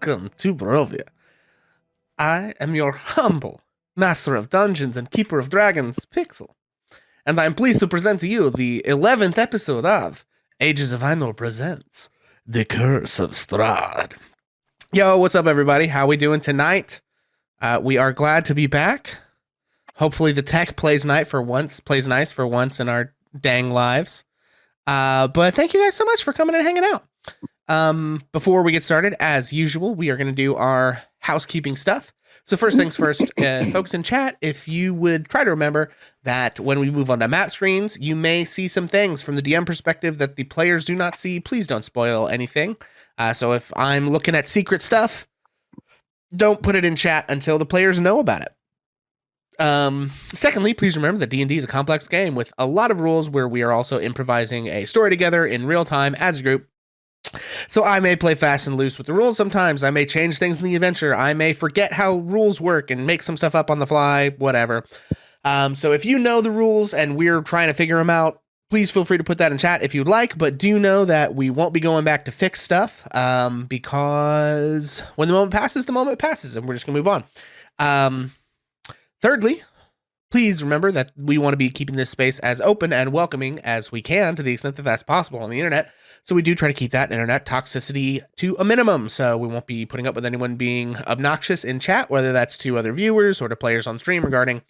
welcome to Barovia. I am your humble master of dungeons and keeper of dragons, Pixel, and I am pleased to present to you the 11th episode of Ages of Ainor presents The Curse of Strahd. Yo, what's up, everybody? How we doing tonight? We are glad to be back. Hopefully, the tech plays nice for once in our dang lives. But thank you guys so much for coming and hanging out. Before we get started, as usual, we are going to do our housekeeping stuff. So first things first, folks in chat, if you would try to remember that when we move on to map screens, you may see some things from the DM perspective that the players do not see. Please don't spoil anything. So if I'm looking at secret stuff, don't put it in chat until the players know about it. Secondly, please remember that D&D is a complex game with a lot of rules where we are also improvising a story together in real time as a group. So I may play fast and loose with the rules sometimes. I may change things in the adventure. I may forget how rules work and make some stuff up on the fly, whatever. So if you know the rules and we're trying to figure them out, please feel free to put that in chat if you'd like, but do know that we won't be going back to fix stuff because when the moment passes, and we're just gonna move on. Thirdly, please remember that we want to be keeping this space as open and welcoming as we can to the extent that that's possible on the internet. So we do try to keep that internet toxicity to a minimum. So we won't be putting up with anyone being obnoxious in chat, whether that's to other viewers or to players on stream regarding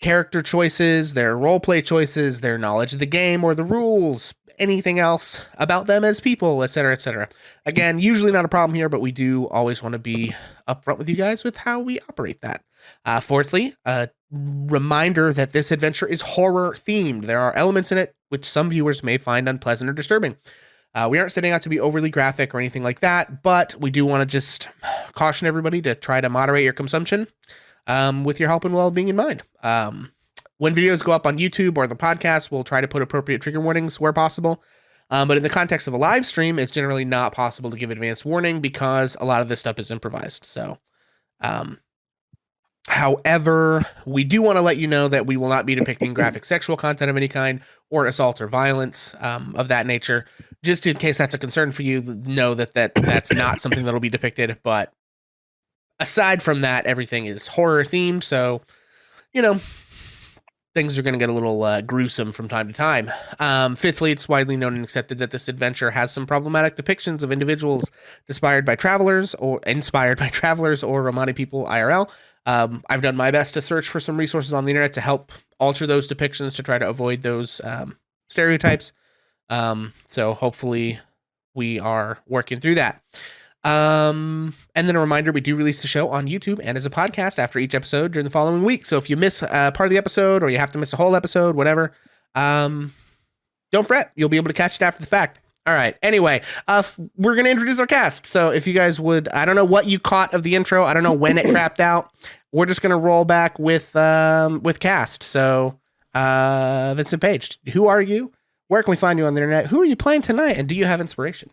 character choices, their roleplay choices, their knowledge of the game or the rules, anything else about them as people, etc., etc. Again, usually not a problem here, but we do always want to be upfront with you guys with how we operate that. Fourthly, a reminder that this adventure is horror themed. There are elements in it which some viewers may find unpleasant or disturbing. We aren't setting out to be overly graphic or anything like that, but we do want to just caution everybody to try to moderate your consumption with your health and well-being in mind. When videos go up on YouTube or the podcast, we'll try to put appropriate trigger warnings where possible. But in the context of a live stream, it's generally not possible to give advance warning because a lot of this stuff is improvised. So, however, we do want to let you know that we will not be depicting graphic sexual content of any kind or assault or violence of that nature. Just in case that's a concern for you, know that's not something that'll be depicted. But aside from that, everything is horror themed. So, things are going to get a little gruesome from time to time. Fifthly, it's widely known and accepted that this adventure has some problematic depictions of individuals inspired by travelers or Romani people IRL. I've done my best to search for some resources on the internet to help alter those depictions to try to avoid those stereotypes. So hopefully we are working through that. And then a reminder, we do release the show on YouTube and as a podcast after each episode during the following week. So if you miss part of the episode or you have to miss a whole episode, whatever, don't fret. You'll be able to catch it after the fact. All right. Anyway, we're going to introduce our cast. So if you guys would, I don't know what you caught of the intro. I don't know when it crapped out. We're just going to roll back with cast. So, Vincent Page, who are you? Where can we find you on the internet? Who are you playing tonight? And do you have inspiration?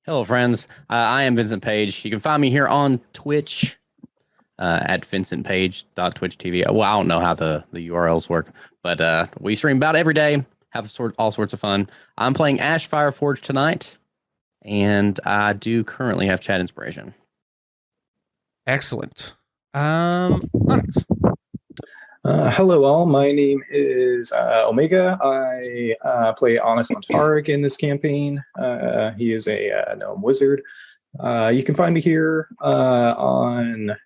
Hello, friends. I am Vincent Page. You can find me here on Twitch at vincentpage.twitch.tv. Well, I don't know how the URLs work, but we stream about every day, have all sorts of fun. I'm playing Ash Fireforge tonight, and I do currently have chat inspiration. Excellent. Onyx. Hello all, my name is Omega. I play Honest Montarik in this campaign. He is a gnome wizard. You can find me here on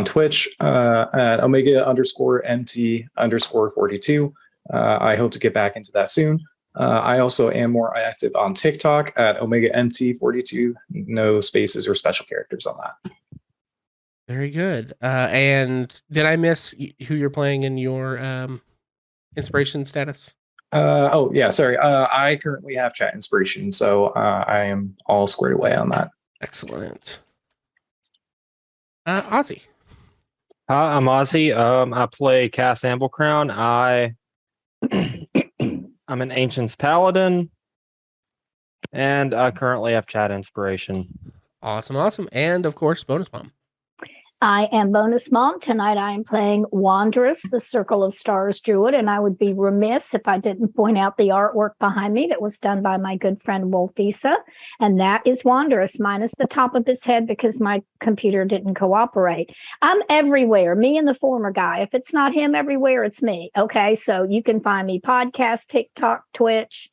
Twitch at Omega_MT_42. I hope to get back into that soon. I also am more active on TikTok at OmegaMT42. No spaces or special characters on that. Very good. And did I miss who you're playing in your inspiration status? Oh, yeah, sorry. I currently have chat inspiration, so I am all squared away on that. Excellent. Ozzy. Hi, I'm Ozzy. I play Cass Amblecrown. I'm an Ancient's Paladin, and I currently have chat inspiration. Awesome. And, of course, Bonus Bomb. I am Bonus Mom. Tonight I am playing Wanderess, the Circle of Stars Druid, and I would be remiss if I didn't point out the artwork behind me that was done by my good friend Wolfisa, and that is Wanderess, minus the top of his head because my computer didn't cooperate. I'm everywhere, me and the former guy. If it's not him everywhere, it's me. Okay, so you can find me podcast, TikTok, Twitch.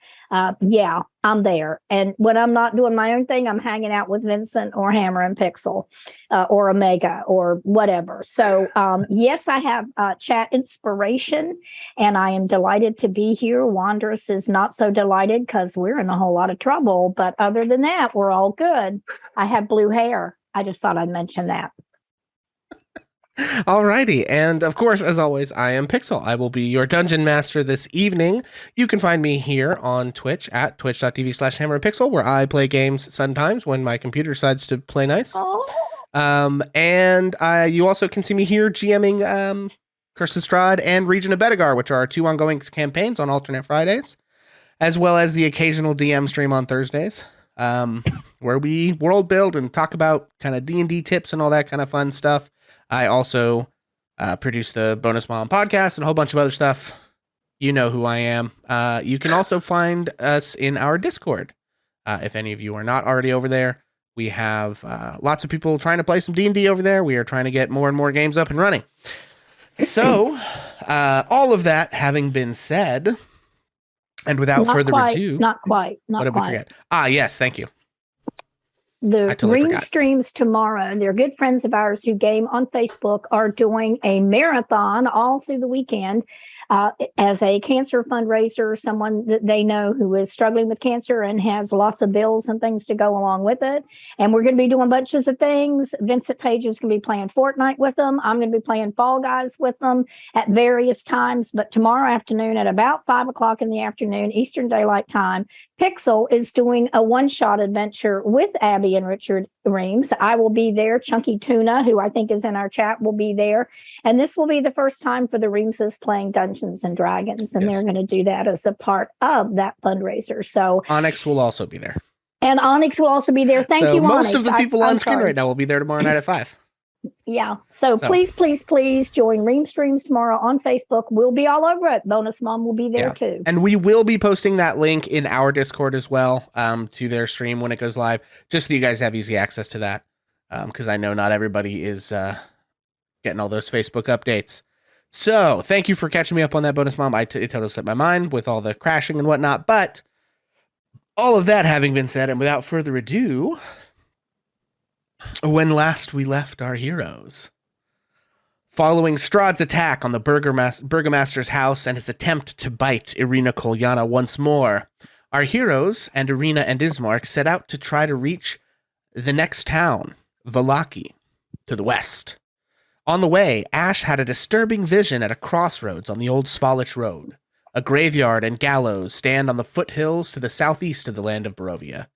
Yeah, I'm there. And when I'm not doing my own thing, I'm hanging out with Vincent or Hammer and Pixel or Omega or whatever. So, yes, I have chat inspiration and I am delighted to be here. Wanderess is not so delighted because we're in a whole lot of trouble. But other than that, we're all good. I have blue hair. I just thought I'd mention that. Alrighty, and of course, as always, I am Pixel. I will be your dungeon master this evening. You can find me here on Twitch at twitch.tv/hammerandpixel, where I play games sometimes when my computer decides to play nice. Oh. And you also can see me here GMing Curse of Strahd and Region of Bedegar, which are our 2 ongoing campaigns on alternate Fridays, as well as the occasional DM stream on Thursdays, where we world build and talk about kind of D&D tips and all that kind of fun stuff. I also produce the Bonus Mom podcast and a whole bunch of other stuff. You know who I am. You can also find us in our Discord. If any of you are not already over there, we have lots of people trying to play some D&D over there. We are trying to get more and more games up and running. So, all of that having been said, and without further ado... Not quite. What did we forget? Yes, thank you. The totally Ream streams tomorrow. They're good friends of ours who game on Facebook are doing a marathon all through the weekend as a cancer fundraiser, someone that they know who is struggling with cancer and has lots of bills and things to go along with it. And we're going to be doing bunches of things. Vincent Page is going to be playing Fortnite with them. I'm going to be playing Fall Guys with them at various times. But tomorrow afternoon at about 5 o'clock in the afternoon, Eastern Daylight Time, Pixel is doing a one-shot adventure with Abby and Richard Reams. I will be there. Chunky Tuna, who I think is in our chat, will be there. And this will be the first time for the Reamses playing Dungeons and Dragons. And they're going to do that as a part of that fundraiser. So Onyx will also be there. And Onyx will also be there. Thank you, most Onyx. of the people on screen right now will be there tomorrow night at 5. Yeah. So please join Ream Streams tomorrow on Facebook. We'll be all over it. Bonus Mom will be there too. And we will be posting that link in our Discord as well, to their stream when it goes live, just so you guys have easy access to that. Because I know not everybody is getting all those Facebook updates. So thank you for catching me up on that, Bonus Mom. It totally slipped my mind with all the crashing and whatnot. But all of that having been said, and without further ado, when last we left our heroes, following Strahd's attack on the Burgomaster's house and his attempt to bite Irina Kolyana once more, our heroes and Irina and Ismark set out to try to reach the next town, Vallaki, to the west. On the way, Ash had a disturbing vision at a crossroads on the old Svalich Road. A graveyard and gallows stand on the foothills to the southeast of the land of Barovia.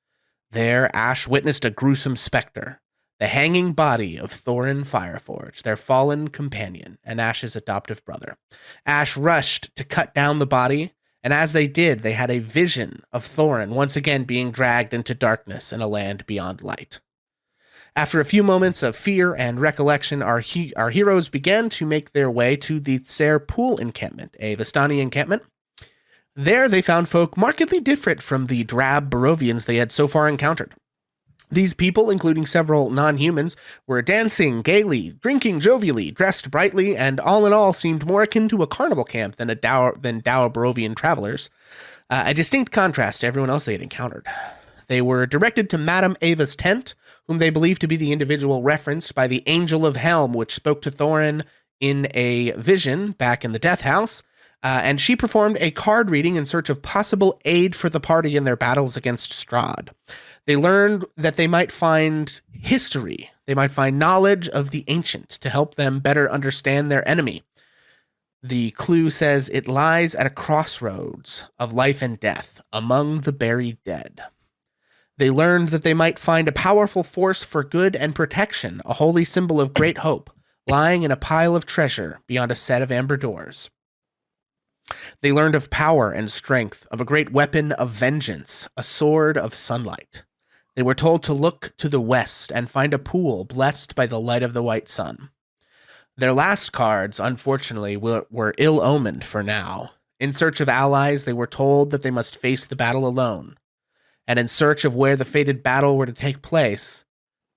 There, Ash witnessed a gruesome specter, the hanging body of Thorin Fireforge, their fallen companion and Ash's adoptive brother. Ash rushed to cut down the body, and as they did, they had a vision of Thorin once again being dragged into darkness in a land beyond light. After a few moments of fear and recollection, our heroes began to make their way to the Tser Pool encampment, a Vistani encampment. There they found folk markedly different from the drab Barovians they had so far encountered. These people, including several non-humans, were dancing gaily, drinking jovially, dressed brightly, and all in all seemed more akin to a carnival camp than Dour Barovian travelers, a distinct contrast to everyone else they had encountered. They were directed to Madame Ava's tent, whom they believed to be the individual referenced by the Angel of Helm, which spoke to Thorin in a vision back in the Death House, and she performed a card reading in search of possible aid for the party in their battles against Strahd. They learned that they might find history, they might find knowledge of the ancient to help them better understand their enemy. The clue says it lies at a crossroads of life and death among the buried dead. They learned that they might find a powerful force for good and protection, a holy symbol of great hope, lying in a pile of treasure beyond a set of amber doors. They learned of power and strength, of a great weapon of vengeance, a sword of sunlight. They were told to look to the west and find a pool blessed by the light of the white sun. Their last cards, unfortunately, were ill-omened for now. In search of allies, they were told that they must face the battle alone. And in search of where the fated battle were to take place,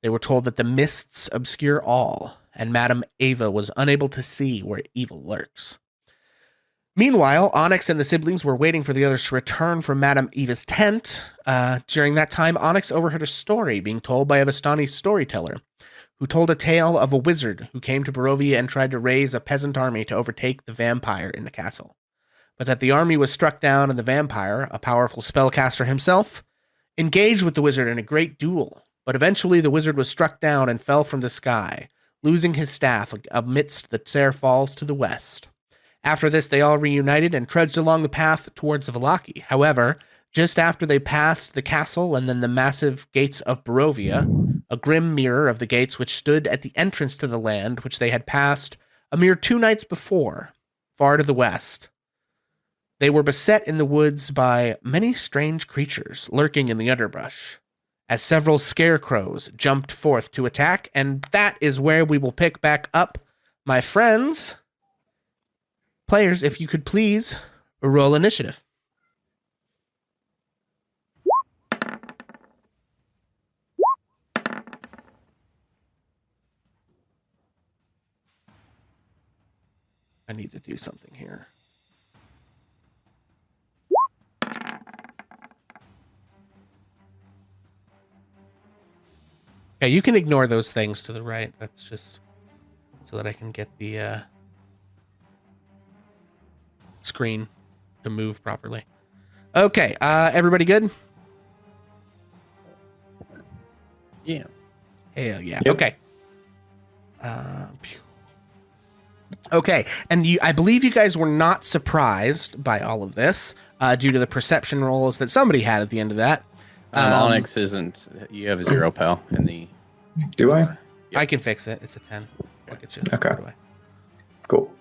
they were told that the mists obscure all, and Madame Ava was unable to see where evil lurks. Meanwhile, Onyx and the siblings were waiting for the others to return from Madame Eva's tent. During that time, Onyx overheard a story being told by a Vistani storyteller, who told a tale of a wizard who came to Barovia and tried to raise a peasant army to overtake the vampire in the castle. But that the army was struck down and the vampire, a powerful spellcaster himself, engaged with the wizard in a great duel. But eventually the wizard was struck down and fell from the sky, losing his staff amidst the Tsar Falls to the west. After this, they all reunited and trudged along the path towards Vallaki. However, just after they passed the castle and then the massive gates of Barovia, a grim mirror of the gates which stood at the entrance to the land which they had passed a mere 2 nights before, far to the west. They were beset in the woods by many strange creatures lurking in the underbrush, as several scarecrows jumped forth to attack, and that is where we will pick back up, my friends. Players, if you could please roll initiative. I need to do something here. Okay, you can ignore those things to the right. That's just so that I can get the screen to move properly. Okay, everybody good? Yeah. Hell yeah. Yep. Okay. Okay, and I believe you guys were not surprised by all of this due to the perception rolls that somebody had at the end of that. Onyx isn't. You have a 0, pal. In the. Do I? I can fix it. It's a 10. I'll get you Okay. squared away. Cool.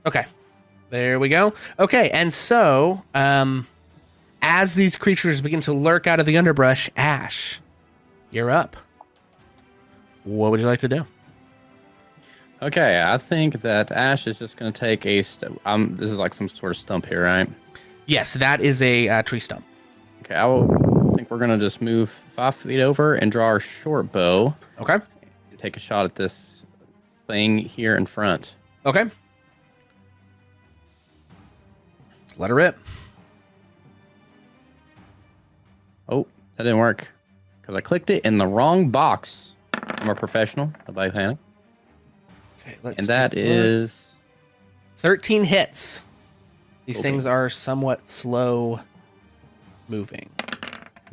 Okay, there we go. Okay, and so as these creatures begin to lurk out of the underbrush, Ash, you're up. What would you like to do? Okay, I think that Ash is just going to take a. This is like some sort of stump here, right? Yes, that is a tree stump. Okay, I think we're going to just move 5 feet over and draw our short bow. Okay. Take a shot at this thing here in front. Okay. Let her rip. Oh, that didn't work because I clicked it in the wrong box. I'm a professional. Nobody panic. Okay, let's And that take a look. is 13 hits. These Okay. things are somewhat slow moving.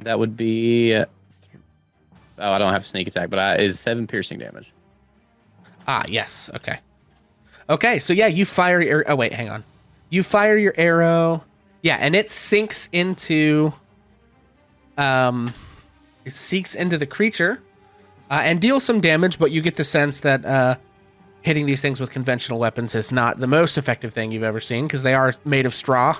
that would be. Oh, I don't have sneak attack, but it's 7 piercing damage. Ah, yes. Okay. Okay, so yeah, you fire your... Oh, wait, hang on. You fire your arrow. Yeah, and it sinks into... It sinks into the creature and deals some damage, but you get the sense that hitting these things with conventional weapons is not the most effective thing you've ever seen, because they are made of straw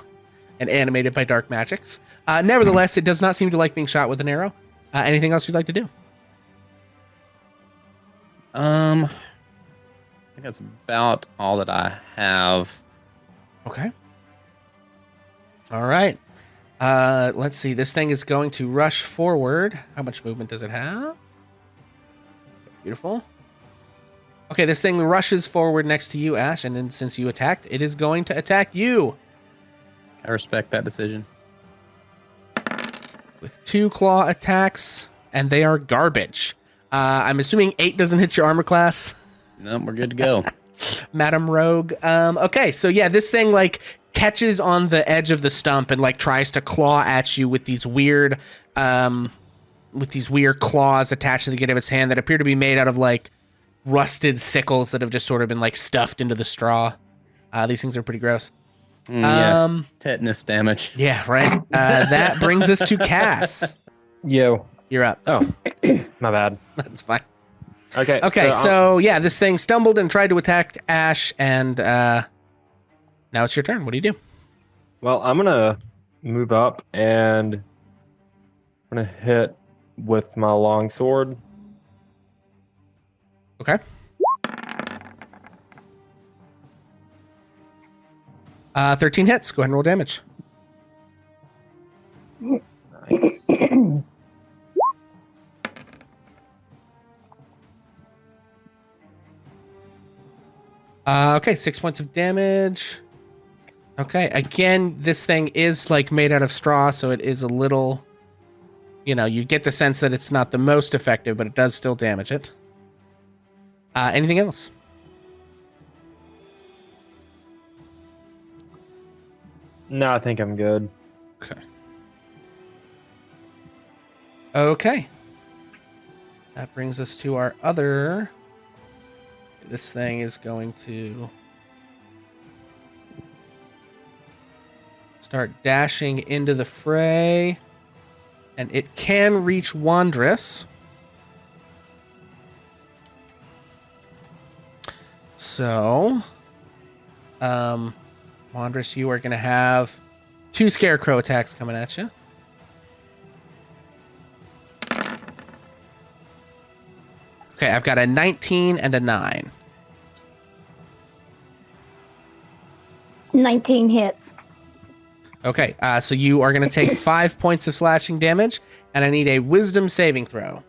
and animated by dark magics. Nevertheless, it does not seem to like being shot with an arrow. Anything else you'd like to do? I think that's about all that I have. Okay. All right. Let's see. This thing is going to rush forward. How much movement does it have? Beautiful. Okay, this thing rushes forward next to you, Ash, and then since you attacked, it is going to attack you I respect that decision. with 2 claw attacks, and they are garbage. I'm assuming 8 doesn't hit your armor class, No, we're good to go. Madam Rogue. Okay, so yeah, this thing like catches on the edge of the stump and like tries to claw at you with these weird claws attached to the end of its hand that appear to be made out of like rusted sickles that have just sort of been like stuffed into the straw. These things are pretty gross. Yes, tetanus damage. Yeah, right. That brings us to Cass. Yo. You're up. Oh, my bad. That's fine. Okay. Okay, so yeah, this thing stumbled and tried to attack Ash, and now it's your turn. What do you do? well, I'm gonna move up and I'm gonna hit with my long sword. Okay. 13 hits. Go ahead and roll damage. Nice. Okay, 6 points of damage. Okay, again, this thing is like made out of straw, so it is a little, you get the sense that it's not the most effective, but it does still damage it. Anything else? No, I think I'm good. Okay. Okay. That brings us to our other. This thing is going to start dashing into the fray, and it can reach Wandress. So, Wandress, you are going to have 2 scarecrow attacks coming at you. Okay, I've got a 19 and a 9. 19 hits. Okay, so you are going to take 5 points of slashing damage, and I need a wisdom saving throw.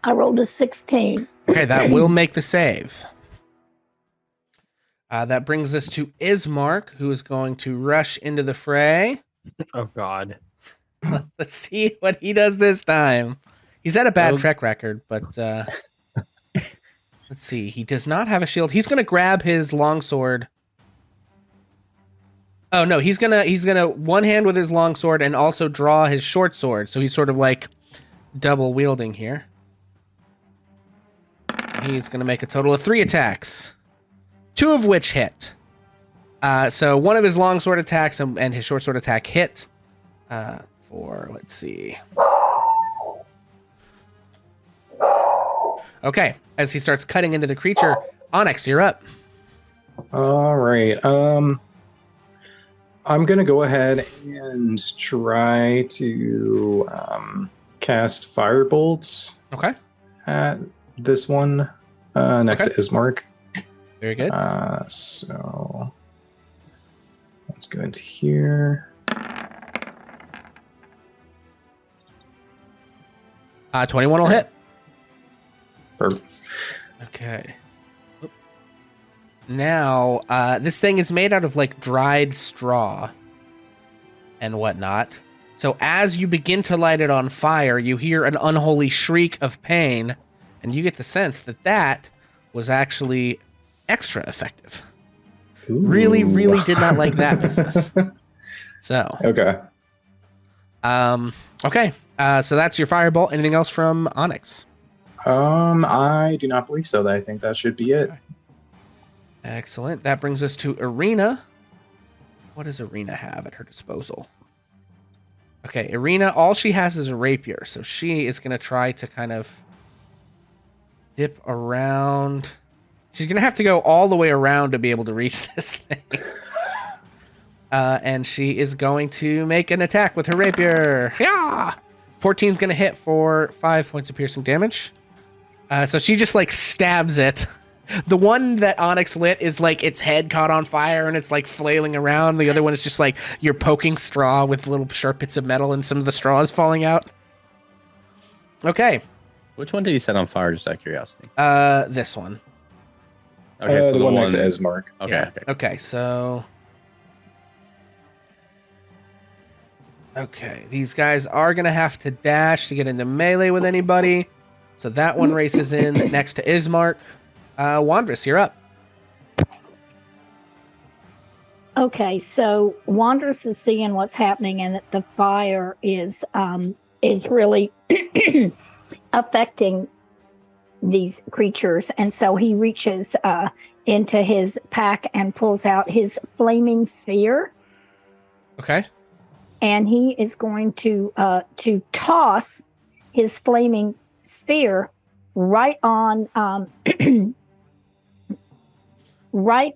I rolled a 16. Okay, that will make the save. That brings us to Ismark, who is going to rush into the fray. Oh God. Let's see what he does this time. He's had a bad Oh. track record, but let's see. He does not have a shield. He's going to grab his longsword. Oh no, he's gonna one hand with his longsword and also draw his short sword. So he's sort of like double wielding here. He's gonna make a total of 3 attacks, 2 of which hit. So one of his longsword attacks and his short sword attack hit. Let's see. Okay, as he starts cutting into the creature, Onyx, you're up. All right. I'm gonna go ahead and try to cast firebolts Okay, at this one next Okay. to Ismark. very good. So let's go into here. 21 will hit. Perfect. Okay. Oop. Now, this thing is made out of like dried straw and whatnot. So as you begin to light it on fire, you hear an unholy shriek of pain, and you get the sense that that was actually extra effective. Really, Ooh. really did not like that business. So, Okay. okay. So that's your firebolt. Anything else from Onyx? I do not believe so. I think that should be it. Excellent. That brings us to Irina. What does Irina have at her disposal? Okay, Irina, all she has is a rapier, so she is going to try to kind of dip around. She's going to have to go all the way around to be able to reach this thing. And she is going to make an attack with her rapier. Yeah! 14 is going to hit for 5 points of piercing damage. So she just like stabs it. The one that Onyx lit is like its head caught on fire and it's like flailing around. The other one is just like you're poking straw with little sharp bits of metal and some of the straw is falling out. Okay. Which one did he set on fire? Just out of curiosity. This one. Okay, so the one next to Ismark. Okay, Yeah. okay. Okay, so. Okay, these guys are going to have to dash to get into melee with anybody. So that one races in next to Ismark. Wandress, you're up. Okay, so Wandress is seeing what's happening and that the fire is really affecting these creatures, and so he reaches into his pack and pulls out his flaming sphere, Okay. and he is going to toss his flaming sphere right on right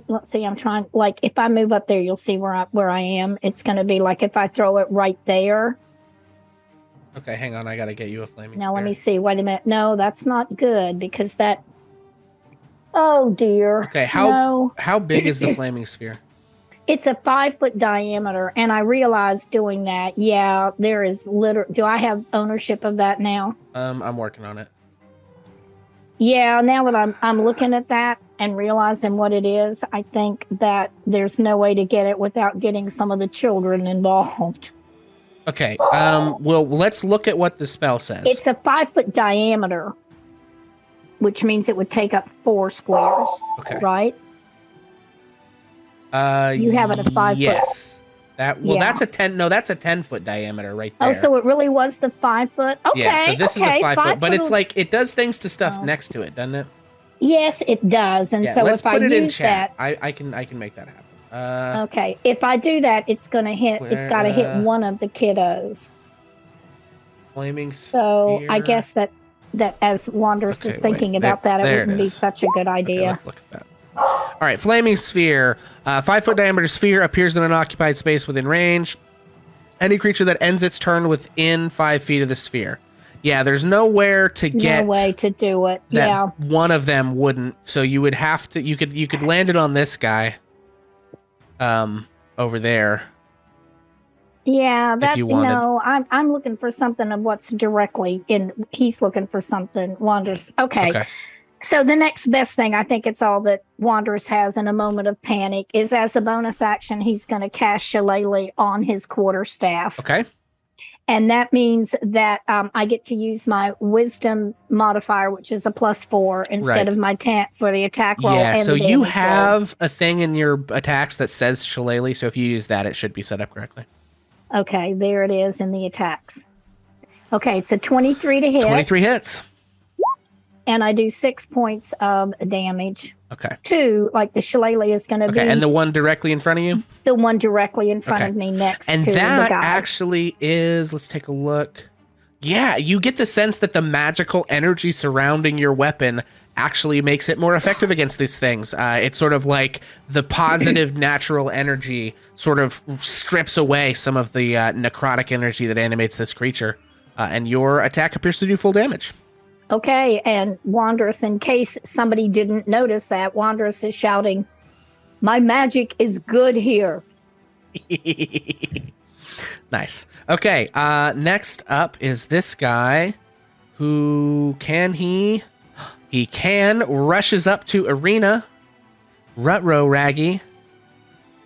let's see, I'm trying, like, if I move up there, you'll see where I am. It's going to be like if I throw it right there. Okay, hang on. I got to get you a flaming Now, sphere. let me see. Wait a minute. No, that's not good because that, oh dear. Okay, No. how big is the flaming sphere? It's a 5-foot diameter. And I realized doing that, yeah, there is do I have ownership of that now? I'm working on it. Yeah, now that I'm looking at that and realizing what it is, I think that there's no way to get it without getting some of the children involved. Okay. Well, let's look at what the spell says. It's a 5-foot diameter, which means it would take up 4 squares. Okay. Right? You have it at 5 foot. Yes. Yeah. That's a 10. No, that's a 10-foot diameter right there. Oh, so it really was the 5 foot? Okay. Yeah. So this is a 5 foot, but it's foot. like it does things to stuff next to it, doesn't it? Yes, it does. And so let's if I put it in use chat. that, I can make that happen. okay. If I do that, it's gonna hit. It's got to hit one of the kiddos. Flaming So sphere. I guess that as Wanderous is thinking about that, it wouldn't be such a good idea. Okay, let's look at that. All right, flaming sphere. 5-foot diameter sphere appears in an occupied space within range. Any creature that ends its turn within 5 feet of the sphere. Yeah, there's nowhere to get. No way to do it. That Yeah. one of them wouldn't. So you would have to. You could land it on this guy. Over there. Yeah, that you wanted. no, I'm looking for something of what's directly in. He's looking for something. Wanderous. Okay. So the next best thing, I think it's all that Wanderous has in a moment of panic, is as a bonus action, he's going to cast Shillelagh on his quarterstaff. Okay. And that means that I get to use my wisdom modifier, which is a +4, instead of my for the attack roll. Yeah, and so the you damage have a thing in your attacks that says Shillelagh, so if you use that, it should be set up correctly. roll. Okay, there it is in the attacks. Okay, it's a 23 to hit. 23 hits. And I do 6 points of damage. Okay. 2, like the Shillelagh is going to be. Okay, and the one directly in front of you? The one directly in front of me next and to the guy. And that actually is, let's take a look. Yeah, you get the sense that the magical energy surrounding your weapon actually makes it more effective against these things. It's sort of like the positive natural energy sort of strips away some of the necrotic energy that animates this creature. And your attack appears to do full damage. Okay, and Wanderous, in case somebody didn't notice that, Wanderous is shouting, "My magic is good here." Nice. Okay, next up is this guy who he rushes up to Arena. Rutro Raggy.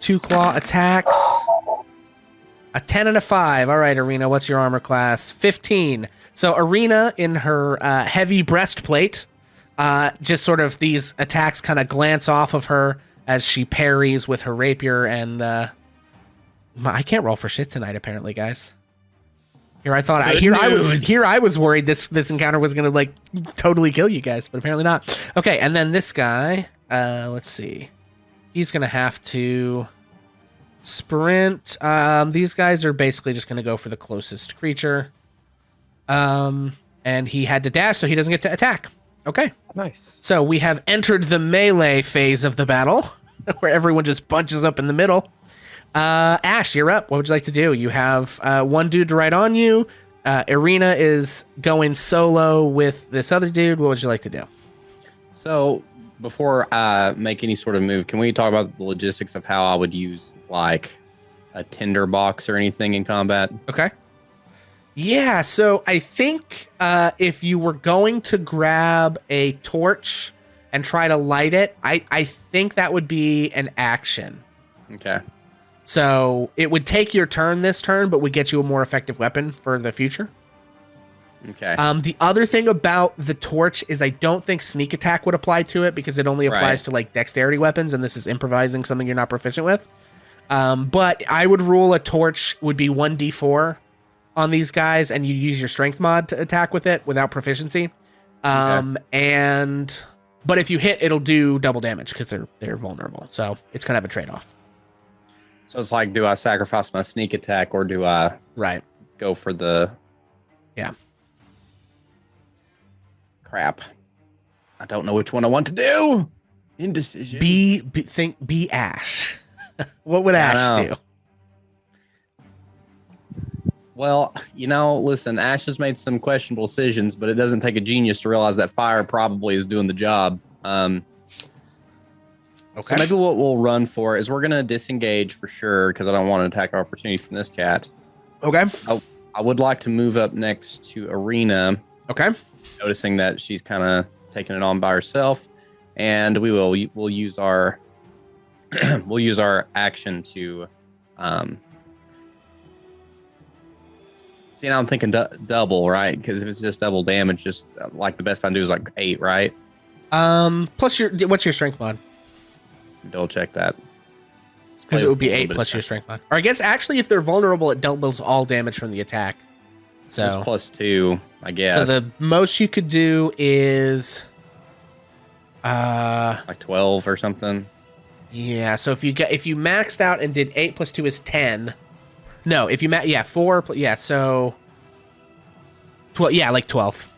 2 claw attacks. A 10 and a 5. All right, Arena, what's your armor class? 15. So Arena, in her heavy breastplate, just sort of these attacks kind of glance off of her as she parries with her rapier, and I can't roll for shit tonight, apparently, guys. I was worried this encounter was gonna like totally kill you guys, but apparently not. Okay, and then this guy, let's see, he's gonna have to sprint. These guys are basically just gonna go for the closest creature. And he had to dash, so he doesn't get to attack. Okay. Nice. So we have entered the melee phase of the battle, where everyone just bunches up in the middle. Ash, you're up. What would you like to do? You have one dude right on you. Irina is going solo with this other dude. What would you like to do? So before I make any sort of move, can we talk about the logistics of how I would use like a tinder box or anything in combat? Okay. Yeah, so I think if you were going to grab a torch and try to light it, I think that would be an action. Okay. So it would take your turn this turn, but would get you a more effective weapon for the future. Okay. The other thing about the torch is I don't think sneak attack would apply to it because it only applies to like dexterity weapons, and this is improvising something you're not proficient with. But I would rule a torch would be 1d4 on these guys, and you use your strength mod to attack with it without proficiency. But if you hit, it'll do double damage because they're vulnerable. So it's kind of a trade-off. So it's like, do I sacrifice my sneak attack or do I go for the crap? I don't know which one I want to do. Indecision. Be Ash. What would I Ash know. do? Well, listen, Ash has made some questionable decisions, but it doesn't take a genius to realize that fire probably is doing the job. Okay. So maybe what we'll run for is we're going to disengage for sure because I don't want an attack opportunity from this cat. Okay. I would like to move up next to Arena, Okay. noticing that she's kind of taking it on by herself, and we'll use our we'll use our action to see. Now I'm thinking double, right? Because if it's just double damage, just like the best I can do is like 8, right? Plus what's your strength mod? Double check that. Because it would be 8 plus your strength mod. Or I guess actually if they're vulnerable, it doubles all damage from the attack. So it's +2, I guess. So the most you could do is like 12 or something. Yeah, so if you maxed out and did 8 plus 2 is 10. No, if you 4 so 12, like 12.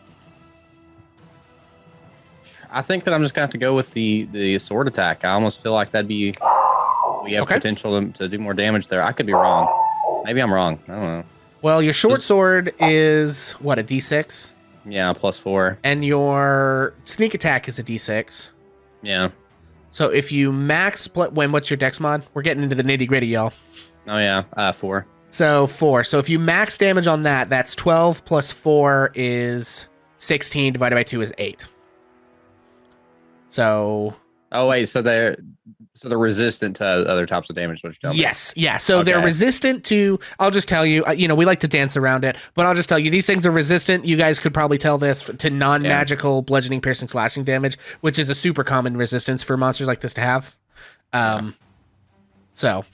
I think that I'm just gonna have to go with the sword attack. I almost feel like we have potential to do more damage there. I could be wrong. Maybe I'm wrong. I don't know. Well, your short sword is what, a d6? Yeah, +4. And your sneak attack is a d6. Yeah. So if you max what's your dex mod? We're getting into the nitty-gritty, y'all. Oh yeah, 4. So 4. So if you max damage on that, that's 12 plus 4 is 16 divided by 2 is 8. So oh wait, so they're resistant to other types of damage, which yes, yeah. So they're resistant to. I'll just tell you. We like to dance around it, but I'll just tell you these things are resistant. You guys could probably tell this to non-magical bludgeoning, piercing, slashing damage, which is a super common resistance for monsters like this to have. So.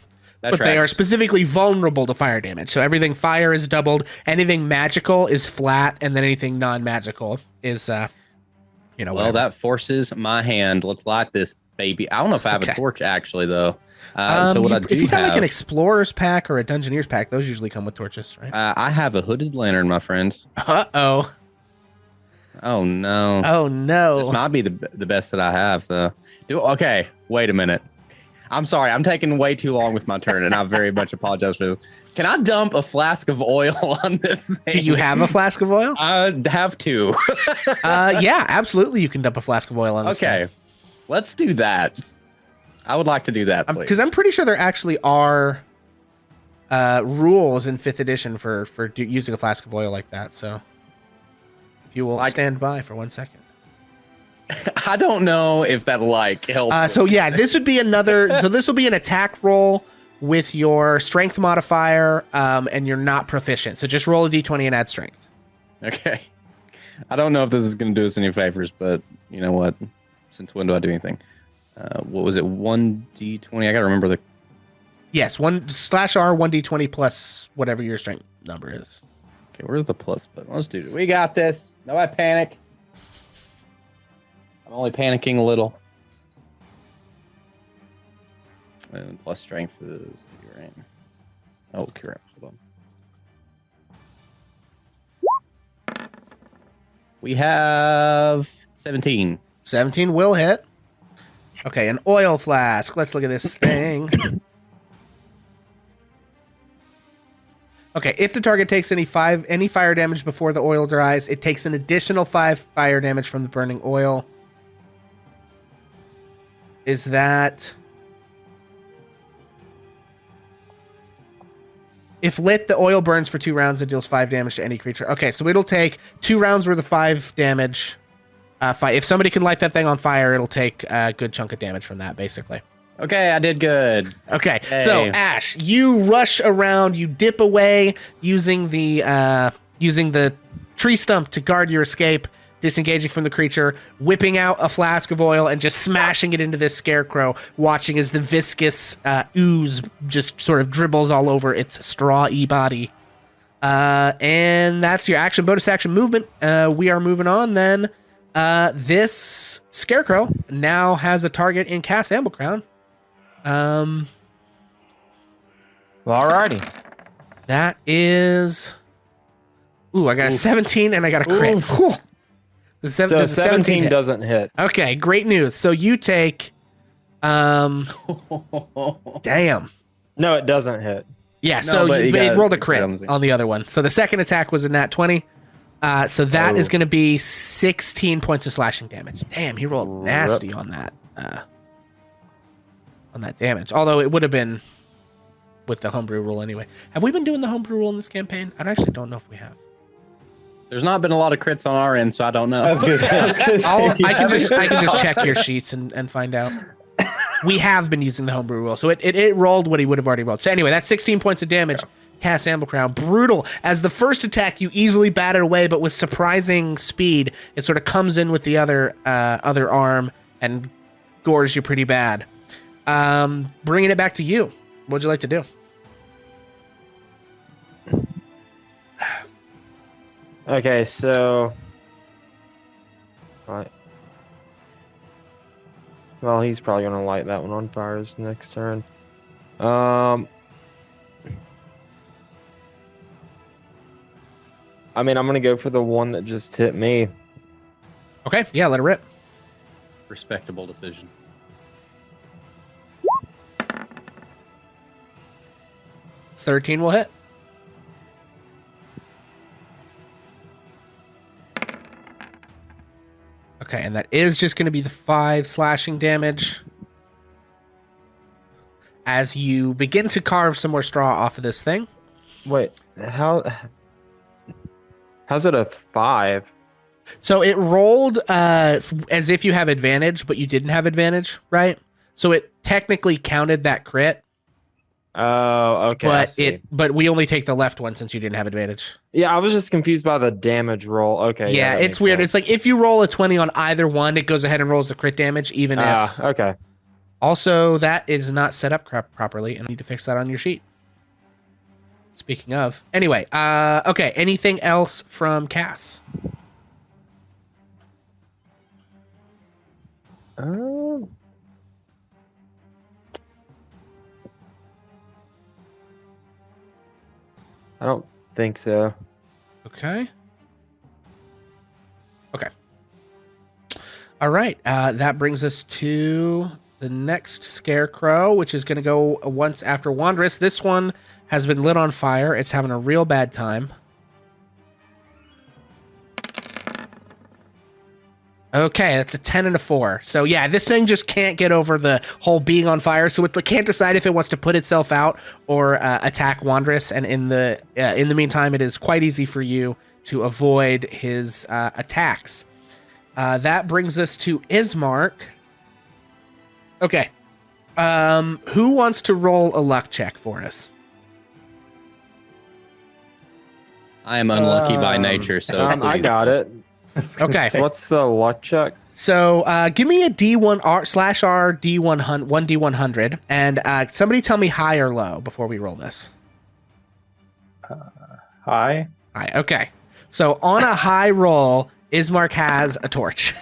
But they are specifically vulnerable to fire damage. So everything fire is doubled. Anything magical is flat, and then anything non-magical is, Well, that forces my hand. Let's light this baby. I don't know if I have a torch actually, though. So what I do if you got have, like an explorer's pack or a dungeoneer's pack, those usually come with torches, right? I have a hooded lantern, my friend. Uh-oh. Oh no. Oh no. This might be the best that I have, though. Okay, wait a minute. I'm sorry, I'm taking way too long with my turn, and I very much apologize for this. Can I dump a flask of oil on this thing? Do you have a flask of oil? I have to. Yeah, absolutely. You can dump a flask of oil on this thing. Let's do that. I would like to do that, please. Because I'm pretty sure there actually are rules in 5th edition for using a flask of oil like that. So if you will stand by for 1 second. I don't know if that'll help. So yeah, this would be another. So this will be an attack roll with your strength modifier, and you're not proficient. So just roll a d20 and add strength. Okay. I don't know if this is going to do us any favors, but you know what? Since when do I do anything? What was it? 1d20. I got to remember the. Yes, /R 1d20 plus whatever your strength number is. Okay, where's the plus button? Let's do it. We got this. No, I panic. I'm only panicking a little. And plus strength is 2, right? Oh, correct. Hold on. We have 17. 17 will hit. Okay, an oil flask. Let's look at this thing. Okay, if the target takes any fire damage before the oil dries, it takes an additional 5 fire damage from the burning oil. Is that... If lit, the oil burns for 2 rounds and deals 5 damage to any creature. Okay, so it'll take 2 rounds worth of 5 damage. If somebody can light that thing on fire, it'll take a good chunk of damage from that, basically. Okay, I did good. Okay, Hey. So Ash, you rush around, you dip away using the tree stump to guard your escape, disengaging from the creature, whipping out a flask of oil and just smashing it into this scarecrow, watching as the viscous ooze just sort of dribbles all over its straw-y body. And that's your action, bonus action movement. We are moving on then. This scarecrow now has a target in Cass Amblecrown. Alrighty. That is... Ooh, I got a 17 and I got a crit. So 17 doesn't hit. Okay, great news. So you take Damn. No, it doesn't hit. Yeah, No, so but you it got rolled a a crit crit on the other one. So the second attack was a nat 20. So that is going to be 16 points of slashing damage. Damn, he rolled nasty on that. On that damage. Although it would have been with the homebrew rule anyway. Have we been doing the homebrew rule in this campaign? I actually don't know if we have. There's not been a lot of crits on our end, so I don't know. I was gonna say, I can just check your sheets and find out. We have been using the homebrew rule, so it rolled what he would have already rolled. So anyway, that's 16 points of damage. Cast Amble Crown, brutal. As the first attack, you easily bat it away, but with surprising speed, it sort of comes in with the other arm and gores you pretty bad. Bringing it back to you. What'd you like to do? Okay, so. Right. Well, he's probably gonna light that one on fire his next turn. I mean, I'm gonna go for the one that just hit me. Okay, yeah, let it rip. Respectable decision. $13 will hit. Okay, and that is just going to be the 5 slashing damage. As you begin to carve some more straw off of this thing. Wait, how's it a 5? So it rolled as if you have advantage, but you didn't have advantage, right? So it technically counted that crit. Oh, okay. But we only take the left one since you didn't have advantage. Yeah, I was just confused by the damage roll. Okay. Yeah, that it's makes weird. sense. It's like if you roll a 20 on either one, it goes ahead and rolls the crit damage, even if. Okay. Also, that is not set up properly, and I need to fix that on your sheet. Speaking of. Anyway, okay, anything else from Cass? I don't think so. Okay. All right. That brings us to the next scarecrow, which is going to go once after Wanderous. This one has been lit on fire. It's having a real bad time. Okay, that's a 10 and a 4. So yeah, this thing just can't get over the whole being on fire. So it can't decide if it wants to put itself out or attack Wanderous. And in the meantime, it is quite easy for you to avoid his attacks. That brings us to Ismark. Okay. Who wants to roll a luck check for us? I am unlucky by nature, so I please. got it. Okay. What's the luck check? So give me a D1R/R D100 1D100, and somebody tell me high or low before we roll this. Hi. High. Okay. So on a high roll, Ismark has a torch.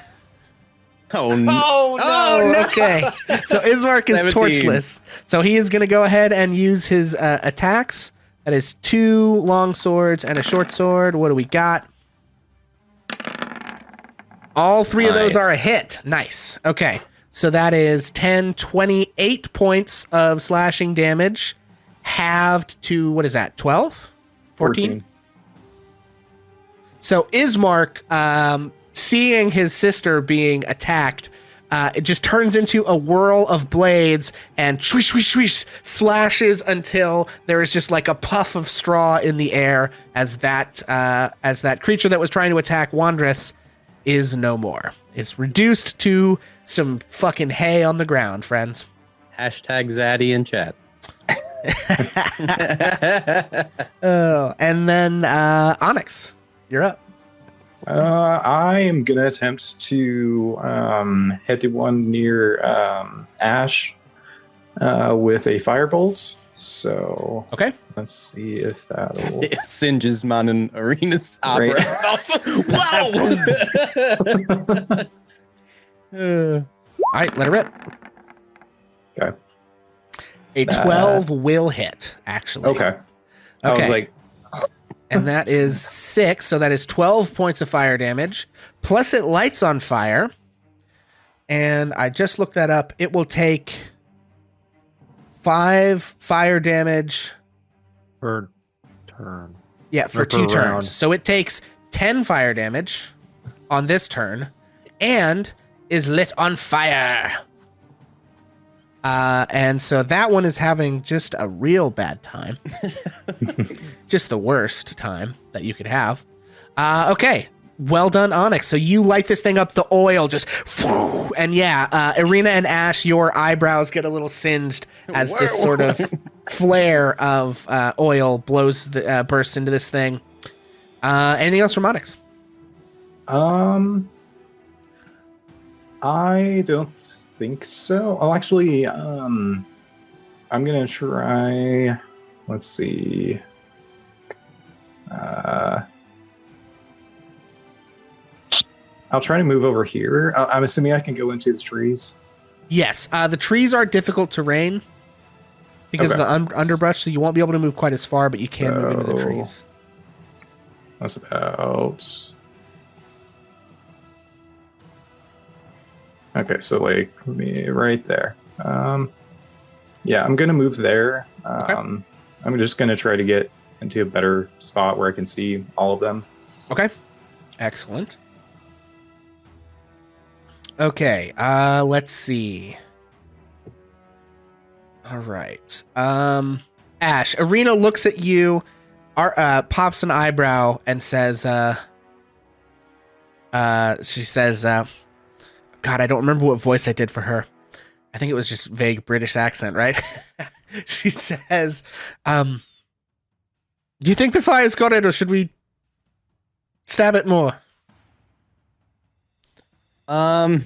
Oh, no. Oh, no. Okay. So Ismark is 17. torchless. So he is going to go ahead and use his attacks. That is 2 long swords and a short sword. What do we got? All 3 of those Nice. are a hit. Nice. Okay. So that is 10, 28 points of slashing damage, halved to, what is that, 12? 14? So Ismark, seeing his sister being attacked, it just turns into a whirl of blades and swish, swish, swish, slashes until there is just like a puff of straw in the air as that creature that was trying to attack Wanderous is no more. It's reduced to some fucking hay on the ground, friends. Hashtag Zaddy in chat. Oh, and then Onyx, you're up. I am going to attempt to hit the one near Ash with a firebolt. So Okay. let's see if that'll. It singes mine and Arena's Right. eyebrows off. Wow! All right, let it rip. Okay. A 12 will hit, actually. Okay. I was like, And that is 6, so that is 12 points of fire damage. Plus it lights on fire. And I just looked that up. It will take 5 fire damage. Per turn. Yeah, for Or 2 per turns. round. So it takes 10 fire damage on this turn and is lit on fire. And so that one is having just a real bad time. Just the worst time that you could have. Okay. Well done, Onyx. So you light this thing up, the oil just, and yeah, Irina and Ash, your eyebrows get a little singed as this sort of flare of oil bursts into this thing. Anything else from Onyx? I don't think so. Oh, actually, I'm gonna try. Let's see. I'll try to move over here. I'm assuming I can go into the trees. Yes. The trees are difficult terrain because of the underbrush, so you won't be able to move quite as far, but you can move into the So- trees. That's about. Okay, so like me right there. Yeah, I'm gonna move there. Okay. I'm just gonna try to get into a better spot where I can see all of them. Okay. Excellent. Okay, let's see. All right. Ash, Irina looks at you, pops an eyebrow, and says, she says, God, I don't remember what voice I did for her. I think it was just vague British accent, right? She says, do you think the fire's got it, or should we stab it more? I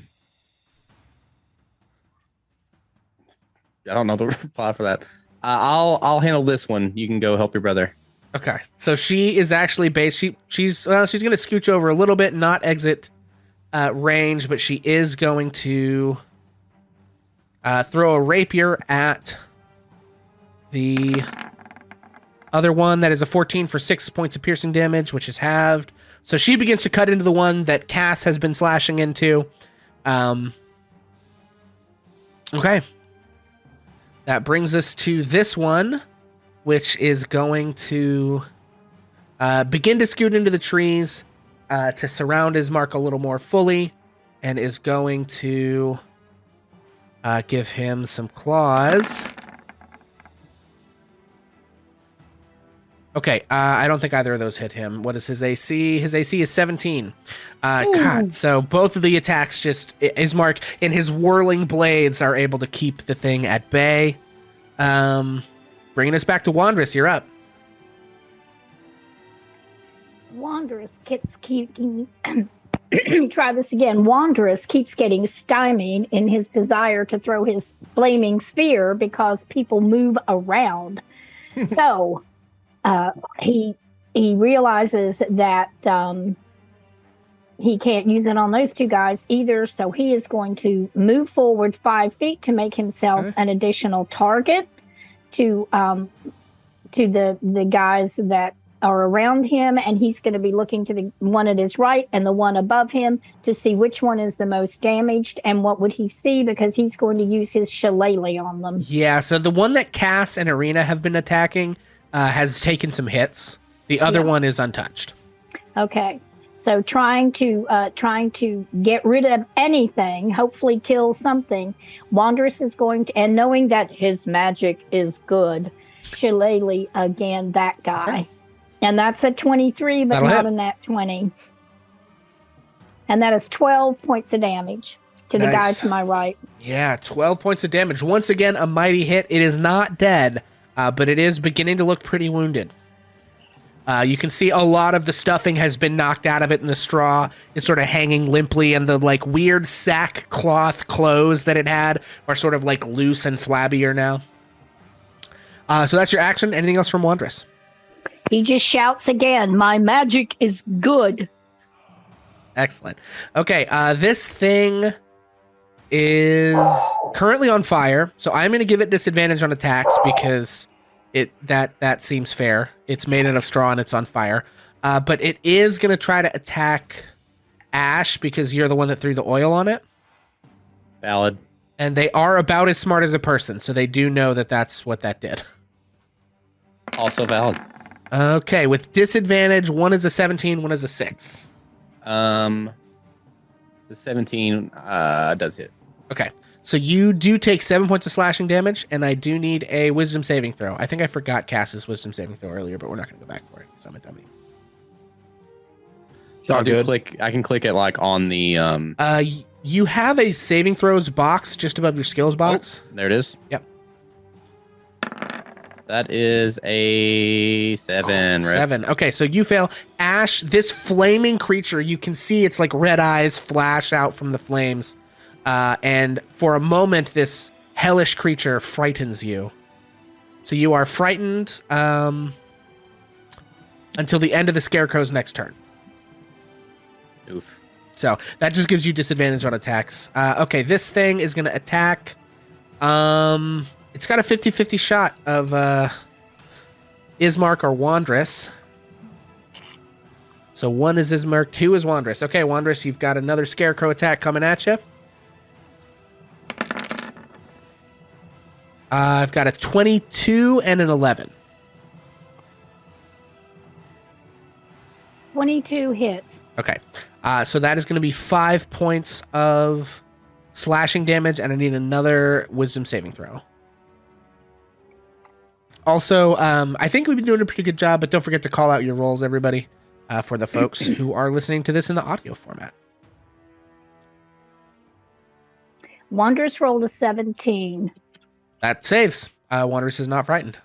don't know the reply for that. I'll handle this one. You can go help your brother. Okay, so she is actually based. She's going to scooch over a little bit, not exit range, but she is going to throw a rapier at the other one. That is a 14 for 6 points of piercing damage, which is halved. So she begins to cut into the one that Cass has been slashing into. Okay. That brings us to this one, which is going to begin to scoot into the trees to surround his mark a little more fully, and is going to give him some claws. Okay, I don't think either of those hit him. What is his AC? His AC is 17. God, so both of the attacks his mark and his whirling blades are able to keep the thing at bay. Bringing us back to Wandress, you're up. Wanderous keeps keeping. Try this again. Wanderous keeps getting stymied in his desire to throw his flaming spear because people move around. So he realizes that he can't use it on those two guys either. So he is going to move forward 5 feet to make himself an additional target to the guys that are around him, and he's going to be looking to the one at his right and the one above him to see which one is the most damaged and what would he see, because he's going to use his shillelagh on them. Yeah, so the one that Cass and Irina have been attacking has taken some hits. The other one is untouched. Okay, so trying to get rid of anything, hopefully kill something. Wanderous is going to, and knowing that his magic is good, shillelagh again that guy. Okay. And that's a 23, but That'll not hit. a nat 20. And that is 12 points of damage to the guy to my right. Yeah, 12 points of damage. Once again, a mighty hit. It is not dead, but it is beginning to look pretty wounded. You can see a lot of the stuffing has been knocked out of it, and the straw is sort of hanging limply, and the like weird sackcloth clothes that it had are sort of like loose and flabbier now. So that's your action. Anything else from Wandress? He just shouts again, "My magic is good." Excellent. Okay, this thing is currently on fire, so I'm going to give it disadvantage on attacks because that seems fair. It's made out of straw and it's on fire. But it is going to try to attack Ash because you're the one that threw the oil on it. Valid. And they are about as smart as a person, so they do know that that's what that did. Also valid. Okay, with disadvantage, one is a 17, one is a 6. The 17 does hit. Okay, so you do take 7 points of slashing damage, and I do need a wisdom saving throw. I think I forgot Cass's wisdom saving throw earlier, but we're not going to go back for it, because I'm a dummy. It's all good. I can click it like on the You have a saving throws box just above your skills box. there it is. Yep. That is a 7. Rip. 7. Okay, so you fail. Ash, this flaming creature, you can see its like red eyes flash out from the flames. And for a moment, this hellish creature frightens you. So you are frightened until the end of the Scarecrow's next turn. Oof. So that just gives you disadvantage on attacks. Okay, this thing is going to attack. It's got a 50-50 shot of Ismark or Wandress. So 1 is Ismark, 2 is Wandress. Okay, Wandress, you've got another Scarecrow attack coming at you. I've got a 22 and an 11. 22 hits. Okay, so that is going to be 5 points of slashing damage, and I need another wisdom saving throw. Also, I think we've been doing a pretty good job, but don't forget to call out your rolls, everybody, for the folks who are listening to this in the audio format. Wanderers rolled a 17. That saves. Wanderers is not frightened.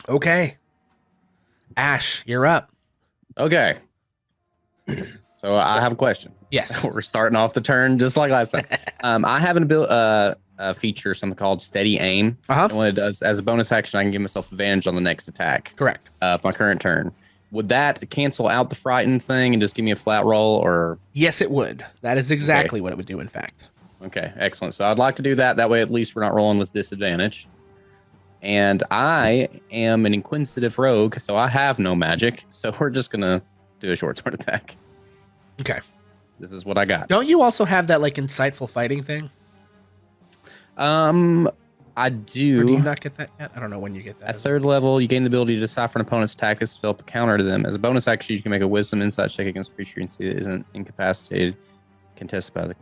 Okay. Ash, you're up. Okay. So I have a question. Yes. We're starting off the turn just like last time. I have a feature, something called Steady Aim. Uh-huh. And what it does, as a bonus action, I can give myself advantage on the next attack. Correct. Of my current turn. Would that cancel out the frightened thing and just give me a flat roll, or? Yes, it would. That is exactly what it would do, in fact. Okay, excellent. So I'd like to do that. That way, at least we're not rolling with disadvantage. And I am an inquisitive rogue, so I have no magic. So we're just going to do a short sword attack. Okay. This is what I got. Don't you also have that, like, insightful fighting thing? I do. Or do you not get that yet? I don't know when you get that. At third level, you gain the ability to decipher an opponent's tactics to develop a counter to them. As a bonus action, you can make a wisdom insight check against a creature and see that isn't incapacitated, contested by the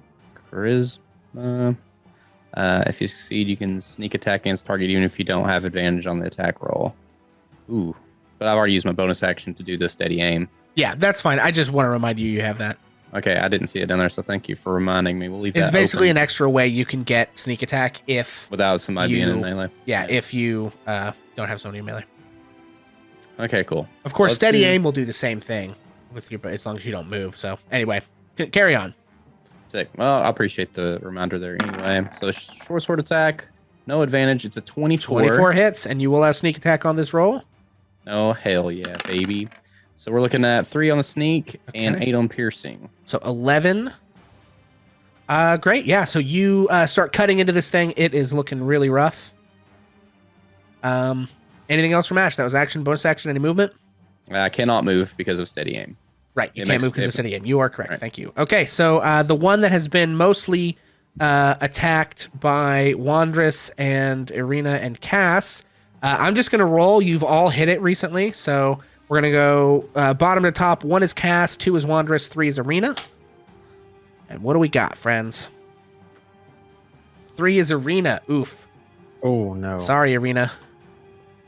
charisma. If you succeed, you can sneak attack against target even if you don't have advantage on the attack roll. Ooh. But I've already used my bonus action to do the steady aim. Yeah, that's fine. I just want to remind you have that. Okay, I didn't see it down there, so thank you for reminding me. We'll leave It's that basically open an extra way you can get sneak attack if without somebody being in melee. Yeah, if you don't have somebody in melee. Okay, cool. Of course, Let's steady aim will do the same thing with you, but as long as you don't move. So anyway, carry on. Sick. Well, I appreciate the reminder there anyway. So short sword attack, no advantage. It's a 24. 24 hits, and you will have sneak attack on this roll. Oh, hell yeah, baby. So we're looking at 3 on the sneak and 8 on piercing. So 11. Great. Yeah. So you start cutting into this thing. It is looking really rough. Anything else from Ash? That was action, bonus action, any movement? I cannot move because of steady aim. Right. You can't move because of steady aim. You are correct. Right. Thank you. Okay. So the one that has been mostly attacked by Wandress and Irina and Cass, I'm just going to roll. You've all hit it recently. So we're going to go bottom to top. 1 is Cass, 2 is Wandress, 3 is Irina. And what do we got, friends? 3 is Irina. Oof. Oh, no. Sorry, Irina.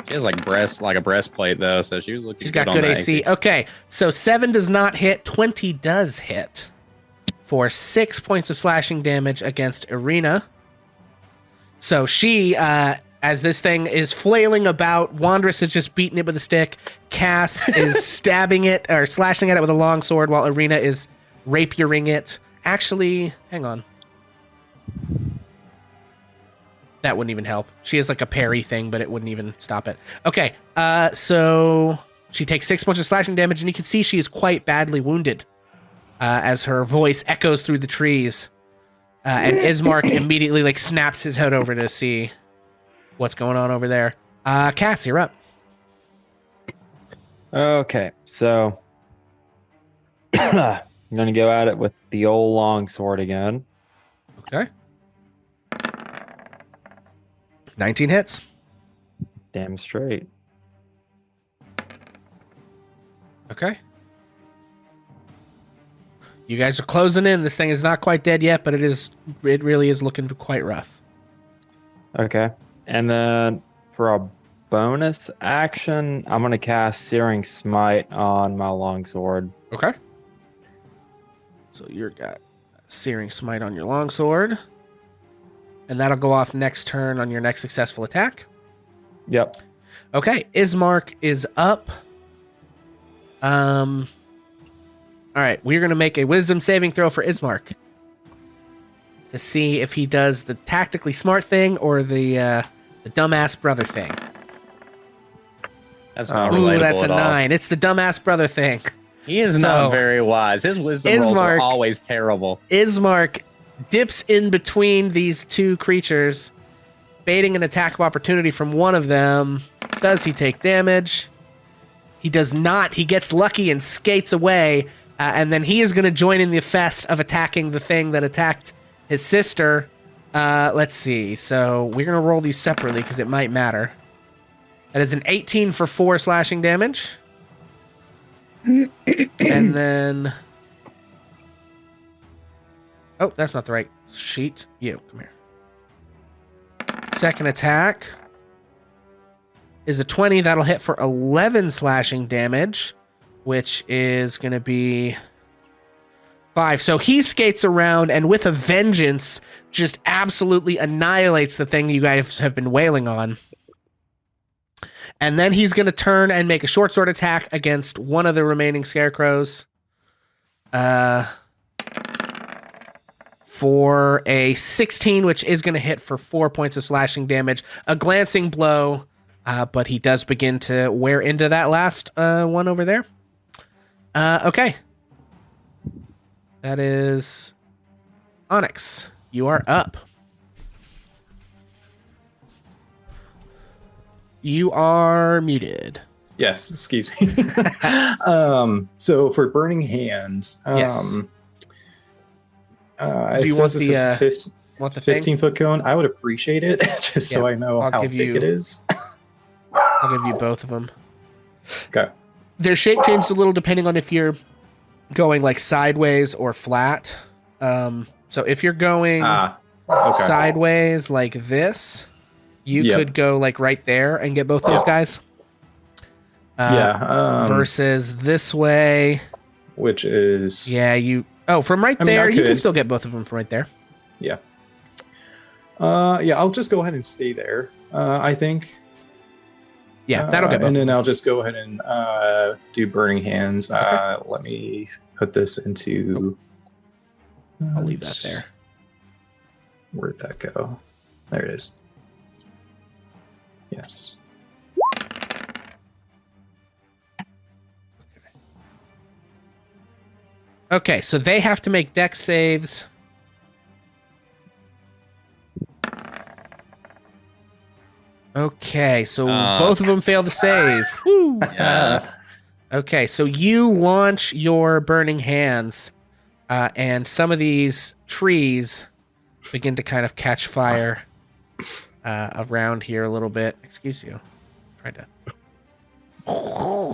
She has like a breastplate though, so she was looking. She's got good AC. Okay, so 7 does not hit. 20 does hit for 6 points of slashing damage against Irina. So she, as this thing is flailing about, Wandress is just beating it with a stick. Cass is stabbing it or slashing at it with a long sword, while Irina is rapiering it. Actually, hang on. That wouldn't even help. She has like a parry thing, but it wouldn't even stop it. Okay, so she takes 6 points of slashing damage, and you can see she is quite badly wounded as her voice echoes through the trees. And Ismark immediately like snaps his head over to see what's going on over there. Cass, you're up. Okay, so I'm going to go at it with the old long sword again. Okay. 19 hits. Damn straight. Okay. You guys are closing in. This thing is not quite dead yet, but it really is looking quite rough. Okay. And then for a bonus action, I'm going to cast Searing Smite on my longsword. Okay. So you've got Searing Smite on your longsword. And that'll go off next turn on your next successful attack. Yep. Okay, Ismark is up. All right, we're going to make a wisdom saving throw for Ismark to see if he does the tactically smart thing or the dumbass brother thing. That's not Ooh, relatable that's a at all. 9. It's the dumbass brother thing. He is So, not very wise. His wisdom rolls are Ismark- always terrible. Ismark dips in between these two creatures, baiting an attack of opportunity from one of them. Does he take damage? He does not. He gets lucky and skates away, and then he is going to join in the fest of attacking the thing that attacked his sister. Let's see. So we're going to roll these separately because it might matter. That is an 18 for 4 slashing damage. And then... Oh, that's not the right sheet. You, come here. Second attack is a 20. That'll hit for 11 slashing damage, which is going to be 5. So he skates around and with a vengeance just absolutely annihilates the thing you guys have been wailing on. And then he's going to turn and make a short sword attack against one of the remaining scarecrows. For a 16, which is going to hit for 4 points of slashing damage. A glancing blow, but he does begin to wear into that last one over there. Okay. That is Onyx. You are up. You are muted. Yes, excuse me. So for Burning Hands, Yes. Do you want the Want the thing? 15-foot cone? I would appreciate it, just so Yeah, I know I'll how give big you- it is. I'll give you both of them. Okay. Their shape changes a little depending on if you're going like sideways or flat. So if you're going Okay. sideways like this, you Yep. could go like right there and get both those guys. Yeah. Versus this way. Which is Yeah, from right I mean, there, I you can could. still get both of them from right there. Yeah. I'll just go ahead and stay there. I think. Yeah, that'll get both. And of then them. I'll just go ahead and do Burning Hands. Okay. Let me put this into. I'll leave that there. Where'd that go? There it is. Yes. Okay, so they have to make dex saves. Okay, so both of them fail to save. Woo. Yes. Okay, so you launch your burning hands, and some of these trees begin to kind of catch fire around here a little bit. Excuse you. Trying to.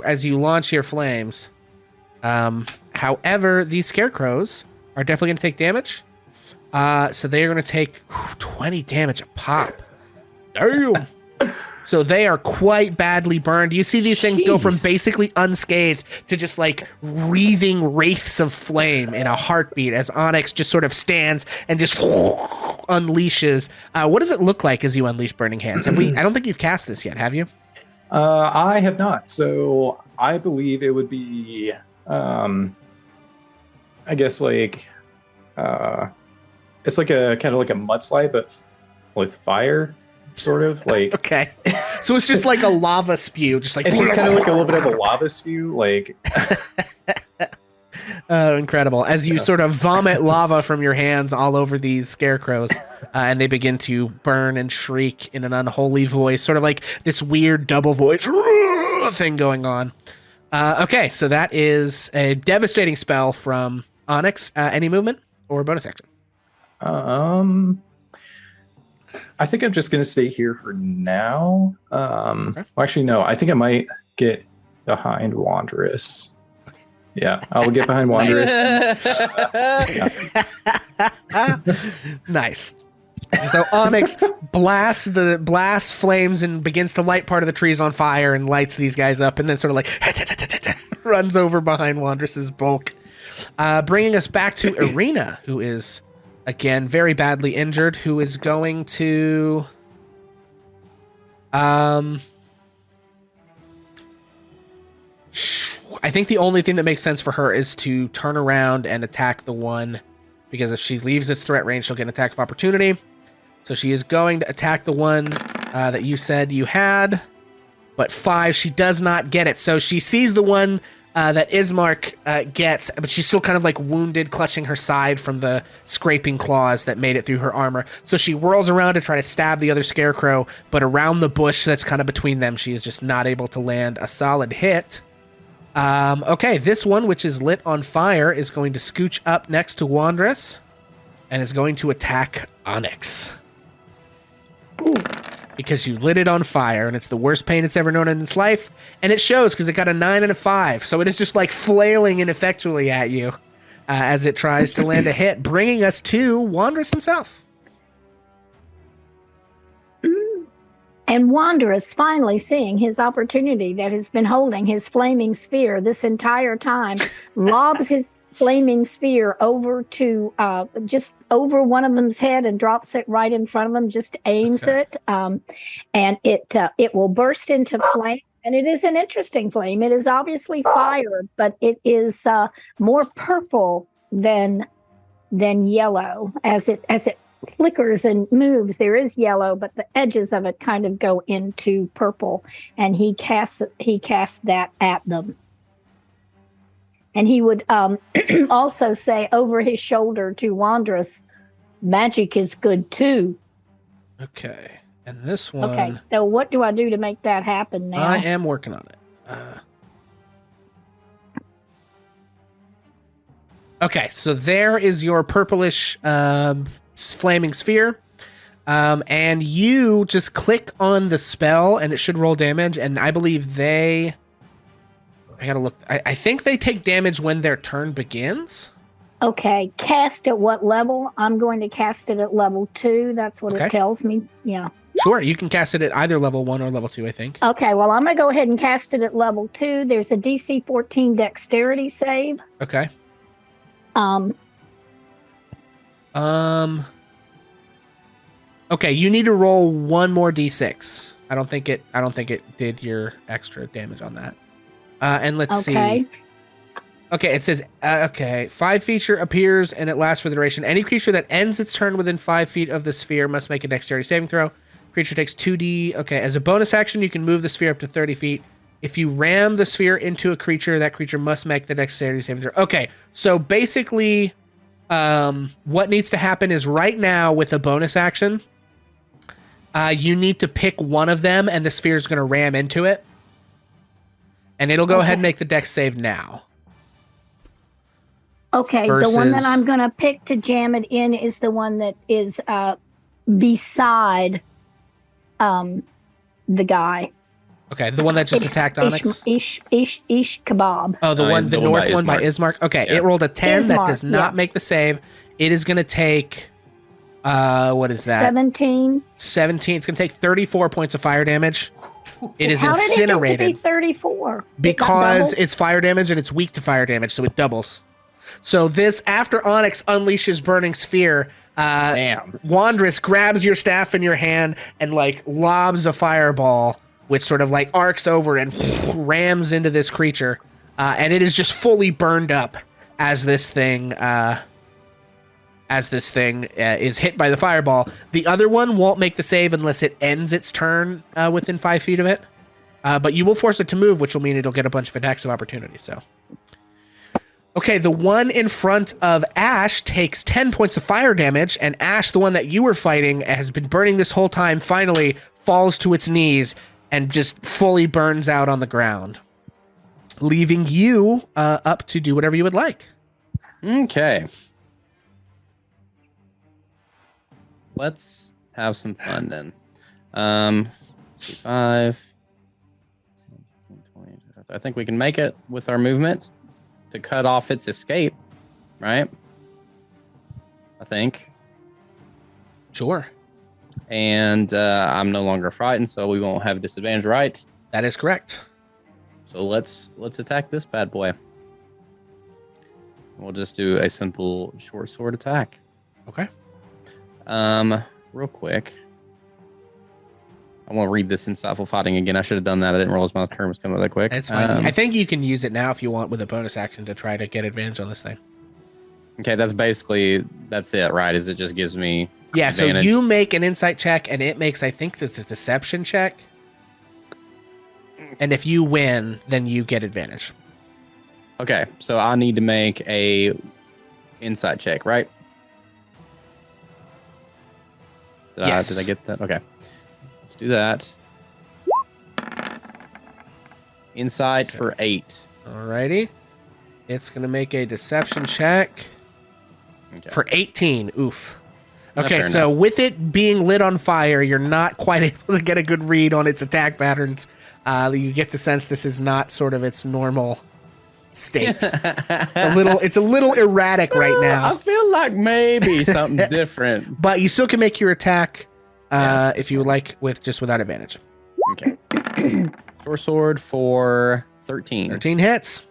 As you launch your flames. However, these scarecrows are definitely going to take damage. So they are going to take 20 damage a pop. Damn. So they are quite badly burned. You see these things go from Jeez. basically unscathed to just like wreathing wraiths of flame in a heartbeat as Onyx just sort of stands and just unleashes. What does it look like as you unleash Burning Hands? I don't think you've cast this yet, have you? I have not. So I believe it would be, I guess like, it's like a kind of like a mudslide, but with fire, sort of like. Okay. So it's just like a lava spew, just like It's just kind of like a little bit of a lava spew, like. Oh, incredible. As you sort of vomit lava from your hands all over these scarecrows, and they begin to burn and shriek in an unholy voice, sort of like this weird double voice thing going on. Okay, so that is a devastating spell from Onyx. Any movement or bonus action? I think I'm just going to stay here for now. Okay. Well, actually, no. I think I might get behind Wanderous. Yeah, I'll get behind Wanderous. Nice. So Onyx blasts flames and begins to light part of the trees on fire and lights these guys up, and then sort of like runs over behind Wanderous's bulk, bringing us back to Irina, who is again very badly injured, who is going to I think the only thing that makes sense for her is to turn around and attack the one, because if she leaves its threat range, she'll get an attack of opportunity. So she is going to attack the one that you said you had, but 5, she does not get it. So she sees the one that Ismark gets, but she's still kind of like wounded, clutching her side from the scraping claws that made it through her armor. So she whirls around to try to stab the other scarecrow, but around the bush that's kind of between them, she is just not able to land a solid hit. Okay, this one, which is lit on fire, is going to scooch up next to Wanderous and is going to attack Onyx. Ooh. Because you lit it on fire, and it's the worst pain it's ever known in its life. And it shows because it got a 9 and a 5. So it is just like flailing ineffectually at you as it tries to land a hit, bringing us to Wanderous himself. And Wanderous, finally seeing his opportunity that has been holding his flaming sphere this entire time, lobs his flaming sphere over to just over one of them's head and drops it right in front of him, just aims it. And it will burst into flame. And it is an interesting flame. It is obviously fire, but it is more purple than yellow as it flickers and moves. There is yellow, but the edges of it kind of go into purple, and he casts that at them. And he would also say over his shoulder to Wanderous, "Magic is good too." Okay, and this one. Okay, so what do I do to make that happen now? I am working on it. Okay, so there is your purplish flaming sphere. And you just click on the spell and it should roll damage. And I believe I gotta look. I think they take damage when their turn begins. Okay, cast at what level? I'm going to cast it at level 2. That's what it tells me. Yeah. Sure, you can cast it at either level 1 or level 2, I think. Okay, well, I'm going to go ahead and cast it at level 2. There's a DC 14 dexterity save. Okay. Okay, you need to roll one more d6. I don't think it did your extra damage on that. And let's see. Okay, it says 5 feature appears and it lasts for the duration. Any creature that ends its turn within 5 feet of the sphere must make a dexterity saving throw. Creature takes 2d. Okay, as a bonus action, you can move the sphere up to 30 feet. If you ram the sphere into a creature, that creature must make the dexterity saving throw. Okay, so basically, what needs to happen is right now with a bonus action, you need to pick one of them, and the sphere is going to ram into it, and it'll go ahead and make the dex save now. Okay, the one that I'm going to pick to jam it in is the one that is beside the guy. Okay, the one that just attacked Onyx? Ish Kebab. Oh, the north one by Ismark. Okay, yeah. It rolled a 10. That does not make the save. It is going to take, what is that? 17. 17. It's going to take 34 points of fire damage. It is incinerated. How did it get to be 34? Because it's fire damage and it's weak to fire damage, so it doubles. So this, after Onyx unleashes Burning Sphere, Wanderous grabs your staff in your hand and like lobs a fireball, which sort of like arcs over and rams into this creature. And it is just fully burned up as this thing is hit by the fireball. The other one won't make the save unless it ends its turn within 5 feet of it. But you will force it to move, which will mean it'll get a bunch of attacks of opportunity. So, okay, the one in front of Ash takes 10 points of fire damage, and Ash, the one that you were fighting, has been burning this whole time, finally falls to its knees and just fully burns out on the ground, leaving you up to do whatever you would like. Okay. let's have some fun then. See, 5, 20. I think we can make it with our movement to cut off its escape, right? I think. Sure. And I'm no longer frightened, so we won't have disadvantage, right? That is correct. So let's attack this bad boy. We'll just do a simple short sword attack. Okay. Real quick. I want to read this insightful fighting again. I should have done that. I didn't realize my turn was coming up that quick. It's fine. I think you can use it now if you want with a bonus action to try to get advantage on this thing. Okay, that's it, right? Is it just gives me Yeah, advantage? so you make an insight check and it makes, I think it's a deception check. And if you win, then you get advantage. Okay, so I need to make a insight check, right? Yes. Did I get that? Okay. Let's do that. Insight for 8. Alrighty. It's going to make a deception check Okay. for 18. Oof. Not Okay, fair so enough. with it being lit on fire, you're not quite able to get a good read on its attack patterns. You get the sense this is not sort of its normal state. It's a little erratic right I now, feel like maybe something's different. but you still can make your attack if you like without advantage. Okay. Short sword for 13. 13 hits.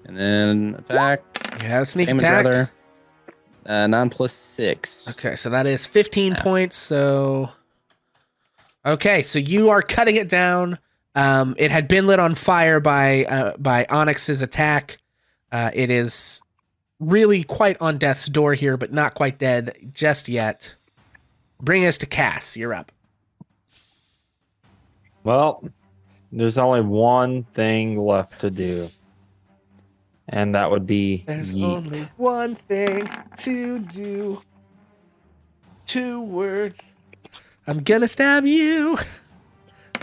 And then attack. You have a sneak Damage attack. rather. 9 plus 6. Okay, so that is 15 points. So, okay, so you are cutting it down. It had been lit on fire by Onyx's attack. It is really quite on death's door here, but not quite dead just yet. Bring us to Cass. You're up. Well, there's only one thing left to do. And that would be There's yeet. only one thing to do. 2 words. I'm gonna stab you.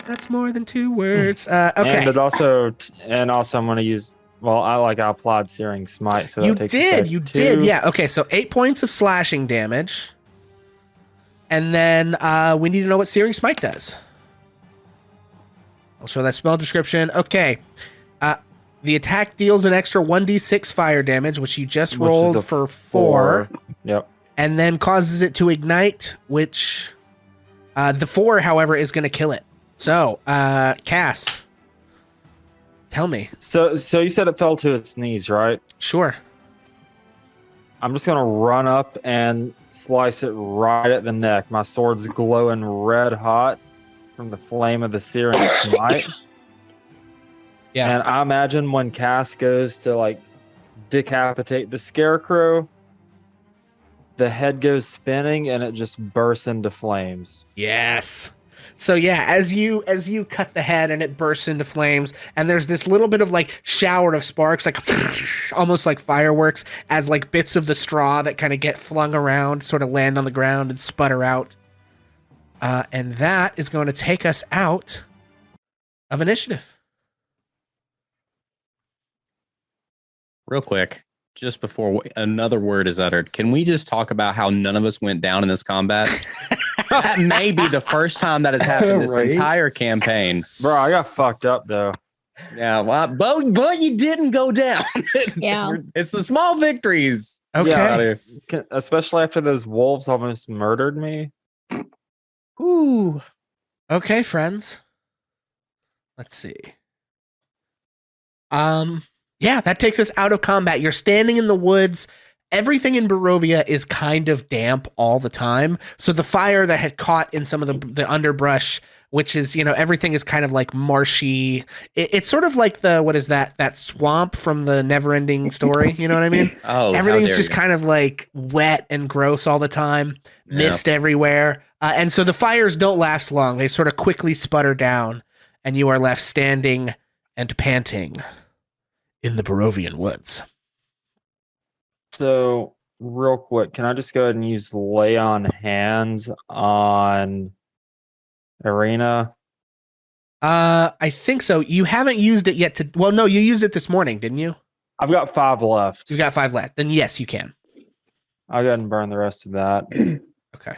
That's more than 2 words. Okay. And also I'm going to use. Well, I applied Searing Smite, so You that takes did. effect You too. did. Yeah. Okay. So 8 points of slashing damage. And then we need to know what Searing Smite does. I'll show that spell description. Okay. The attack deals an extra 1d6 fire damage, which you just Which is rolled a for 4. Yep. And then causes it to ignite, which the 4, however, is going to kill it. So, Cass, tell me. So you said it fell to its knees, right? Sure. I'm just gonna run up and slice it right at the neck. My sword's glowing red hot from the flame of the Searing Smite. Yeah. And I imagine when Cass goes to decapitate the scarecrow, the head goes spinning and it just bursts into flames. Yes. So yeah, as you cut the head and it bursts into flames, and there's this little bit of shower of sparks, almost like fireworks, as bits of the straw that kind of get flung around, sort of land on the ground and sputter out. And that is going to take us out of initiative. Real quick, just before another word is uttered, can we just talk about how none of us went down in this combat? That may be the first time that has happened this Right? entire campaign. Bro, I got fucked up though. Yeah, well, but you didn't go down. Yeah. It's the small victories. Okay. Yeah. Especially after those wolves almost murdered me. Ooh. Okay, friends. Let's see. Yeah, that takes us out of combat. You're standing in the woods. Everything in Barovia is kind of damp all the time. So the fire that had caught in some of the underbrush, which is, everything is kind of marshy. It's sort of like that swamp from the Neverending Story. You know what I mean? Oh, Everything's just kind of wet and gross all the time. Yeah. Mist everywhere. And so the fires don't last long. They sort of quickly sputter down, and you are left standing and panting in the Barovian woods. So, real quick, can I just go ahead and use Lay on Hands on Arena? I think so. You haven't used it yet no, you used it this morning, didn't you? I've got 5 left. You've got 5 left. Then yes, you can. I'll go ahead and burn the rest of that. Okay.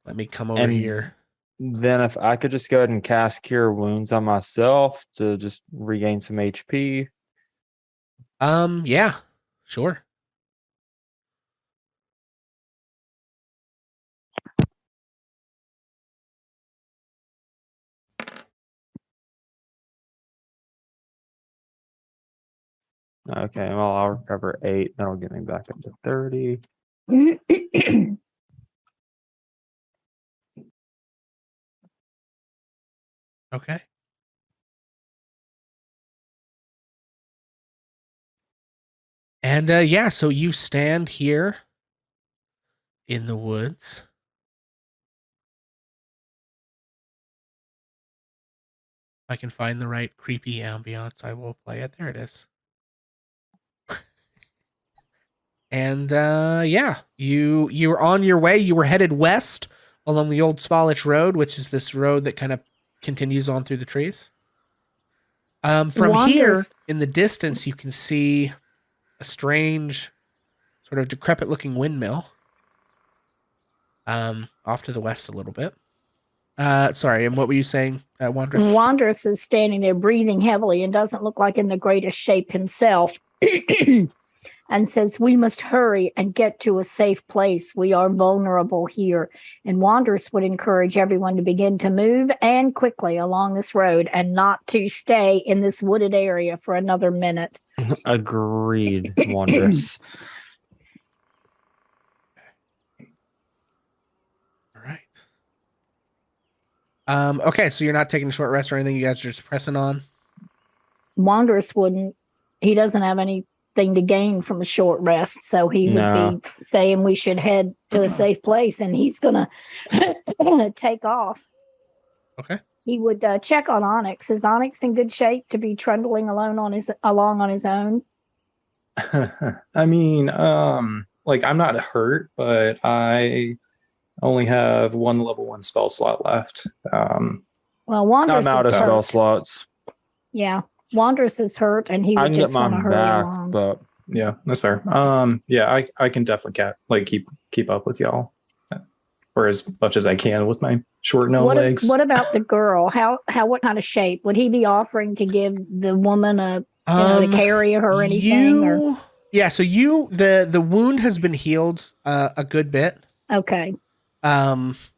Let me come over And here. then if I could just go ahead and cast Cure Wounds on myself to just regain some HP. Yeah, sure. Okay, well, I'll recover 8. That'll get me back up to 30. Okay. And yeah, so you stand here in the woods. If I can find the right creepy ambiance, I will play it. There it is. And yeah, you're on your way. You were headed west along the old Svalich Road, which is this road that kind of continues on through the trees. From here in the distance, you can see a strange, sort of decrepit-looking windmill. Off to the west a little bit. Sorry, and what were you saying, Wanderous? Wanderous is standing there breathing heavily and doesn't look like in the greatest shape himself. And says, we must hurry and get to a safe place. We are vulnerable here. And Wanderous would encourage everyone to begin to move and quickly along this road and not to stay in this wooded area for another minute. Agreed, Wanderous. All right. Okay, so you're not taking a short rest or anything. You guys are just pressing on. Wanderous wouldn't. He doesn't have anything to gain from a short rest, so he would be saying we should head to a safe place, and he's gonna take off. Okay. He would check on Onyx. Is Onyx in good shape to be trundling along on his own? I mean, like I'm not hurt, but I only have one level 1 spell slot left. Well, Wanderous I'm out of is spell hurt. slots. Yeah, Wanderous is hurt, and he I would can get just want to mine hurry back, along. but Yeah, that's fair. Yeah, I can definitely keep up with y'all, or as much as I can with my short legs. What about the girl? What kind of shape would he be offering to give the woman to carry her or anything? Yeah, so the wound has been healed a good bit. Okay.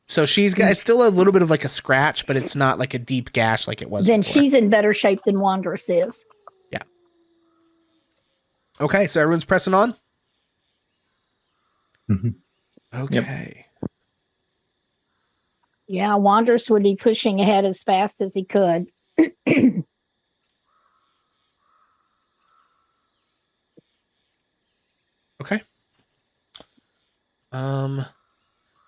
So she's got, it's still a little bit of like a scratch, but it's not like a deep gash like it was Then before. she's in better shape than Wanderous is. Yeah. Okay, so everyone's pressing on? Mm-hmm. Okay. Yep. Yeah, Wanderous would be pushing ahead as fast as he could. Okay.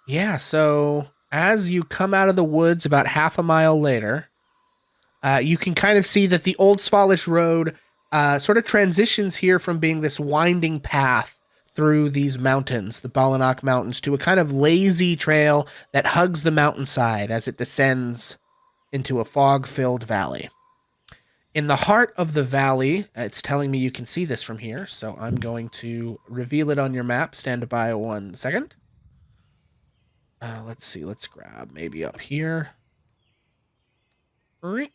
Yeah, so as you come out of the woods about half a mile later, you can kind of see that the old Svalich Road sort of transitions here from being this winding path through these mountains, the Vallaki Mountains, to a kind of lazy trail that hugs the mountainside as it descends into a fog-filled valley. In the heart of the valley, it's telling me you can see this from here, so I'm going to reveal it on your map. Stand by 1 second. Let's see. Let's grab maybe up here. Like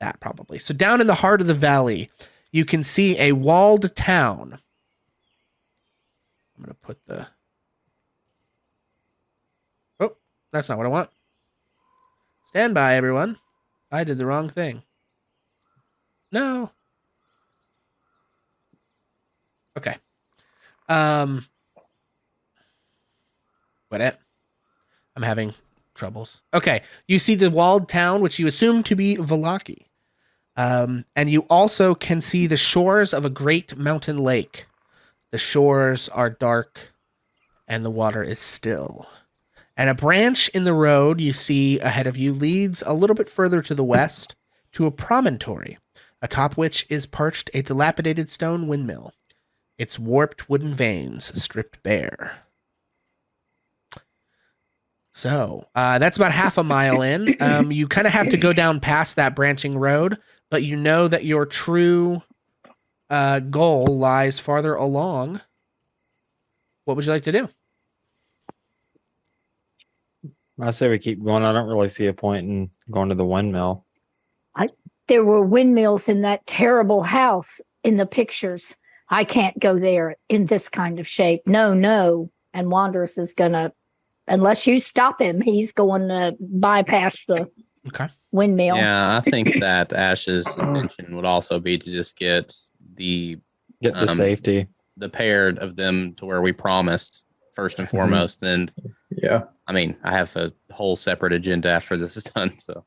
that, probably. So down in the heart of the valley, you can see a walled town. I'm going to put the... Oh, that's not what I want. Stand by, everyone. I did the wrong thing. No. Okay. What it? I'm having troubles. Okay. You see the walled town, which you assume to be Vallaki. And you also can see the shores of a great mountain lake. The shores are dark and the water is still. And a branch in the road you see ahead of you leads a little bit further to the west to a promontory, atop which is perched a dilapidated stone windmill, its warped wooden vanes stripped bare. So that's about half a mile in. You kind of have to go down past that branching road, but you know that your true goal lies farther along. What would you like to do? I say we keep going. I don't really see a point in going to the windmill. There were windmills in that terrible house in the pictures. I can't go there in this kind of shape. No, no. And Wanderous is going to, unless you stop him, he's going to bypass the Okay. windmill. Yeah, I think that Ash's intention would also be to just get the Get the safety. the paired of them to where we promised first and foremost. And Yeah. I mean, I have a whole separate agenda after this is done. So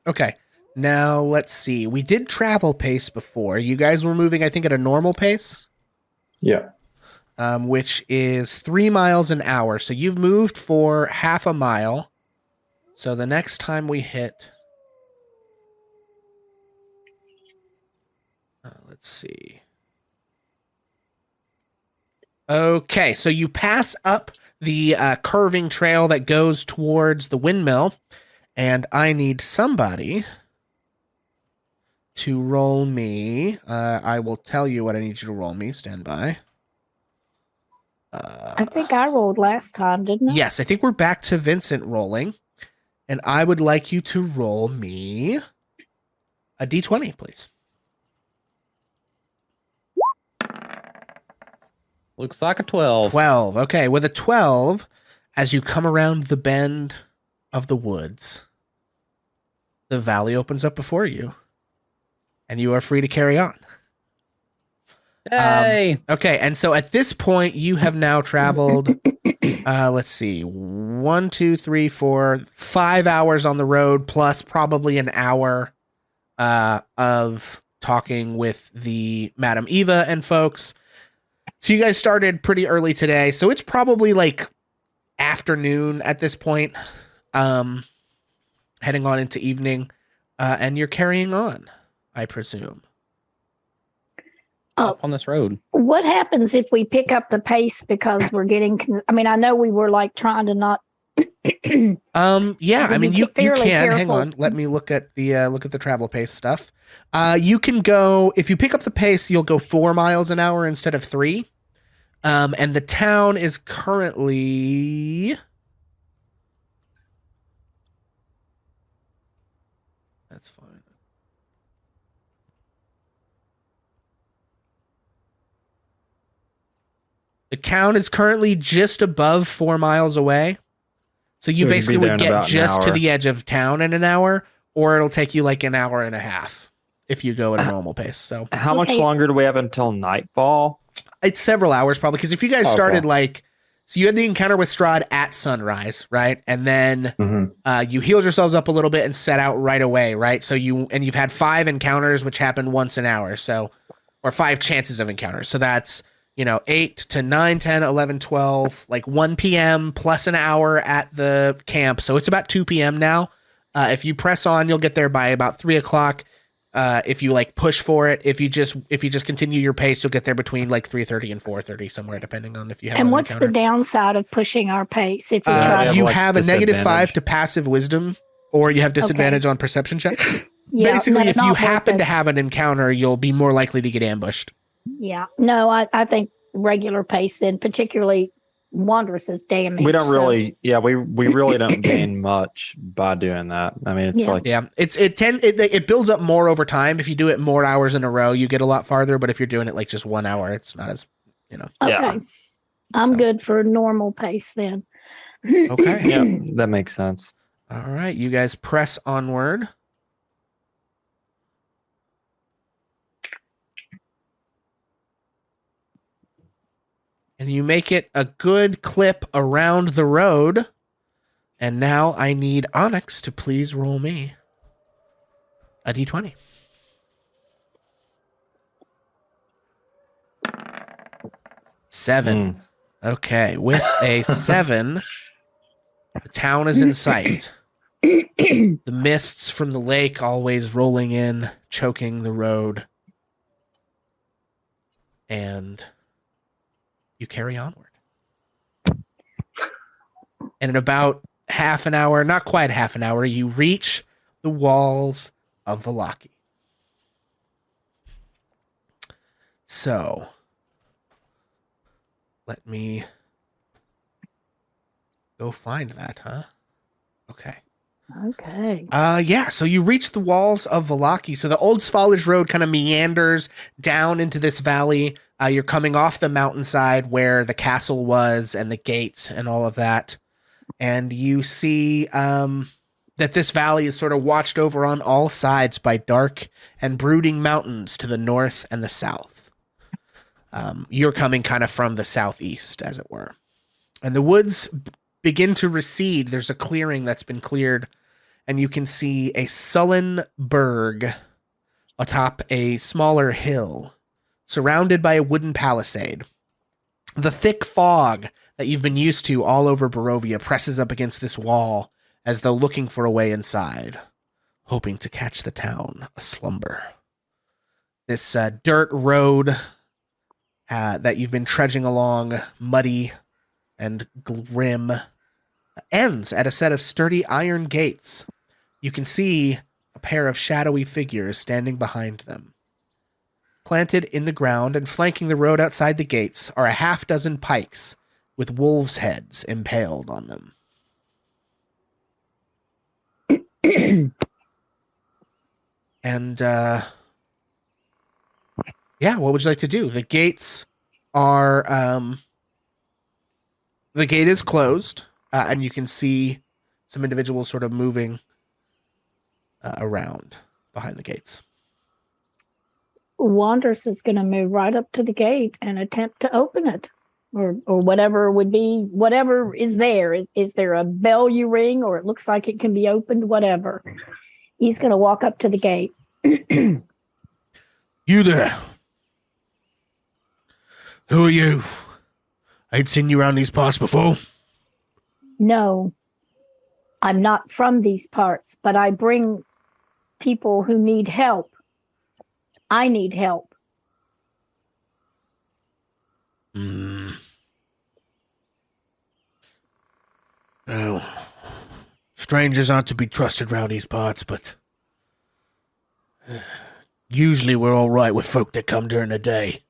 Okay. Now let's see. We did travel pace before. You guys were moving, I think, at a normal pace, Yeah. which is 3 miles an hour. So you've moved for half a mile. So the next time we hit, let's see. Okay, so you pass up the curving trail that goes towards the windmill, and I need somebody to roll me. I will tell you what I need you to roll me. Stand by. I think I rolled last time, didn't I? Yes, I think we're back to Vincent rolling, and I would like you to roll me a d20, please. looks like a 12. 12. Okay, with a 12, as you come around the bend of the woods, the valley opens up before you, and you are free to carry on. Hey, Okay, and so at this point, you have now traveled, let's see, 1, 2, 3, 4, 5 hours on the road, plus probably an hour of talking with the Madam Eva and folks. So you guys started pretty early today, so it's probably like afternoon at this point, heading on into evening, and you're carrying on, I presume. up on this road. What happens if we pick up the pace because we're getting, I mean, I know we were like trying to not. Yeah, I mean, you can fairly hang careful. on. Let me look at the travel pace stuff. You can go, if you pick up the pace, you'll go 4 miles an hour instead of 3. And the town is currently, that's fine. The town is currently just above 4 miles away. So you So we could basically be there would in get about an just to hour. the edge of town in an hour, or it'll take you like an hour and a half if you go at a normal pace. So How much Okay. longer do we have until nightfall? it's several hours probably, because if you guys Okay. started like, so you had the encounter with Strahd at sunrise, right? And then Mhm. you healed yourselves up a little bit and set out right away, right? So you've had 5 encounters, which happen once an hour. So, or 5 chances of encounters. So that's, 8 to 9, 10, 11, 12, like 1 p.m. plus an hour at the camp. So it's about 2 p.m. now. If you press on, you'll get there by about 3 o'clock. If you like push for it, if you just continue your pace, you'll get there between like 3:30 and 4:30 somewhere, depending on if you have. And an what's encounter. the downside of pushing our pace if we we try? have, You like, have a negative disadvantage. 5 to passive wisdom, or you have disadvantage on perception check. Yeah, Basically, no, if you not worth happen it. to have an encounter, you'll be more likely to get ambushed. Yeah, no, I think regular pace then, particularly Wanderous's damage. We don't so- really, we really don't gain much by doing that. I mean, it's Yeah. like Yeah, it builds up more over time. If you do it more hours in a row, you get a lot farther. But if you're doing it like just 1 hour, it's not as Okay, Yeah. I'm good for normal pace then. Okay. yeah, that makes sense. All right, you guys press onward. And you make it a good clip around the road. And now I need Onyx to please roll me a d20. Seven. Okay, with a 7, the town is in sight. The mists from the lake always rolling in, choking the road. And you carry onward. And in about half an hour, not quite half an hour, you reach the walls of Vallaki. So, let me go find that, huh? Okay. Okay. Yeah, so you reach the walls of Vallaki. So the old Svalage Road kind of meanders down into this valley. You're coming off the mountainside where the castle was and the gates and all of that. And you see that this valley is sort of watched over on all sides by dark and brooding mountains to the north and the south. You're coming kind of from the southeast, as it were. And the woods begin to recede. There's a clearing that's been cleared, and you can see a sullen burg atop a smaller hill, surrounded by a wooden palisade. The thick fog that you've been used to all over Barovia presses up against this wall as though looking for a way inside, hoping to catch the town aslumber. This dirt road that you've been trudging along, muddy and grim, ends at a set of sturdy iron gates. You can see a pair of shadowy figures standing behind them. Planted in the ground and flanking the road outside the gates are a half-dozen pikes with wolves' heads impaled on them. And, yeah, what would you like to do? The gates are, the gate is closed, and you can see some individuals sort of moving around behind the gates. Wanders is going to move right up to the gate and attempt to open it, or whatever would be, whatever is there. Is there a bell you ring, or it looks like it can be opened? Whatever. He's going to walk up to the gate. You there? Who are you? I ain't seen you around these parts before. No, I'm not from these parts, but I bring people who need help. I need help. Oh, strangers aren't to be trusted round these parts, but usually we're all right with folk that come during the day.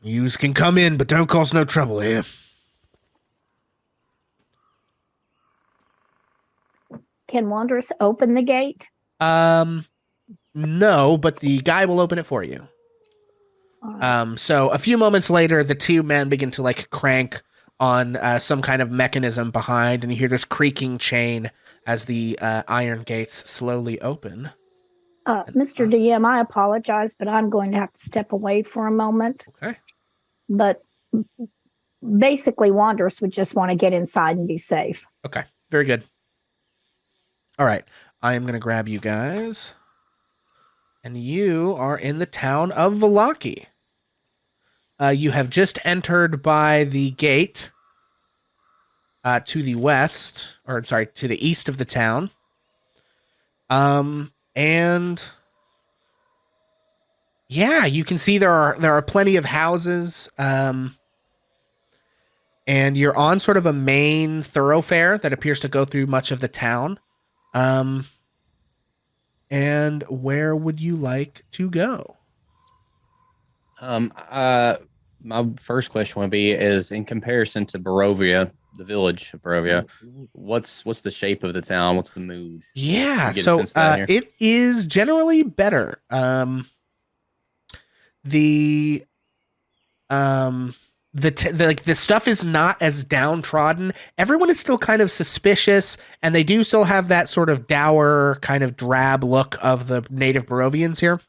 Yous can come in, but don't cause no trouble here. Can Wanderers open the gate? No, but the guy will open it for you. So a few moments later, the two men begin to crank on some kind of mechanism behind, and you hear this creaking chain as the iron gates slowly open. Mr. DM, I apologize, but I'm going to have to step away for a moment. Okay. But basically, Wanderers would just want to get inside and be safe. Okay, very good. All right, I am going to grab you guys. And you are in the town of Vallaki. You have just entered by the gate to the west, or sorry, to the east of the town. And yeah, you can see there are plenty of houses. And you're on sort of a main thoroughfare that appears to go through much of the town. And where would you like to go? My first question would be: is in comparison to Barovia, the village of Barovia, what's the shape of the town? What's the mood? Yeah, so it is generally better. The stuff is not as downtrodden. Everyone is still kind of suspicious, and they do still have that sort of dour, kind of drab look of the native Barovians here.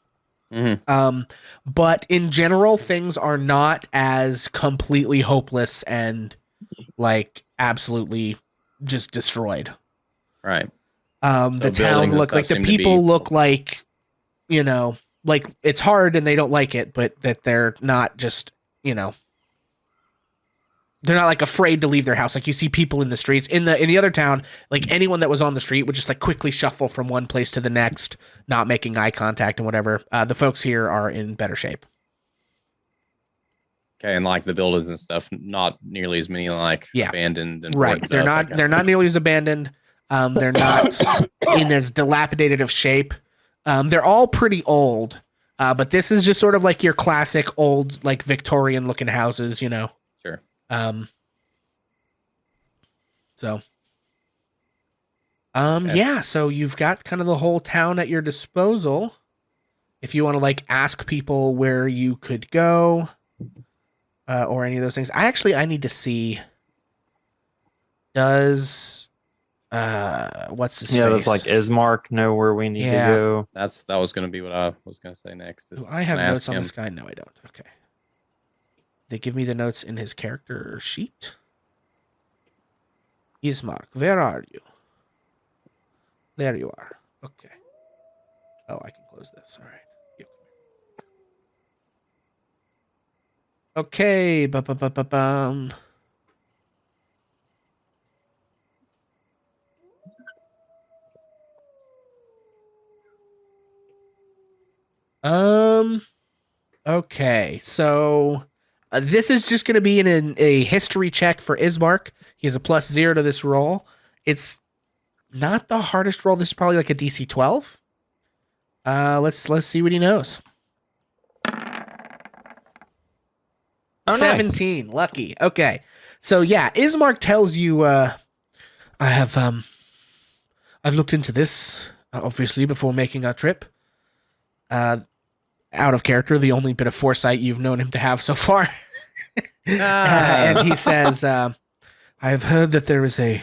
Mm-hmm. But in general, things are not as completely hopeless and absolutely just destroyed. Right. The town look like the people look like, it's hard and they don't like it, but that they're not just, they're not afraid to leave their house. You see people in the streets in the other town, anyone that was on the street would just quickly shuffle from one place to the next, not making eye contact and whatever. The folks here are in better shape. Okay, and the buildings and stuff, not nearly as many abandoned. And right, they're not nearly as abandoned. They're not in as dilapidated of shape. They're all pretty old, but this is just sort of your classic old Victorian looking houses, Sure. So Okay. Yeah, so you've got kind of the whole town at your disposal. If you want to like ask people where you could go, or any of those things. I need to see. Does what's his Yeah, face? that's like Ismark know where we need to Yeah. go. That was going to be what I was going to say next. Do Is I have can notes ask on him. this guy? No, I don't. Okay. They give me the notes in his character sheet. Ismark, where are you? There you are. Okay. Oh, I can close this. All right. Yep. Okay. Ba-ba-ba-ba-bum. Okay. So this is just going to be a history check for Ismark. He has a +0 to this roll. It's not the hardest roll. This is probably like a DC 12. Let's see what he knows. Oh, nice. 17. Lucky. Okay. So yeah, Ismark tells you I've looked into this obviously before making our trip. Out of character, the only bit of foresight you've known him to have so far. And he says, I have heard that there is a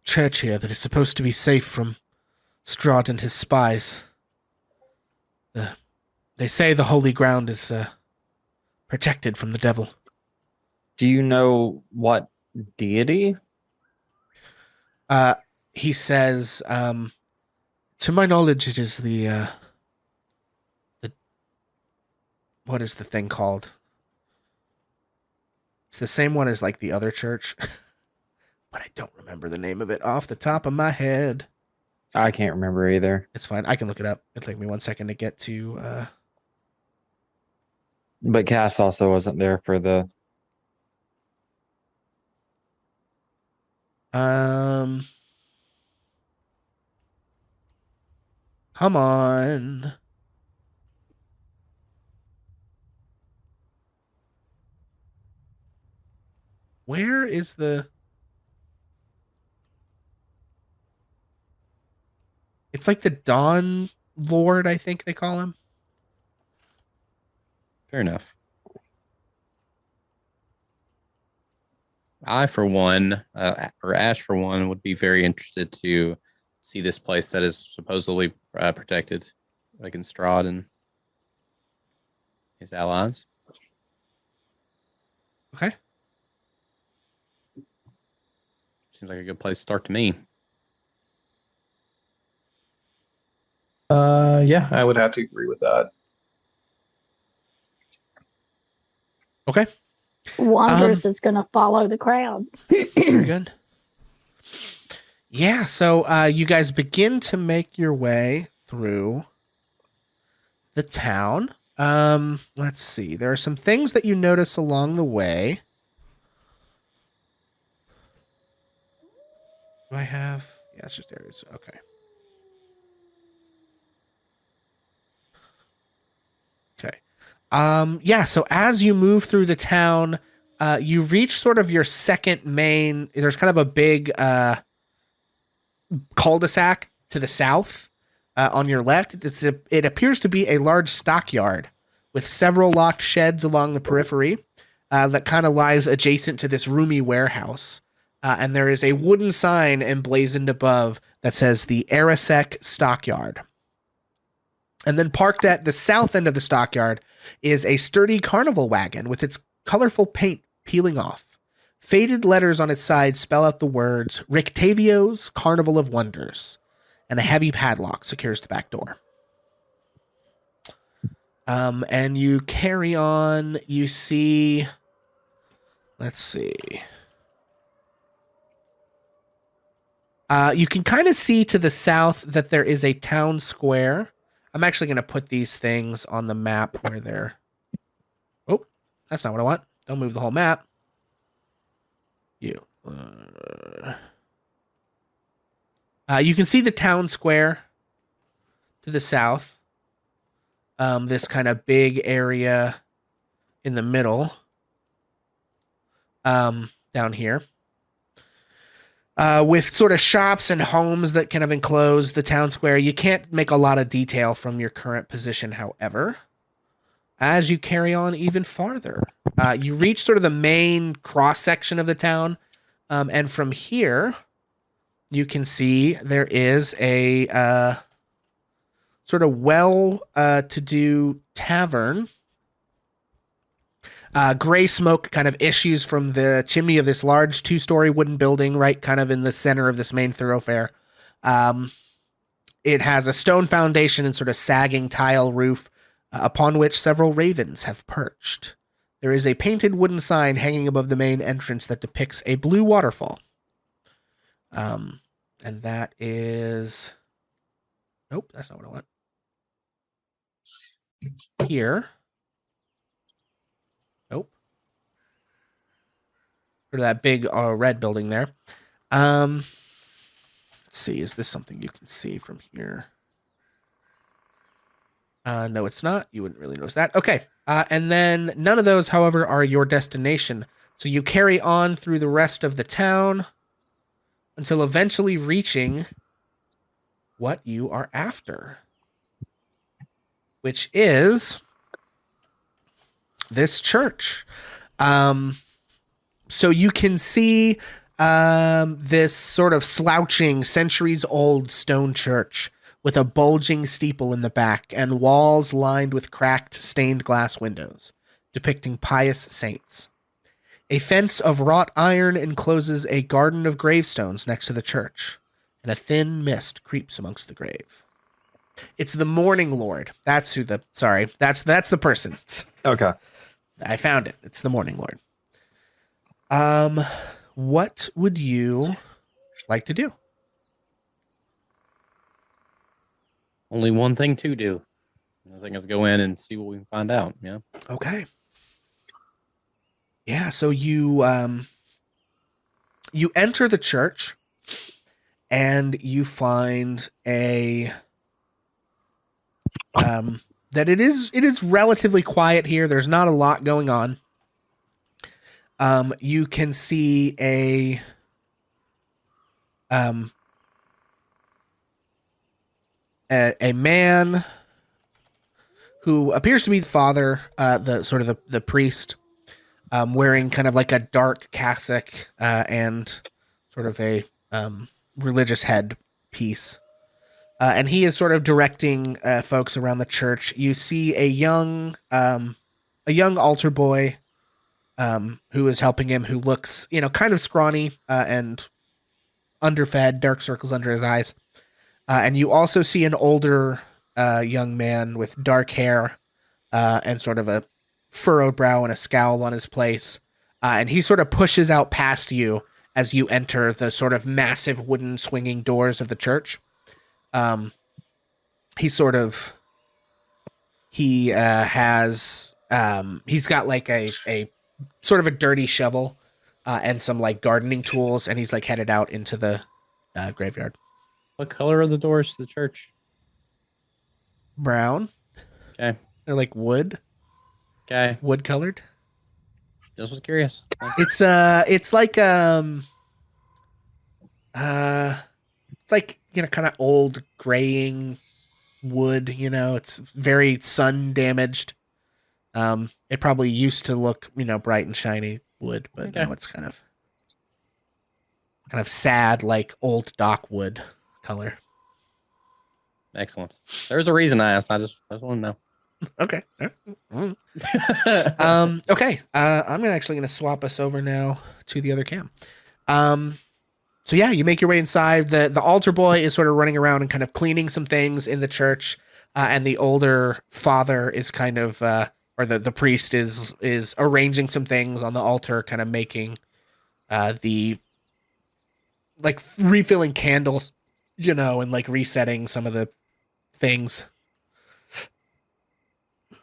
church here that is supposed to be safe from Strahd and his spies. They say the holy ground is protected from the devil. Do you know what deity? He says, to my knowledge, it is the what is the thing called? It's the same one as like the other church, but I don't remember the name of it off the top of my head. I can't remember either. It's fine. I can look it up. It'll take me 1 second to get to. But Cass also wasn't there for the. Come on. Where is the? It's like the Dawn Lord, I think they call him. Fair enough. I, for one, or Ash, for one, would be very interested to see this place that is supposedly protected against Strahd and his allies. Okay. Seems like a good place to start to me. Yeah, I would have to agree with that. Okay. Wanderers is going to follow the crowd. Very good. Yeah, so you guys begin to make your way through the town. Let's see. There are some things that you notice along the way. Do I have? Yeah, it's just areas. Okay. Okay. Yeah, so as you move through the town, you reach sort of your second main. There's kind of a big cul-de-sac to the south on your left. It appears to be a large stockyard with several locked sheds along the periphery that kind of lies adjacent to this roomy warehouse. And there is a wooden sign emblazoned above that says the Arasek Stockyard. And then parked at the south end of the stockyard is a sturdy carnival wagon with its colorful paint peeling off. Faded letters on its side spell out the words Rictavio's Carnival of Wonders, and a heavy padlock secures the back door. And you carry on, you see, let's see. You can kind of see to the south that there is a town square. I'm actually going to put these things on the map where they're... Oh, that's not what I want. Don't move the whole map. You. You can see the town square to the south. This kind of big area in the middle. Down here. with sort of shops and homes that kind of enclose the town square. You can't make a lot of detail from your current position, however. As you carry on even farther, you reach sort of the main cross section of the town, and from here, you can see there is a sort of well-to-do tavern. Gray smoke kind of issues from the chimney of this large 2-story wooden building right kind of in the center of this main thoroughfare. It has a stone foundation and sort of sagging tile roof upon which several ravens have perched. There is a painted wooden sign hanging above the main entrance that depicts a blue waterfall. And that is... Nope, that's not what I want. Here. Nope. Or that big red building there. Let's see, is this something you can see from here? No, it's not. You wouldn't really notice that. Okay. And then none of those, however, are your destination. So you carry on through the rest of the town until eventually reaching what you are after, which is this church. So you can see this sort of slouching, centuries-old stone church with a bulging steeple in the back and walls lined with cracked stained glass windows, depicting pious saints. A fence of wrought iron encloses a garden of gravestones next to the church, and a thin mist creeps amongst the grave. It's the Morning Lord. That's who the... Sorry, that's the person. Okay. I found it. It's the Morning Lord. What would you like to do? Only one thing to do. I think is go in and see what we can find out. Yeah. Okay. Yeah, so you enter the church and you find a that it is relatively quiet here. There's not a lot going on. You can see a man who appears to be the father, the priest, wearing kind of like a dark cassock and sort of a religious headpiece. And he is sort of directing folks around the church. You see a young altar boy who is helping him, who looks, kind of scrawny and underfed, dark circles under his eyes. And you also see an older young man with dark hair and sort of a furrowed brow and a scowl on his face. And he sort of pushes out past you as you enter the sort of massive wooden swinging doors of the church. He's got like a sort of a dirty shovel and some like gardening tools, and he's like headed out into the graveyard. What color are the doors to the church? Brown. Okay. They're like wood. Okay. Wood colored. Just was curious. It's like kind of old graying wood, it's very sun damaged. It probably used to look, bright and shiny wood, but now it's kind of sad, like old dock wood color. Excellent. There's a reason I asked. I just want to know. Okay. Okay. I'm actually gonna swap us over now to the other cam. So yeah, you make your way inside. The altar boy is sort of running around and kind of cleaning some things in the church, and the older father is kind of, or the priest is arranging some things on the altar, kind of making, the like refilling candles, and like resetting some of the things.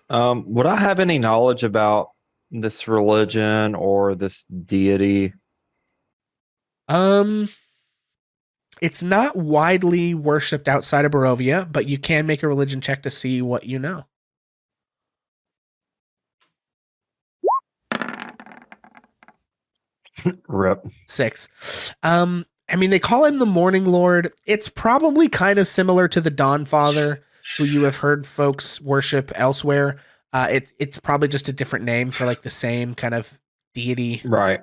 Would I have any knowledge about this religion or this deity? It's not widely worshipped outside of Barovia, but you can make a religion check to see what you know. Rip. 6. I mean, they call him the Morning Lord. It's probably kind of similar to the Dawn Father, who you have heard folks worship elsewhere. It's probably just a different name for like the same kind of deity. Right.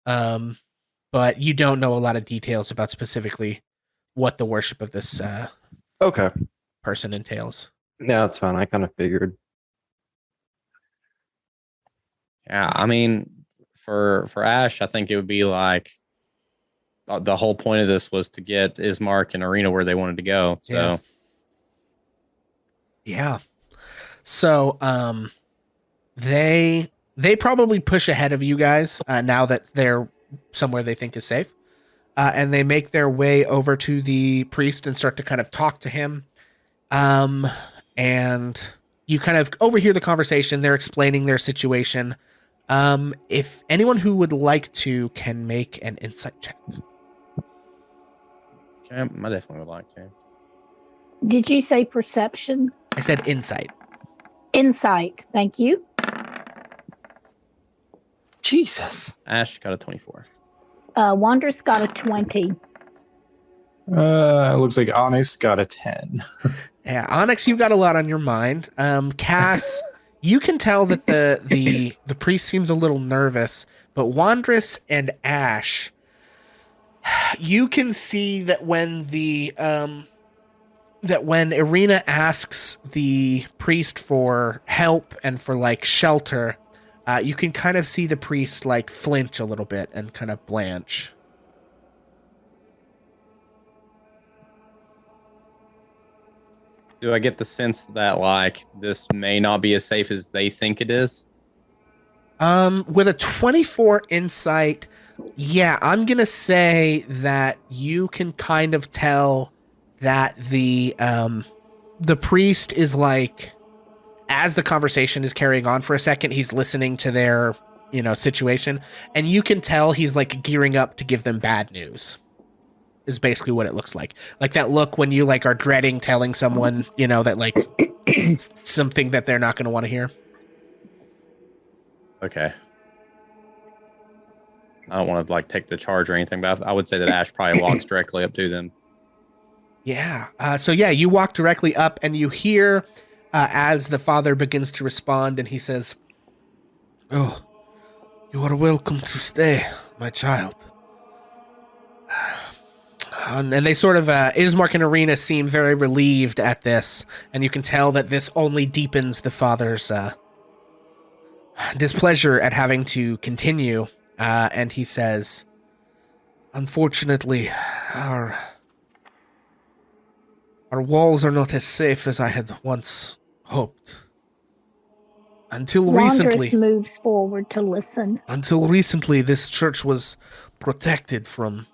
But you don't know a lot of details about specifically what the worship of this Okay. person entails. Yeah, that's fine. I kind of figured. Yeah, I mean, for Ash, I think it would be like the whole point of this was to get Ismark and Arena where they wanted to go. So Yeah. So they probably push ahead of you guys now that they're somewhere they think is safe. And they make their way over to the priest and start to kind of talk to him. And you kind of overhear the conversation. They're explaining their situation. If anyone who would like to can make an insight check. okay, I definitely would like to. Did you say perception? I said insight. Insight. Thank you. Jesus. Ash got a 24. Wondrous got a 20. Looks like Onyx got a 10. Yeah, Onyx, you've got a lot on your mind. Cass, you can tell that the priest seems a little nervous, but Wondrous and Ash, you can see that when when Irina asks the priest for help and for like shelter, you can kind of see the priest like flinch a little bit and kind of blanch. Do I get the sense that like this may not be as safe as they think it is? With a 24 insight, yeah, I'm gonna say that you can kind of tell that the priest is like, as the conversation is carrying on for a second, he's listening to their, situation, and you can tell he's like gearing up to give them bad news. Is basically what it looks like. Like that look when you like are dreading telling someone, that like something that they're not going to want to hear. Okay. I don't want to like take the charge or anything, but I would say that Ash probably walks directly up to them. Yeah. So you walk directly up and you hear as the father begins to respond, and he says, "Oh, you are welcome to stay, my child." And they sort of, Ismark and Arena seem very relieved at this, and you can tell that this only deepens the father's displeasure at having to continue. And he says, "Unfortunately, our walls are not as safe as I had once hoped. Until recently, Wondrous moves forward to listen. Until recently, this church was protected from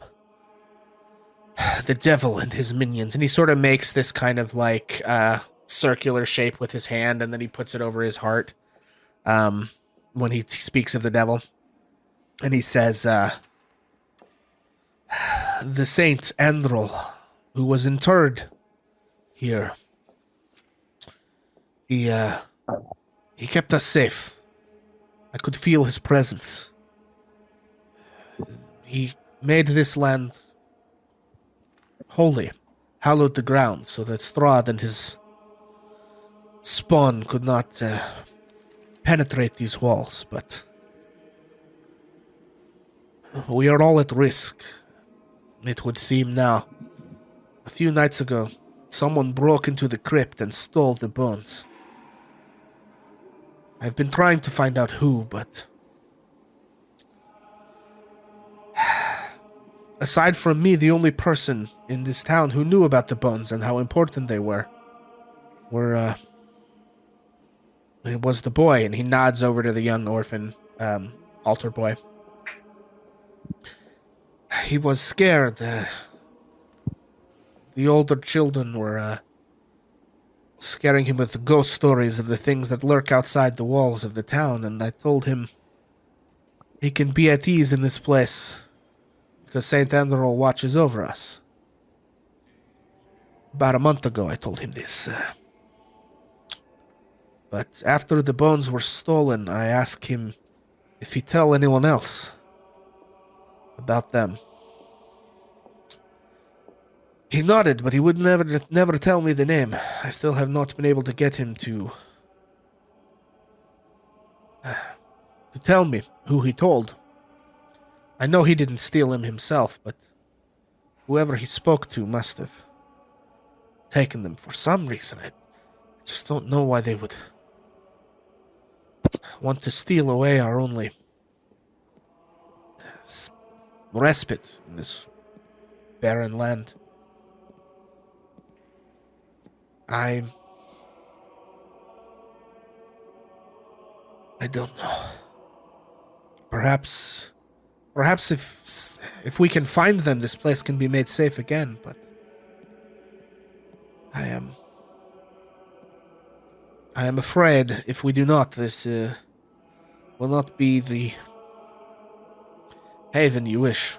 the devil and his minions." And he sort of makes this kind of like circular shape with his hand, and then he puts it over his heart when he speaks of the devil. And he says, "The Saint Androl, who was interred here, he kept us safe. I could feel his presence. He made this land holy, hallowed the ground, so that Strahd and his spawn could not penetrate these walls, but we are all at risk, it would seem now. A few nights ago, someone broke into the crypt and stole the bones. I've been trying to find out who, but aside from me, the only person in this town who knew about the bones and how important they were it was the boy." And he nods over to the young orphan altar boy. "He was scared. The older children were scaring him with ghost stories of the things that lurk outside the walls of the town, and I told him he can be at ease in this place because Saint Androl watches over us. About a month ago, I told him this. But after the bones were stolen, I asked him if he'd tell anyone else about them. He nodded, but he would never tell me the name. I still have not been able to get him to tell me who he told. I know he didn't steal him himself, but whoever he spoke to must have taken them for some reason. I just don't know why they would want to steal away our only respite in this barren land. I don't know. Perhaps if we can find them, this place can be made safe again, but I am afraid if we do not, this will not be the haven you wish.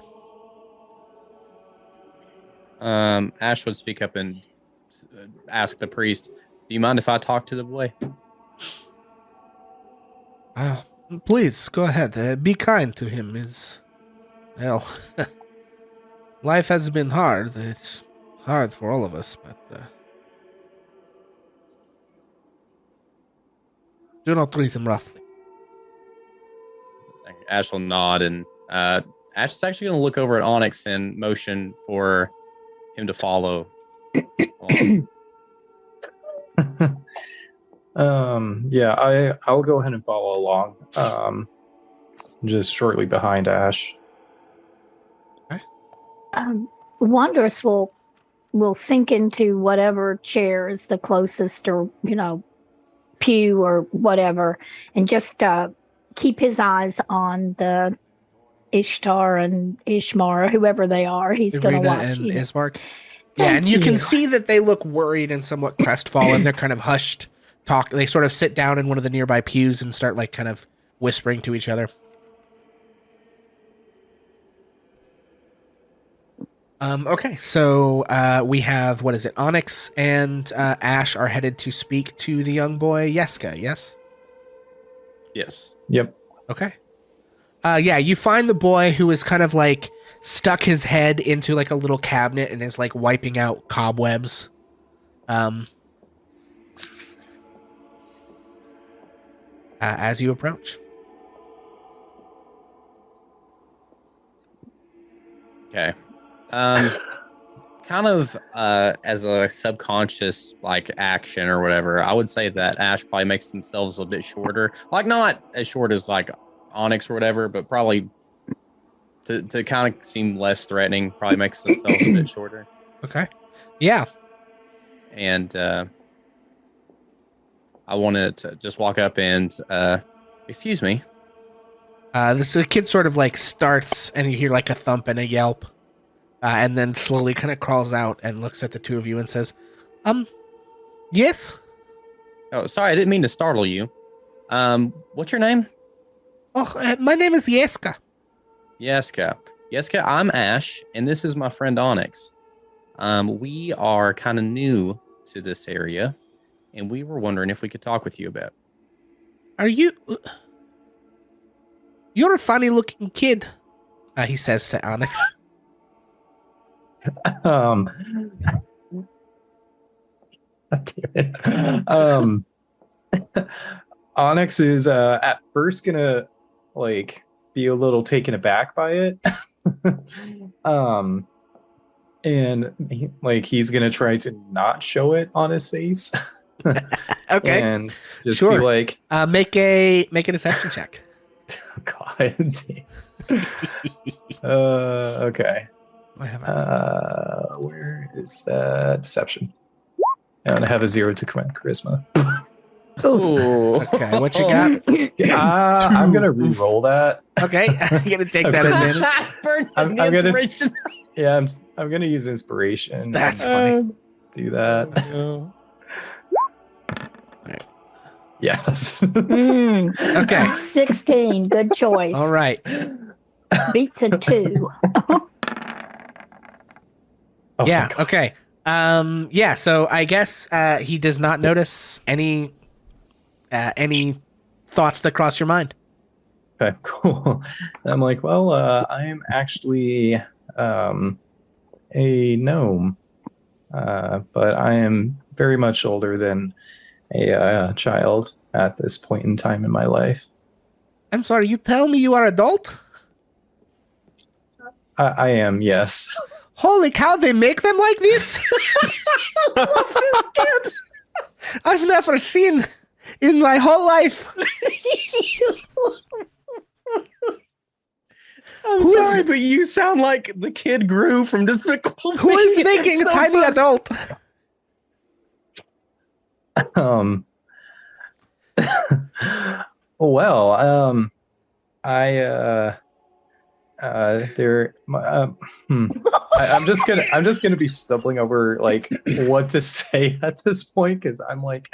Ash would speak up and ask the priest, "Do you mind if I talk to the boy?" Please, go ahead. Be kind to him. Well, life has been hard. It's hard for all of us, but do not treat him roughly. Ash will nod, and Ash is actually going to look over at Onyx and motion for him to follow. I'll go ahead and follow along. Just shortly behind Ash. Wanderous will sink into whatever chair is the closest, or pew or whatever, and just keep his eyes on the Ishtar and Ishmar, whoever they are. He's going to watch. And Ismark. Yeah, and you can see that they look worried and somewhat crestfallen. They're kind of hushed. They sort of sit down in one of the nearby pews and start like kind of whispering to each other. Okay, so we have, what is it? Onyx and Ash are headed to speak to the young boy Yeska, yes? Yes. Yep. Okay. Yeah, you find the boy who is kind of like stuck his head into like a little cabinet and is like wiping out cobwebs. As you approach. Okay. Kind of as a subconscious like action or whatever, I would say that Ash probably makes themselves a bit shorter. Like not as short as like Onyx or whatever, but probably to kind of seem less threatening, probably makes themselves a bit shorter. Okay. Yeah. And I wanted to just walk up and excuse me. The kid sort of like starts and you hear like a thump and a yelp. And then slowly kind of crawls out and looks at the two of you and says, yes? Oh, sorry, I didn't mean to startle you. What's your name? Oh, my name is Yeska. Yeska. Yeska, I'm Ash, and this is my friend Onyx. We are kind of new to this area, and we were wondering if we could talk with you a bit. Are you... You're a funny-looking kid, he says to Onyx. God damn it. Onyx is at first gonna like be a little taken aback by it. And he's gonna try to not show it on his face. Okay. And just sure. be like, make a deception check. God damn. Okay. Where is that deception? And I have a 0 to charisma. Ooh. Okay, what you got? I'm gonna re-roll that. Okay, I'm gonna take that advantage. I'm gonna I'm gonna use inspiration. That's funny. Do that. Oh, Yeah. That's Okay. 16. Good choice. All right. Beats a 2. Oh Yeah. Okay. Yeah. So I guess he does not notice any thoughts that cross your mind. Okay. Cool. I'm like, well, I am actually a gnome. but I am very much older than a child at this point in time in my life. I'm sorry, you tell me you are adult? I am, yes. Holy cow, they make them like this? I've never seen in my whole life. I'm Who is- sorry, but you sound like the kid Gru from Despicable Who is Me. making a It's so tiny funny. adult? Well, I'm just gonna be stumbling over like what to say at this point because I'm like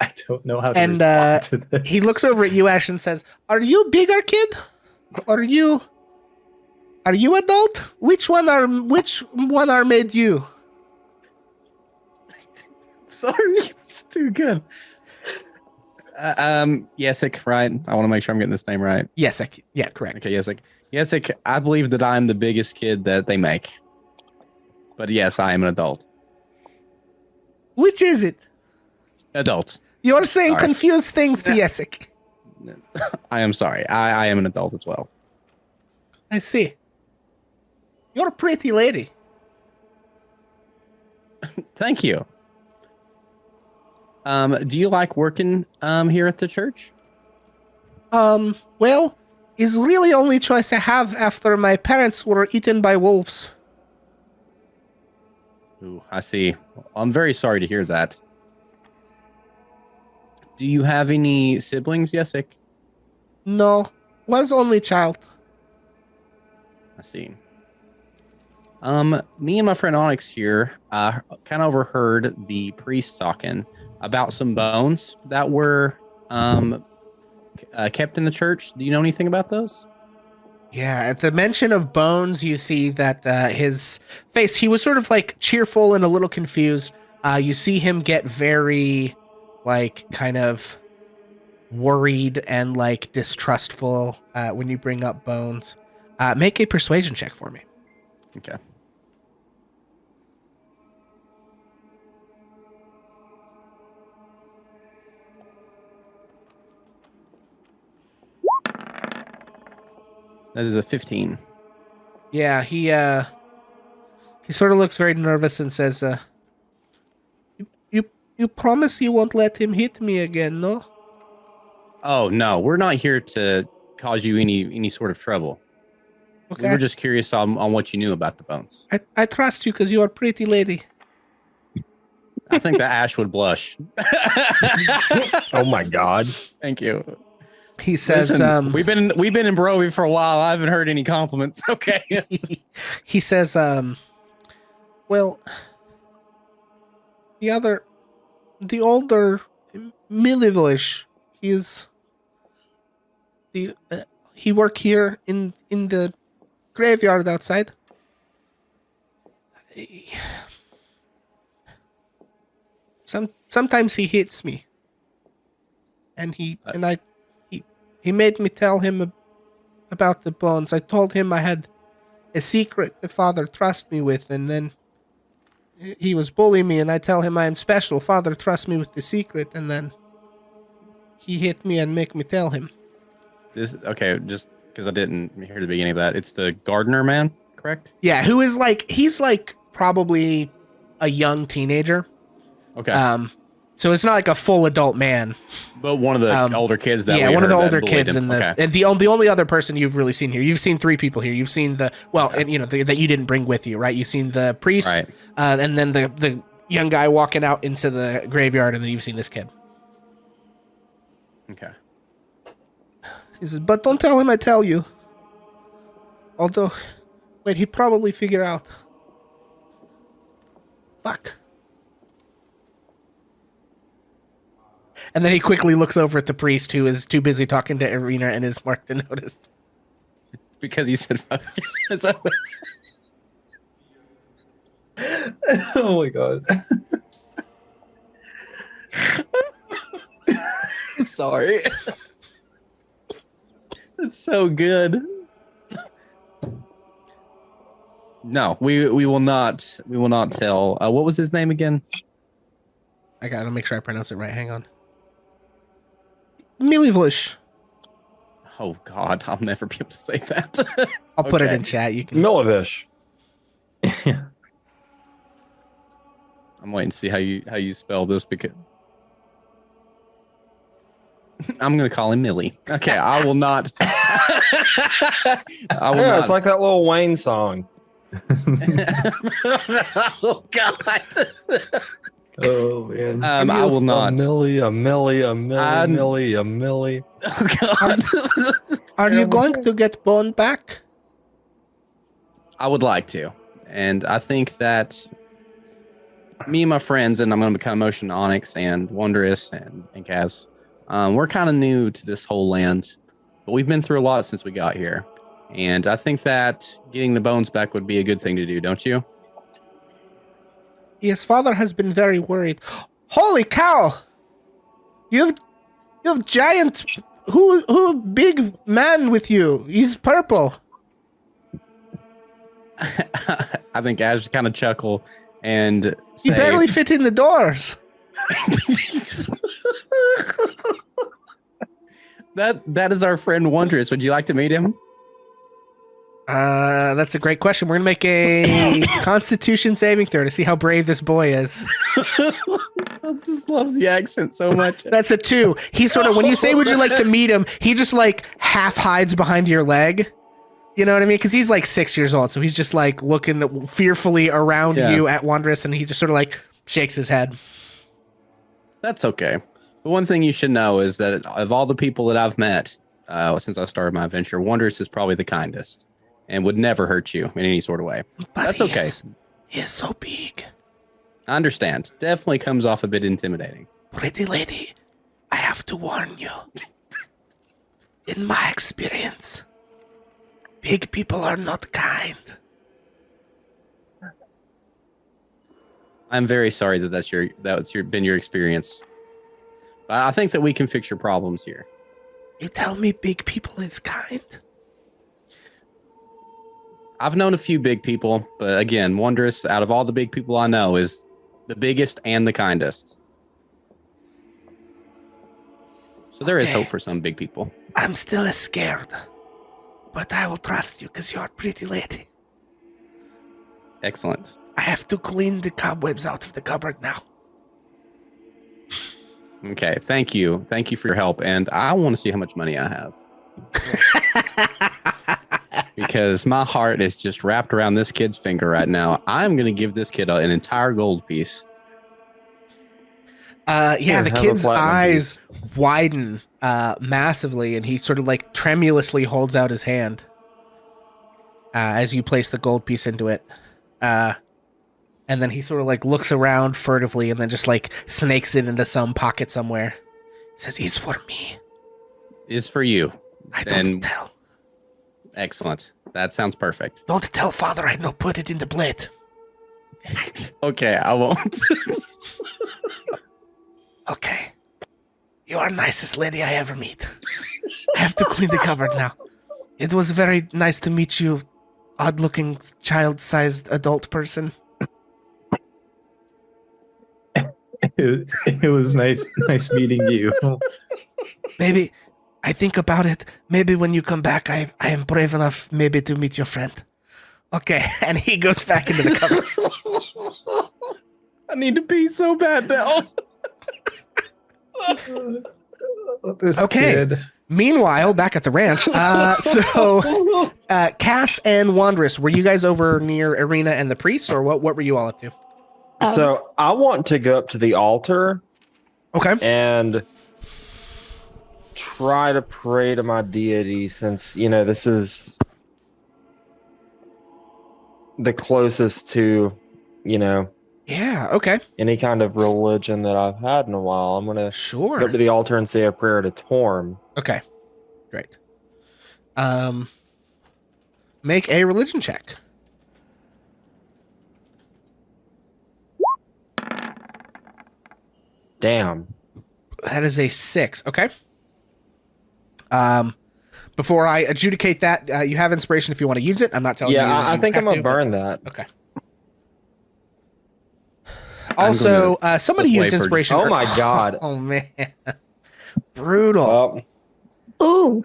I don't know how to And, respond to this. He looks over at you, Ash, and says, "Are you bigger, kid? Are you adult? Which one are made you?" Sorry, it's too good. Yesik, right? I want to make sure I'm getting this name right. Yes, yeah, correct. Okay, Yesik. Yesik, I believe that I'm the biggest kid that they make. But yes, I am an adult. Which is it? Adult. You're saying Sorry. confused things to Yesik. I am sorry. I am an adult as well. I see. You're a pretty lady. Thank you. Do you like working here at the church? Well, it's really only choice I have after my parents were eaten by wolves. Ooh, I see. I'm very sorry to hear that. Do you have any siblings, Yesik? No, was only child. I see. Me and my friend Onyx here kind of overheard the priest talking about some bones that were kept in the church. Do you know anything about those? Yeah, at the mention of bones, you see that his face, he was sort of like cheerful and a little confused. You see him get very, like, kind of worried and, like, distrustful when you bring up bones. Make a persuasion check for me. Okay. That is a 15. Yeah, he sort of looks very nervous and says, you promise you won't let him hit me again, no? Oh no, we're not here to cause you any sort of trouble. Okay. We were just curious on what you knew about the bones. I trust you because you are a pretty lady. I think that Ash would blush. Oh my god. Thank you. He says, Listen, we've been in Brovi for a while. I haven't heard any compliments. Okay. he says, well, the older Millivilish, he work here in the graveyard outside. Sometimes he hits me, and he made me tell him about the bones. I told him I had a secret the father trusts me with, and then he was bullying me, and I tell him I am special. Father trusts me with the secret, and then he hit me and make me tell him. Okay, just because I didn't hear the beginning of that. It's the gardener man, correct? Yeah, he's like probably a young teenager. Okay. So it's not like a full adult man. But one of the older kids that yeah, we one of the heard that older bullied kids him. and the only other person you've really seen here. You've seen three people here. You've seen that you didn't bring with you, right? You've seen the priest, Right. And then the young guy walking out into the graveyard, and then you've seen this kid. Okay. He says, "But don't tell him I tell you." Although, wait, he'd probably figure out. Fuck. And then he quickly looks over at the priest, who is too busy talking to Irina and is marked and noticed. Because he said fuck. Is that what- Oh my god. Sorry. It's so good. No, we will not. We will not tell. What was his name again? I gotta make sure I pronounce it right. Hang on. Milivush. Oh God, I'll never be able to say that. I'll put it Okay. in chat. You can. Milovish. I'm waiting to see how you spell this because I'm gonna call him Millie. Okay, I will not. I will Yeah, not. it's like that little Wayne song. Oh God. Oh man. I will not. A milli, a milli, a I'm- milli, a milli. Oh God. Are you going to get Bone back? I would like to, and I think that me and my friends, and I'm going to become Motion Onyx and Wondrous and Kaz. We're kind of new to this whole land, but we've been through a lot since we got here. And I think that getting the bones back would be a good thing to do, don't you? His father has been very worried. Holy cow! You have giant who big man with you. He's purple. I think Ash kind of chuckle and He say, barely fit in the doors. that is our friend Wondrous. Would you like to meet him? That's a great question. We're gonna make a Constitution saving throw to see how brave this boy is. I just love the accent so much. That's a 2. He sort of, when you say would you like to meet him, he just like half hides behind your leg. You know what I mean? Because he's like 6 years old, so he's just like looking fearfully around Yeah. you at Wondrous, and he just sort of like shakes his head. That's okay. The one thing you should know is that of all the people that I've met since I started my adventure, Wondrous is probably the kindest and would never hurt you in any sort of way. But That's okay. He is so big. I understand. Definitely comes off a bit intimidating. Pretty lady, I have to warn you. In my experience, big people are not kind. I'm very sorry that that's been your experience. But I think that we can fix your problems here. You tell me big people is kind? I've known a few big people, but again, Wondrous, out of all the big people I know, is the biggest and the kindest. So there is Okay. hope for some big people. I'm still scared. But I will trust you because you are a pretty lady. Excellent. I have to clean the cobwebs out of the cupboard now. Okay, thank you. Thank you for your help. And I want to see how much money I have. Because my heart is just wrapped around this kid's finger right now. I'm going to give this kid an entire gold piece. Yeah, Here, the have a kid's platinum eyes widen massively, and he sort of like tremulously holds out his hand as you place the gold piece into it. And then he sort of like looks around furtively and then just like snakes it into some pocket somewhere. He says, "It's for me. Is for you. I don't And- tell. Excellent. That sounds perfect. Don't tell father I no put it in the plate." Okay, I won't. Okay. You are nicest lady I ever meet. I have to clean the cupboard now. It was very nice to meet you, odd-looking, child-sized adult person. It was nice meeting you. Maybe, I think about it, maybe when you come back, I am brave enough maybe to meet your friend. Okay, and he goes back into the cupboard. I need to pee so bad now. This Okay. kid. Meanwhile, back at the ranch, Cass and Wondrous, were you guys over near Arena and the priest, or what were you all up to? So I want to go up to the altar Okay. and try to pray to my deity, since this is the closest to Yeah, okay. any kind of religion that I've had in a while. I'm gonna Sure. go up to the altar and say a prayer to Torm. Okay, great. Make a religion check. Damn. That is a 6. Okay. before I adjudicate that, you have inspiration if you want to use it. I'm not telling you. Yeah, I you think I'm have gonna to, but- burn that. Okay. I'm Also, gonna somebody slip away used for inspiration. Oh my God. Oh man, brutal. Well, Ooh,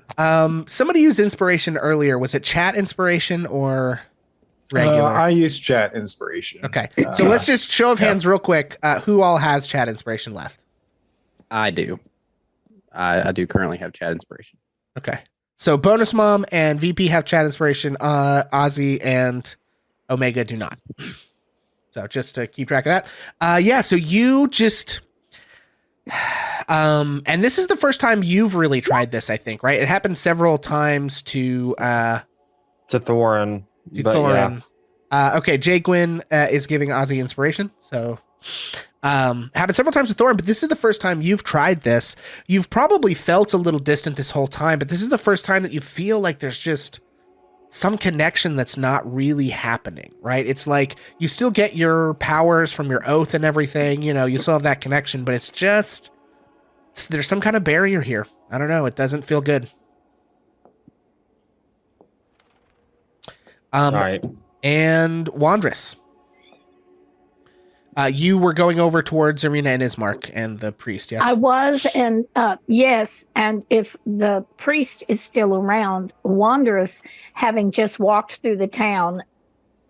Somebody used inspiration earlier. Was it chat inspiration or regular? I use chat inspiration. Okay, so let's just show of yeah. hands real quick. Who all has chat inspiration left? I do. I do currently have chat inspiration. Okay, so bonus mom and VP have chat inspiration. Ozzy and Omega do not. So just to keep track of that. Yeah. So you just, and this is the first time you've really tried this, I think, right? It happened several times to to Thorin. to but Thorin. Okay, Jay Gwyn is giving Ozzy inspiration. So happened several times with Thorin, but this is the first time you've tried this. You've probably felt a little distant this whole time, but this is the first time that you feel like there's just some connection that's not really happening, right? It's like you still get your powers from your oath and everything, you know, you still have that connection, but it's just, there's some kind of barrier here. I don't know. It doesn't feel good. All right. And Wandress. You were going over towards Arena and Ismark and the priest, yes? I was, and yes, and if the priest is still around, Wanderous, having just walked through the town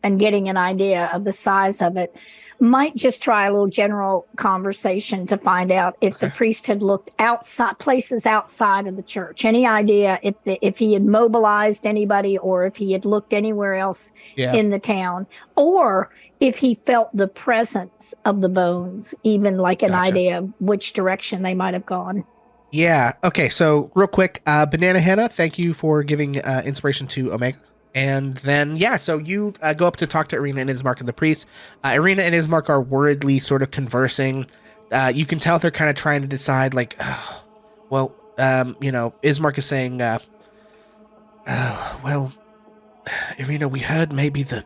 and getting an idea of the size of it, might just try a little general conversation to find out if the priest had looked outside, places outside of the church. Any idea if he had mobilized anybody, or if he had looked anywhere else in the town, or if he felt the presence of the bones, even like an idea of which direction they might have gone. Yeah. Okay. So real quick, Banana Hannah, thank you for giving inspiration to Omega. And then, yeah, so you go up to talk to Arena and Ismark and the priest. Arena and Ismark are worriedly sort of conversing. You can tell they're kind of trying to decide, like, well, you know, Ismark is saying, well, Arena, we heard maybe the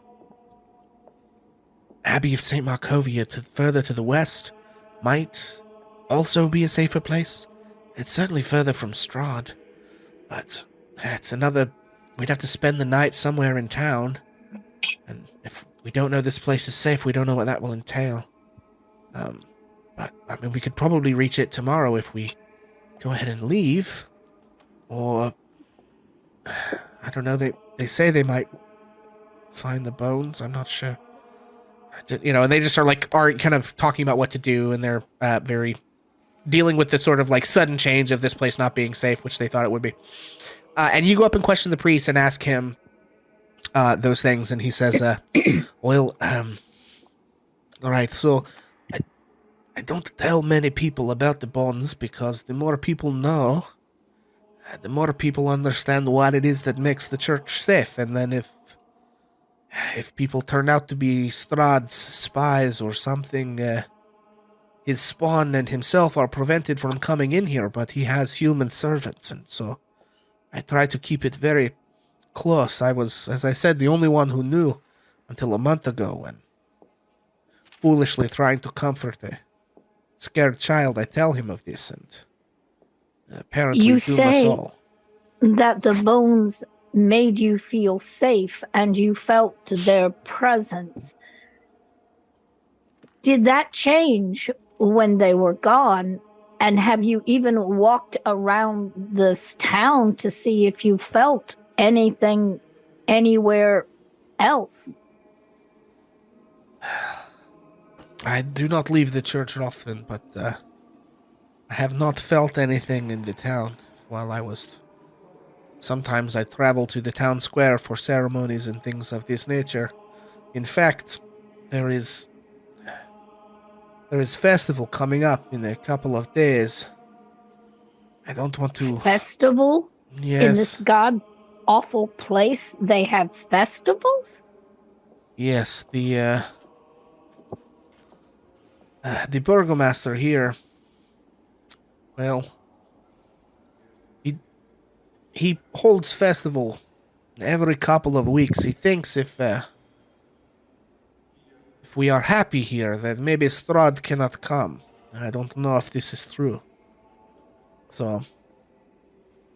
Abbey of St. Markovia further to the west might also be a safer place. It's certainly further from Strahd, but it's another... We'd have to spend the night somewhere in town, and if we don't know this place is safe, we don't know what that will entail. But, I mean, we could probably reach it tomorrow if we go ahead and leave, or... I don't know, they say they might find the bones, I'm not sure. You know, and they just are kind of talking about what to do, and they're very dealing with this sort of like sudden change of this place not being safe, which they thought it would be. And you go up and question the priest and ask him those things, and he says, well, all right, so I don't tell many people about the bonds, because the more people know, the more people understand what it is that makes the church safe. And then if people turn out to be Strahd's spies or something, his spawn and himself are prevented from coming in here, but he has human servants, and so I try to keep it very close. I was, as I said, the only one who knew until a month ago, and foolishly trying to comfort a scared child, I tell him of this, and apparently You doom say us all. that the bones made you feel safe and you felt their presence. Did that change when they were gone? And have you even walked around this town to see if you felt anything anywhere else? I do not leave the church often, but I have not felt anything in the town while I was... Sometimes I travel to the town square for ceremonies and things of this nature. In fact, there is festival coming up in a couple of days. I don't want to... Festival? Yes. In this god-awful place, they have festivals? Yes, the burgomaster here, well, he holds festival every couple of weeks. He thinks if we are happy here, that maybe Strahd cannot come. I don't know if this is true. So,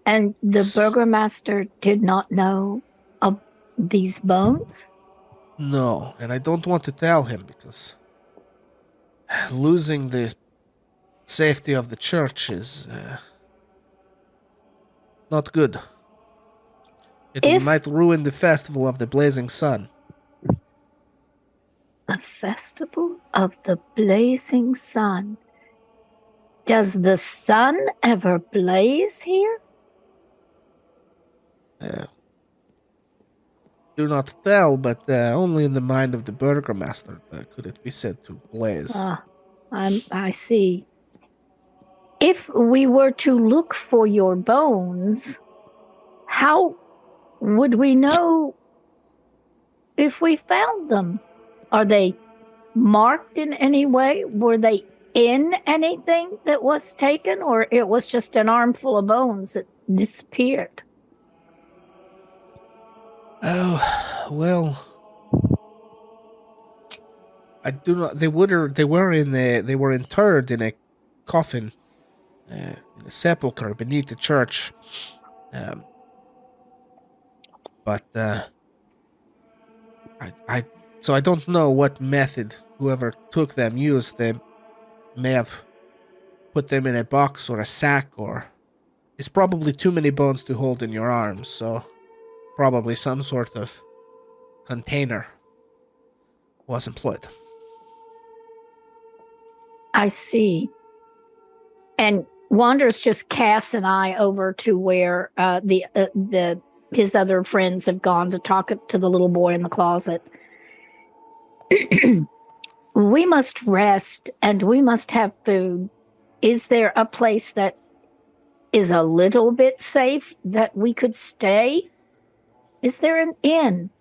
And the burgomaster did not know of these bones? No, and I don't want to tell him because losing the safety of the church is not good. It If might ruin the festival of the blazing sun. the festival of the blazing sun, does the sun ever blaze here? Uh, do not tell, but only in the mind of the burgomaster could it be said to blaze. I see. If we were to look for your bones, how would we know if we found them? Are they marked in any way? Were they in anything that was taken, or it was just an armful of bones that disappeared? Oh, well, I do not. They were interred in a coffin, in a sepulcher beneath the church. Um, but so I don't know what method whoever took them used. They may have put them in a box or a sack, or it's probably too many bones to hold in your arms. So probably some sort of container was employed. I see. And Wanderers just casts an eye over to where his other friends have gone to talk to the little boy in the closet. We must rest and we must have food. Is there a place that is a little bit safe that we could stay? Is there an inn?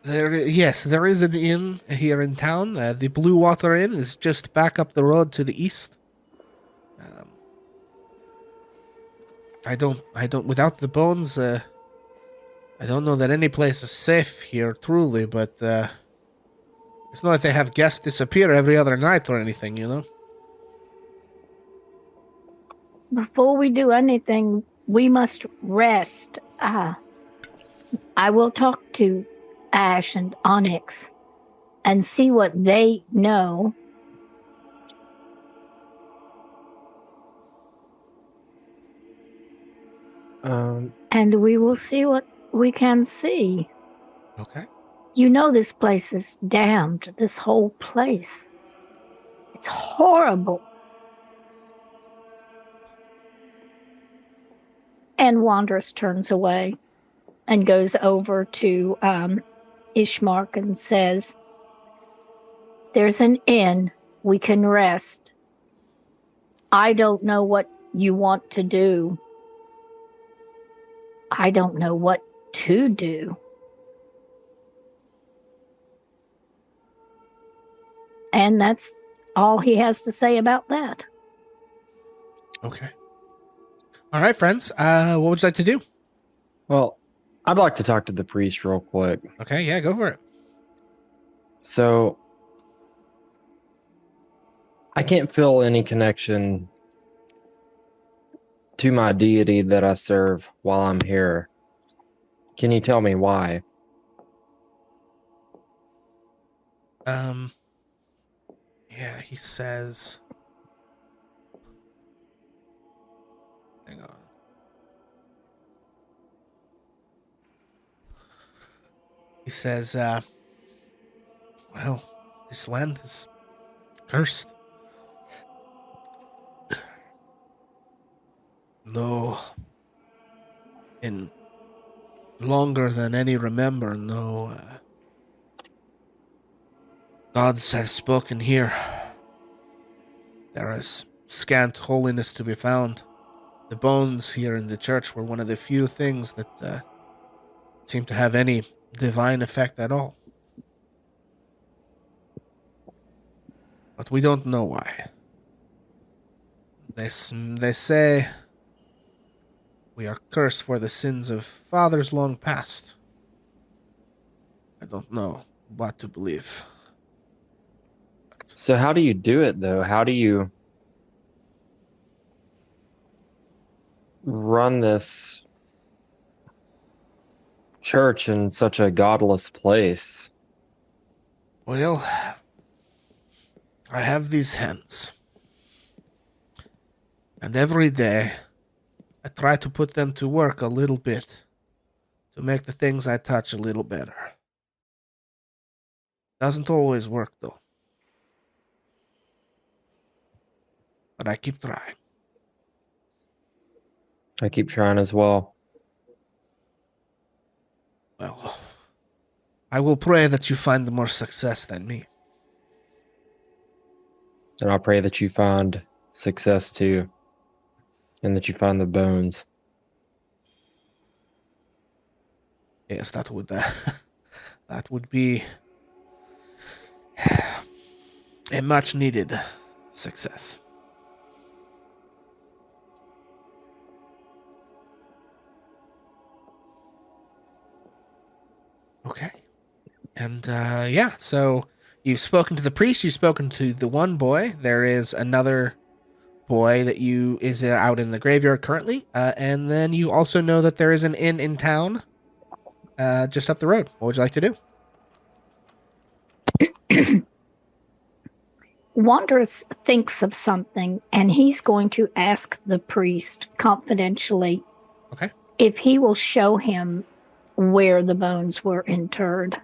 Yes, there is an inn here in town. The Blue Water Inn is just back up the road to the east. I don't, without the bones, I don't know that any place is safe here, truly, but, it's not like they have guests disappear every other night or anything, you know? Before we do anything, we must rest. I will talk to Ash and Onyx and see what they know. And we will see what we can see. Okay. You know this place is damned, this whole place. It's horrible. And Wanderous turns away and goes over to Ishmark and says, "There's an inn. We can rest. I don't know what you want to do. I don't know what to do." And that's all he has to say about that. Okay. All right, friends. What would you like to do? Well, I'd like to talk to the priest real quick. Okay, yeah, go for it. So, I can't feel any connection to my deity that I serve while I'm here. Can you tell me why? Yeah, he says. Hang on. He says, well, this land is cursed. No. In longer than any remember, no gods have spoken here. There is scant holiness to be found. The bones here in the church were one of the few things that seem to have any divine effect at all. But we don't know why. They say We are cursed for the sins of fathers long past. I don't know what to believe. So how do you do it though? How do you run this church in such a godless place? Well, I have these hands. And every day, I try to put them to work a little bit to make the things I touch a little better. Doesn't always work, though. But I keep trying. I keep trying as well. Well, I will pray that you find more success than me. And I pray that you find success too. And that you find the bones. Yes, that would that would be a much needed success. Okay. And yeah, so you've spoken to the priest, you've spoken to the one boy. There is another boy that is out in the graveyard currently, and then you also know that there is an inn in town just up the road. What would you like to do? Wanderous thinks of something, and he's going to ask the priest confidentially Okay. if he will show him where the bones were interred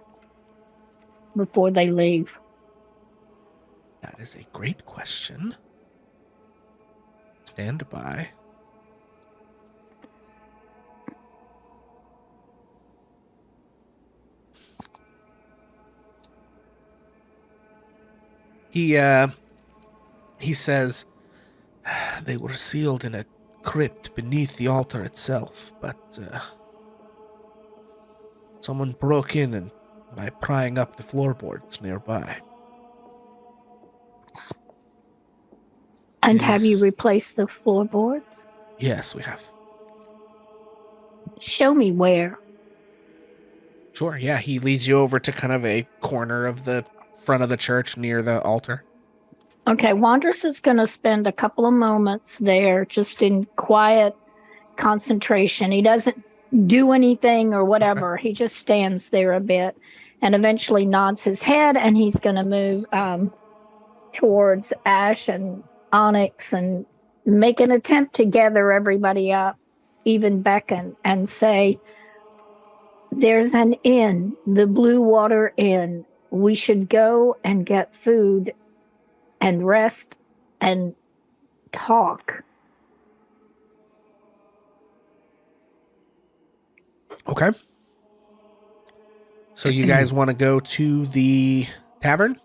before they leave. That is a great question. Stand by. He says they were sealed in a crypt beneath the altar itself, but someone broke in and by prying up the floorboards nearby. And have you Yes. replaced the floorboards? Yes, we have. Show me where. Sure, yeah, he leads you over to kind of a corner of the front of the church near the altar. Okay, Wanderous is going to spend a couple of moments there just in quiet concentration. He doesn't do anything or whatever. He just stands there a bit and eventually nods his head, and he's going to move towards Ash and Onyx and make an attempt to gather everybody up, even beckon and say, there's an inn, the Blue Water Inn. We should go and get food and rest and talk. Okay. So you guys want to go to the tavern?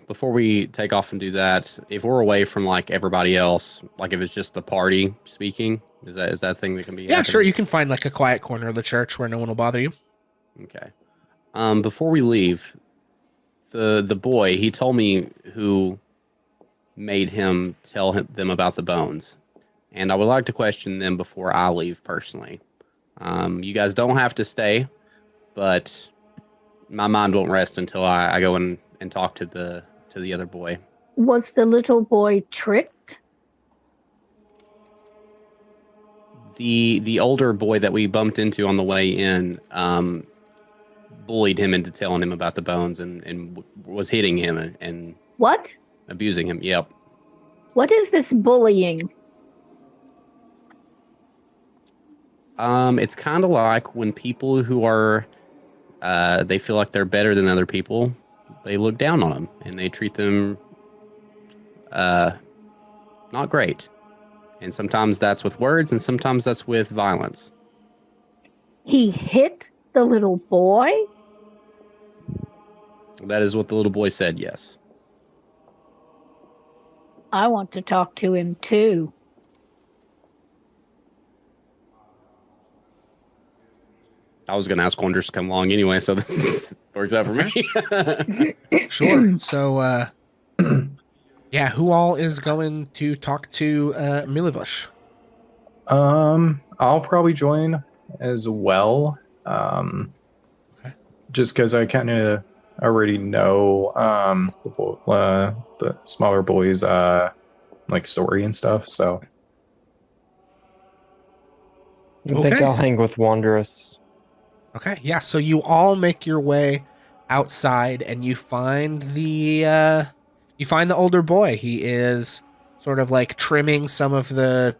Before we take off and do that, if we're away from like everybody else, like if it's just the party speaking, is that a thing that can be? Yeah, sure. happening? You can find like a quiet corner of the church where no one will bother you. Okay. Before we leave, the boy, he told me who made him tell them about the bones, and I would like to question them before I leave personally. You guys don't have to stay, but my mind won't rest until I go and talk to the other boy. Was the little boy tricked? The older boy that we bumped into on the way in bullied him into telling him about the bones and was hitting him and What? abusing him. Yep. What is this bullying? It's kind of like when people who are they feel like they're better than other people, they look down on them and they treat them not great. And sometimes that's with words and sometimes that's with violence. He hit the little boy? That is what the little boy said, yes. I want to talk to him too. I was going to ask Wonders to come along anyway, so this works out for me. Sure. So, yeah, who all is going to talk to Milivosh? I'll probably join as well. Okay. Just because I kind of already know the smaller boys like story and stuff. So I think Okay. I'll hang with Wanderous. Okay, yeah. So you all make your way outside, and you find the older boy. He is sort of like trimming some of the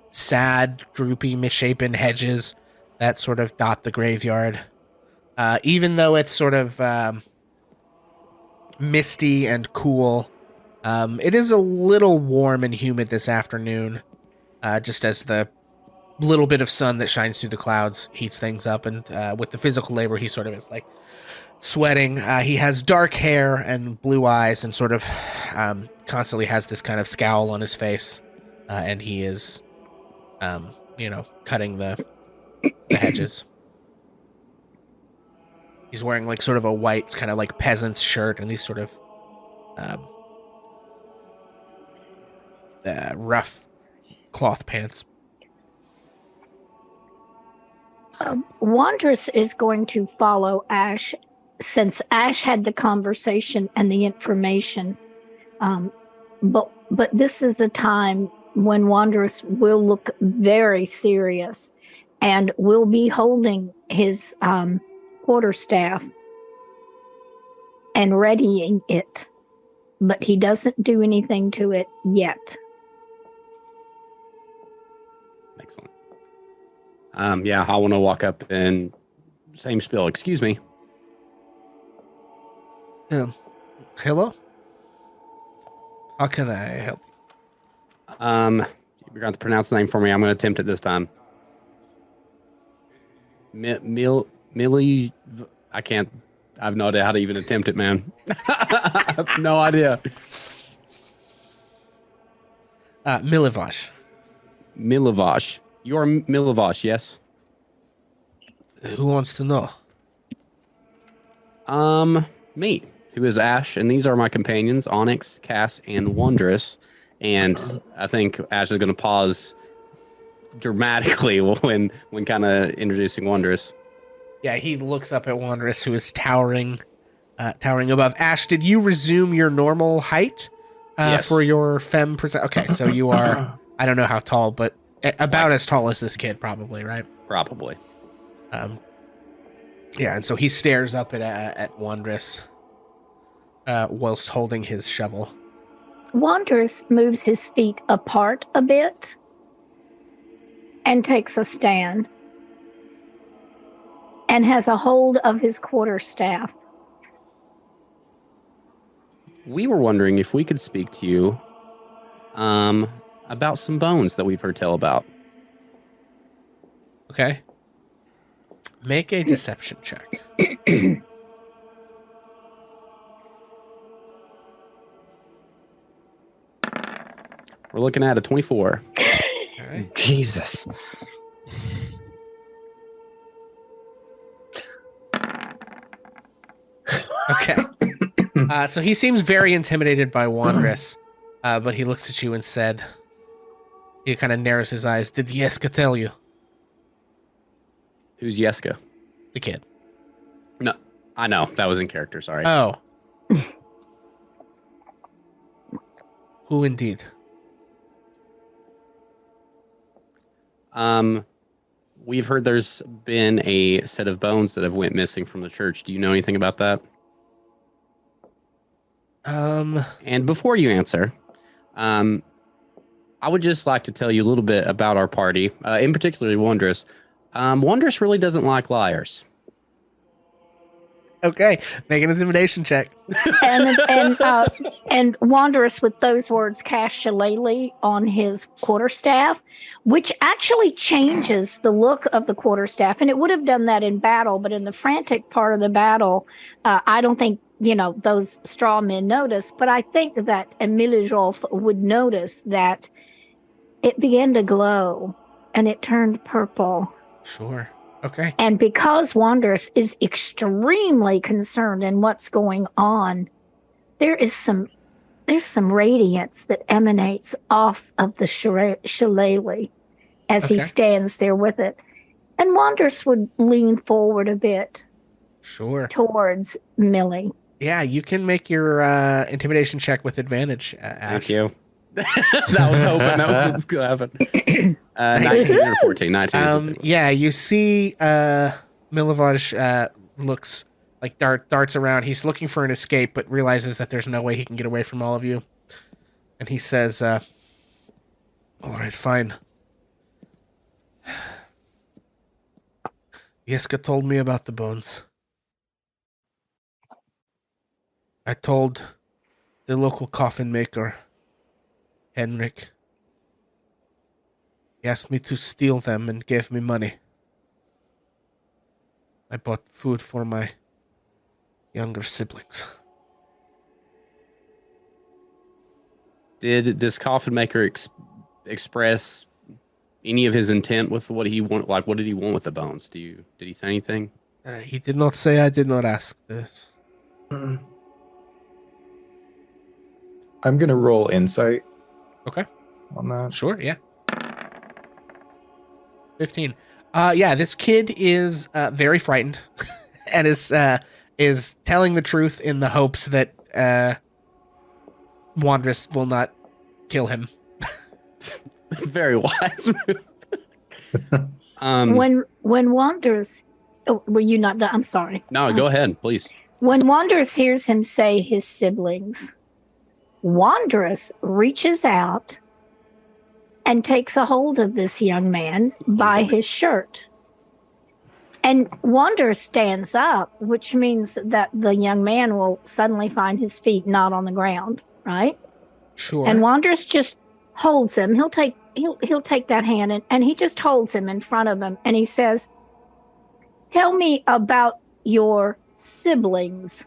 sad, droopy, misshapen hedges that sort of dot the graveyard. Even though it's sort of misty and cool, it is a little warm and humid this afternoon. Just as the little bit of sun that shines through the clouds heats things up, and with the physical labor, he sort of is like sweating. He has dark hair and blue eyes, and sort of constantly has this kind of scowl on his face, and he is, cutting the hedges. He's wearing like sort of a white kind of like peasant's shirt and these sort of rough cloth pants. Wandress is going to follow Ash since Ash had the conversation and the information. But this is a time when Wandress will look very serious and will be holding his quarterstaff and readying it. But he doesn't do anything to it yet. Excellent. Yeah, I want to walk up and same spiel. Excuse me. Hello? How can I help? You're going to pronounce the name for me. I'm going to attempt it this time. Millie. I can't. I have no idea how to even attempt it, man. I have no idea. Milivosh. Milivosh. You're Milivosh, yes? Who wants to know? Me, who is Ash, and these are my companions, Onyx, Cass, and Wondrous. And I think Ash is going to pause dramatically when kind of introducing Wondrous. Yeah, he looks up at Wondrous, who is towering above. Ash, did you resume your normal height Yes. for your femme present? Okay, so you are, I don't know how tall, but about as tall as this kid, probably, right? Probably. Yeah, and so he stares up at Wondrous whilst holding his shovel. Wandrous moves his feet apart a bit and takes a stand and has a hold of his quarterstaff. We were wondering if we could speak to you about some bones that we've heard tell about. Okay. Make a deception check. We're looking at a 24. All right. Jesus. Okay. So he seems very intimidated by Wandress, but he looks at you and said, he kind of narrows his eyes. Did Yeska tell you? Who's Yeska? The kid. No, I know. That was in character, sorry. Oh. Who indeed? We've heard there's been a set of bones that have went missing from the church. Do you know anything about that? And before you answer, I would just like to tell you a little bit about our party, in particular Wondrous. Wondrous really doesn't like liars. Okay, make an intimidation check. And Wanderous, with those words, casts shillelagh on his quarterstaff, which actually changes the look of the quarterstaff. And it would have done that in battle, but in the frantic part of the battle, I don't think those straw men noticed. But I think that Emilijolf would notice that it began to glow and it turned purple. Sure. Okay. And because Wanderous is extremely concerned in what's going on, there's some radiance that emanates off of the shillelagh. as he Okay. stands there with it. And Wanders would lean forward a bit Sure. towards Millie. Yeah, you can make your intimidation check with advantage, Ash. Thank you. That was hoping that was what's going to happen. 19 or 14. 19 is the big one. Yeah, you see Milivaj looks like darts around. He's looking for an escape, but realizes that there's no way he can get away from all of you. And he says, all right, fine. Yeska told me about the bones. I told the local coffin maker, Henrik. He asked me to steal them and gave me money. I bought food for my younger siblings. Did this coffin maker express any of his intent with what he want? Like, what did he want with the bones? Did he say anything? He did not say. I did not ask this. I'm gonna roll insight Okay, on that. sure, yeah. 15. Yeah, this kid is very frightened and is telling the truth in the hopes that Wandress will not kill him. Very wise move. When Wanders, were you not done? I'm sorry. No, go ahead, please. When Wanders hears him say his siblings, Wandress reaches out and takes a hold of this young man by his shirt. And Wandress stands up, which means that the young man will suddenly find his feet not on the ground, right? Sure. And Wandress just holds him. He'll take that hand and he just holds him in front of him and he says, "Tell me about your siblings."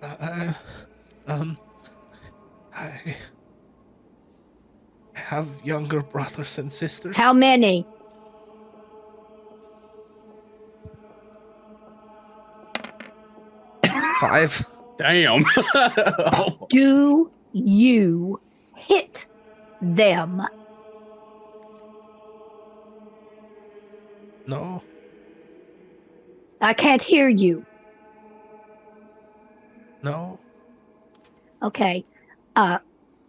I have younger brothers and sisters. How many? Five. Damn. Do you hit them? No. I can't hear you. No. Okay.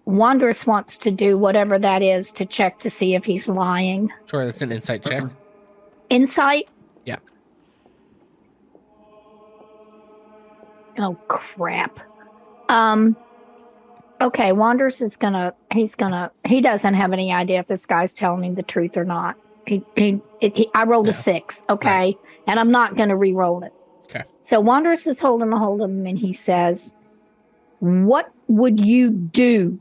Wandress wants to do whatever that is to check to see if he's lying. Sure, that's an insight check. Insight? Yeah. Oh, crap. Okay, Wandress is he doesn't have any idea if this guy's telling him the truth or not. I rolled a 6, okay? Right. And I'm not going to re-roll it. Okay. So Wandress is holding a hold of him and he says, "What would you do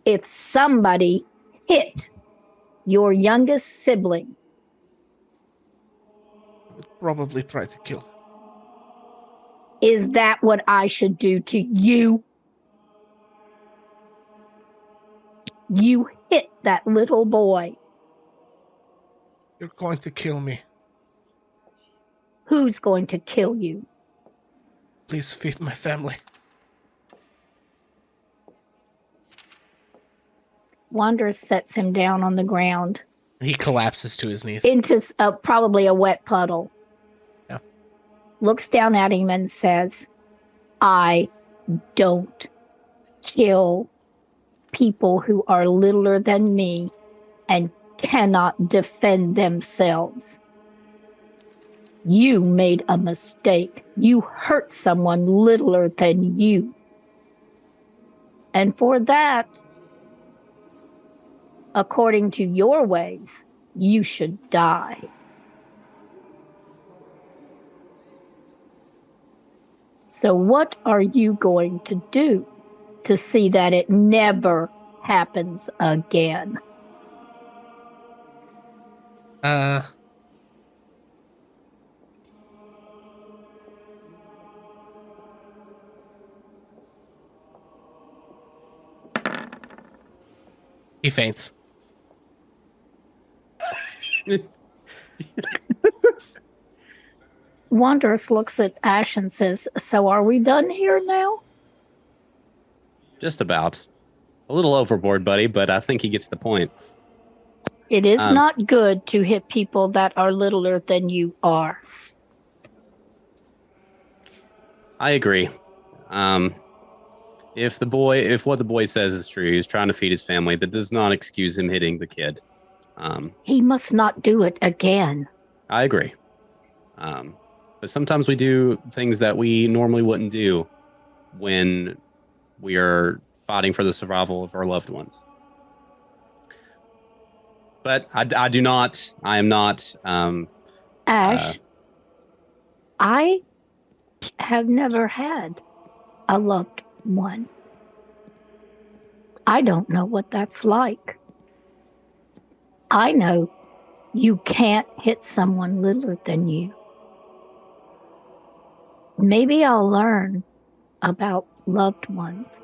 if somebody hit your youngest sibling?" I would probably try to kill them. Is that what I should do to you? You hit that little boy. You're going to kill me. Who's going to kill you? Please feed my family. Wandress sets him down on the ground He collapses to his knees. into probably a wet puddle. Yeah. Looks down at him and says, "I don't kill people who are littler than me and cannot defend themselves. You made a mistake. You hurt someone littler than you. And for that, according to your ways, you should die." So what are you going to do to see that it never happens again? He faints. Wandress looks at Ash and says, "So are we done here now?" Just about. A little overboard, buddy, but I think he gets the point. It is Um, not good to hit people that are littler than you are. I agree. If what the boy says is true, he's trying to feed his family. That does not excuse him hitting the kid. He must not do it again. I agree. But sometimes we do things that we normally wouldn't do when we are fighting for the survival of our loved ones. But I do not. I am not. Ash, I have never had a loved one. I don't know what that's like. I know you can't hit someone littler than you. Maybe I'll learn about loved ones.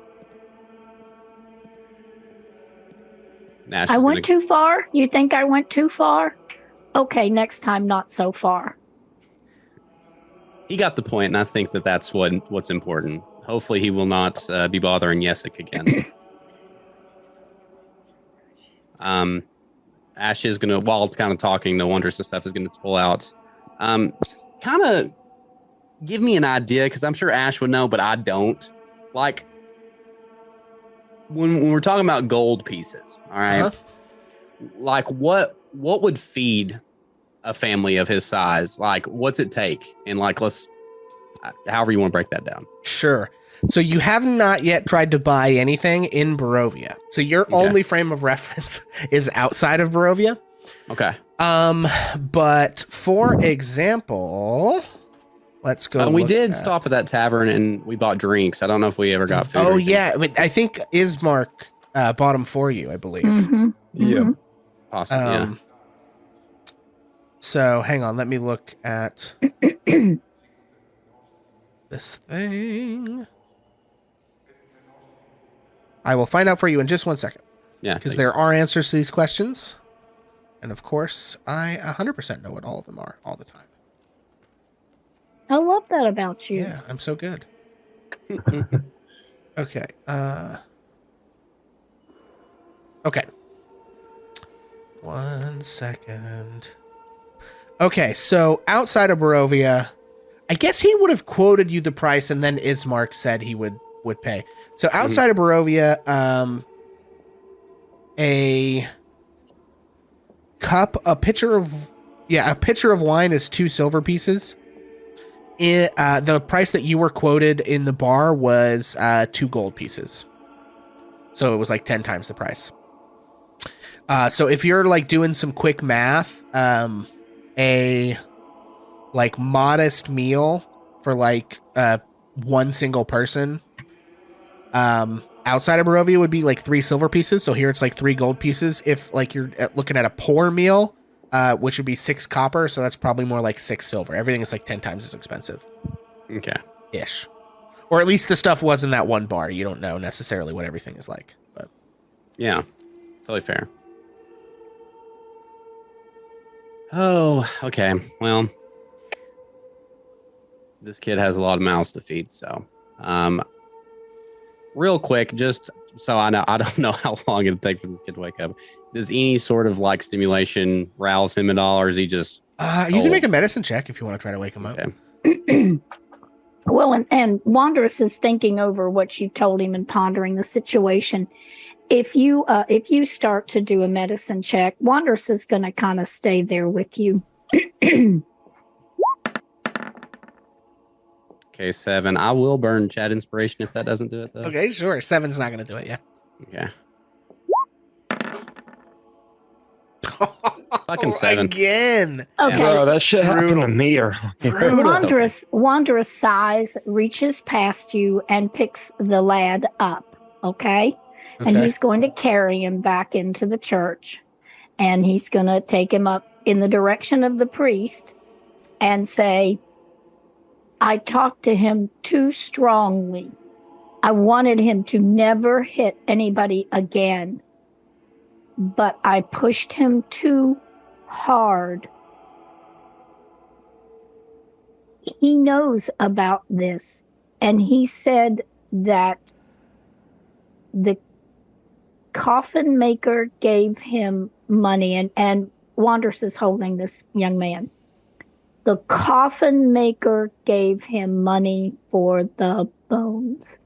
Nash I is went too far? You think I went too far? Okay, next time, not so far. He got the point, and I think that that's what's important. Hopefully, he will not be bothering Yesic again. Ash is gonna, while it's kind of talking, the wondrous and stuff is gonna pull out. Kind of give me an idea, because I'm sure Ash would know, but I don't. Like when we're talking about gold pieces, all right? Like what would feed a family of his size? Like, what's it take? And like, let's, however you want to break that down. Sure. So you have not yet tried to buy anything in Barovia. So your only frame of reference is outside of Barovia. Okay. But for example, let's go. We did stop at that tavern and we bought drinks. I don't know if we ever got food. Oh yeah, but I think Ismark bought them for you, I believe. Mm-hmm. Yeah. Possibly. Yeah. So hang on, let me look at this thing. I will find out for you in just 1 second. Yeah. Because there are answers to these questions. And of course, I 100% know what all of them are all the time. I love that about you. Yeah, I'm so good. Okay. Okay. 1 second. Okay, so outside of Barovia, I guess he would have quoted you the price and then Ismark said he would pay. So outside of Barovia, a pitcher of wine is 2 silver pieces. The price that you were quoted in the bar was 2 gold pieces. So it was like 10 times the price. So if you're like doing some quick math, a like modest meal for like one single person outside of Barovia would be like 3 silver pieces. So here it's like 3 gold pieces. If like you're looking at a poor meal, which would be 6 copper, so that's probably more like 6 silver. Everything is like 10 times as expensive. Okay. Ish. Or at least the stuff was in that one bar. You don't know necessarily what everything is like. But Yeah. Totally fair. Oh, okay. Well, this kid has a lot of mouths to feed, so real quick, just so I don't know how long it'll take for this kid to wake up. Does any sort of like stimulation rouse him at all, or is he just you can make a medicine check if you want to try to wake him up. okay? Well, and Wanderous is thinking over what you told him and pondering the situation. If you start to do a medicine check, Wanderous is going to kind of stay there with you. Okay, 7. I will burn chat inspiration if that doesn't do it, though. Okay, sure. 7's not going to do it, yeah. Okay. Fucking 7. Again. Okay. Bro, that shit happened to me. Wanderous sighs, reaches past you, and picks the lad up. Okay? And he's going to carry him back into the church. And he's going to take him up in the direction of the priest and say, I talked to him too strongly. I wanted him to never hit anybody again. But I pushed him too hard. He knows about this. And he said that the coffin maker gave him money, and Wanders is holding this young man. The coffin maker gave him money for the bones.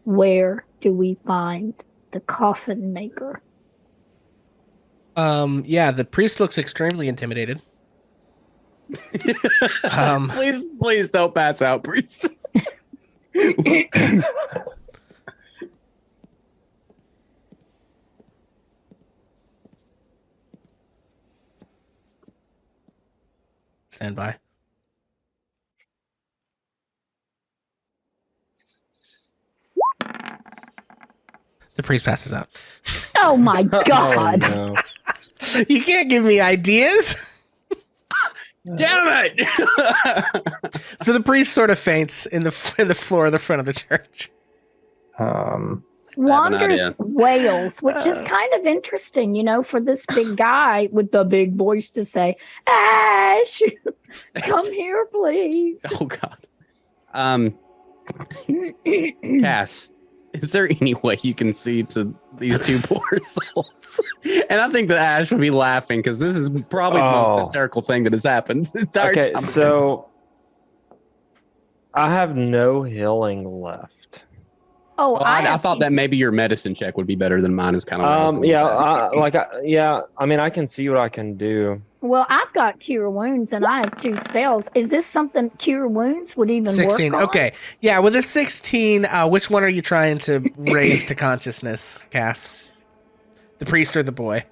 Where do we find the coffin maker? Yeah, the priest looks extremely intimidated. Please don't pass out, priest. Stand by. The priest passes out. Oh my God. Oh, no. You can't give me ideas. Damn it! So the priest sort of faints in the floor of the front of the church. Wanders idea. wails, which is kind of interesting, for this big guy with the big voice to say, Ash, come here, please. Oh God. Cass, is there any way you can see to these two poor souls? And I think that Ash would be laughing because this is probably the most hysterical thing that has happened the entire Okay, time. so I have no healing left. Oh, Well, I thought that maybe your medicine check would be better than mine. Is kind of I mean, I can see what I can do. Well, I've got cure wounds and I have 2 spells. Is this something cure wounds would even 16. work on? Okay. Yeah, with a 16, which one are you trying to raise to consciousness, Cass? The priest or the boy?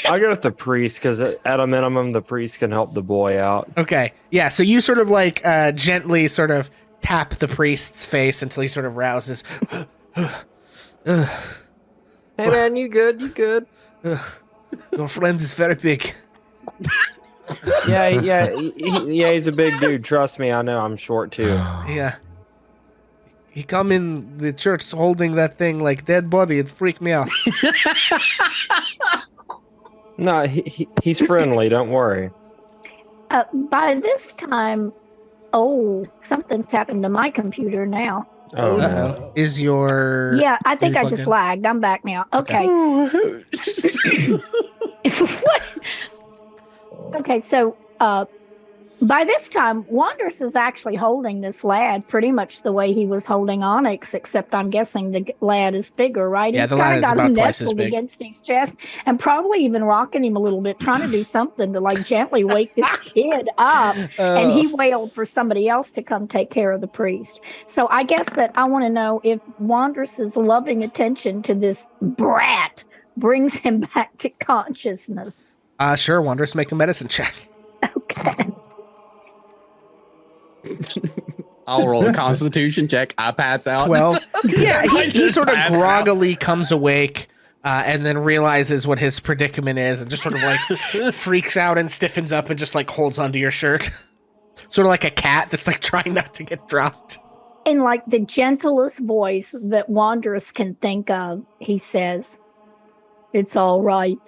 I'll go with the priest because at a minimum, the priest can help the boy out. Okay. Yeah, so you sort of like gently sort of tap the priest's face until he sort of rouses. Hey man, you good? You good? Your friend is very big. Yeah, he's a big dude. Trust me, I know. I'm short too. Yeah. He come in the church holding that thing like dead body. It freaked me out. No, he's friendly. Don't worry. By this time, something's happened to my computer now. Oh, no. Uh-oh. Is your... Yeah, I think you I plugged just in? lagged. I'm back now. Okay. What? Okay, so by this time, Wanders is actually holding this lad pretty much the way he was holding Onyx, except I'm guessing the lad is bigger, right? Yeah, He's the lad is got about him twice as nestled big. against his chest and probably even rocking him a little bit, trying to do something to like gently wake this kid up. And he wailed for somebody else to come take care of the priest. So I guess that I want to know if Wanders' loving attention to this brat brings him back to consciousness. Sure, Wanderers, make a medicine check. Okay. I'll roll a constitution check. I pass out. Well, yeah, I he just sort of passed groggily comes awake and then realizes what his predicament is and just sort of like freaks out and stiffens up and just like holds onto your shirt. Sort of like a cat that's like trying not to get dropped. In like the gentlest voice that Wanderers can think of, he says, "It's all right.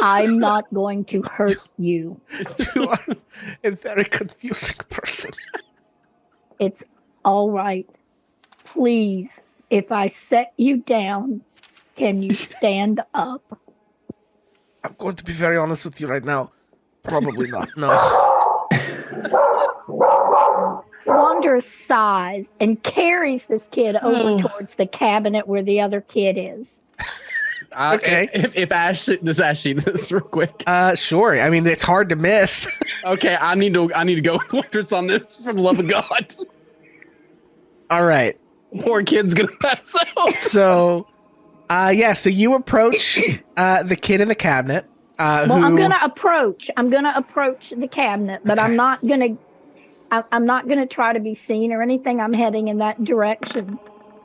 I'm not going to hurt you. You are a very confusing person. It's all right. Please, if I set you down, can you stand up?" I'm going to be very honest with you right now. Probably not. No. Wanderers sighs and carries this kid over towards the cabinet where the other kid is. Okay. If Ash see this real quick. Sure. I mean, it's hard to miss. Okay, I need to go with Wondrous on this for the love of God. All right. Poor kid's gonna pass out. So, so you approach the kid in the cabinet. Well, I'm gonna approach the cabinet, but Okay. I'm not gonna try to be seen or anything. I'm heading in that direction.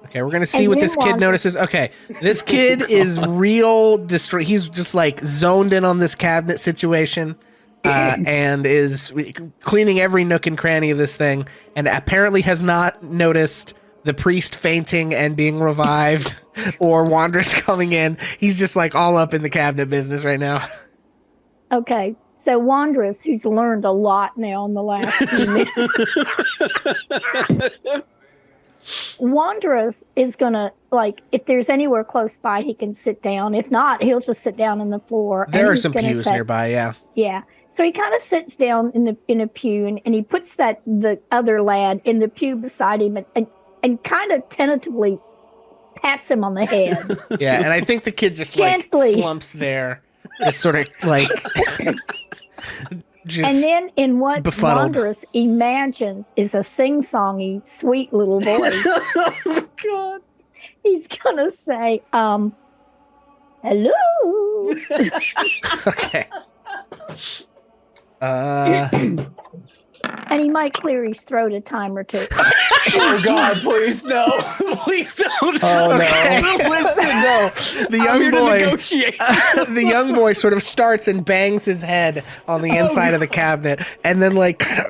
Okay, we're gonna see And what then this kid Wander- notices. Okay, this kid is real distraught. He's just like zoned in on this cabinet situation, and is cleaning every nook and cranny of this thing, and apparently has not noticed the priest fainting and being revived, or Wanderers coming in. He's just like all up in the cabinet business right now. Okay, so Wanderous, who's learned a lot now in the last few minutes, Wanderous is gonna like if there's anywhere close by he can sit down. If not, he'll just sit down on the floor. There and are he's some gonna pews say- nearby, yeah. Yeah. So he kind of sits down in a pew and he puts the other lad in the pew beside him and kind of tentatively pats him on the head. Yeah, and I think the kid just Gently. like slumps there, just sort of like just And then in what befuddled. Wanderous imagines is a sing-songy, sweet little voice, Oh God. he's gonna say, hello. okay. And he might clear his throat a time or two. Oh God, please no. Please don't. Oh Okay. Listen. So the I'm young here to boy, negotiate. the young boy sort of starts and bangs his head on the inside of the cabinet, and then like kind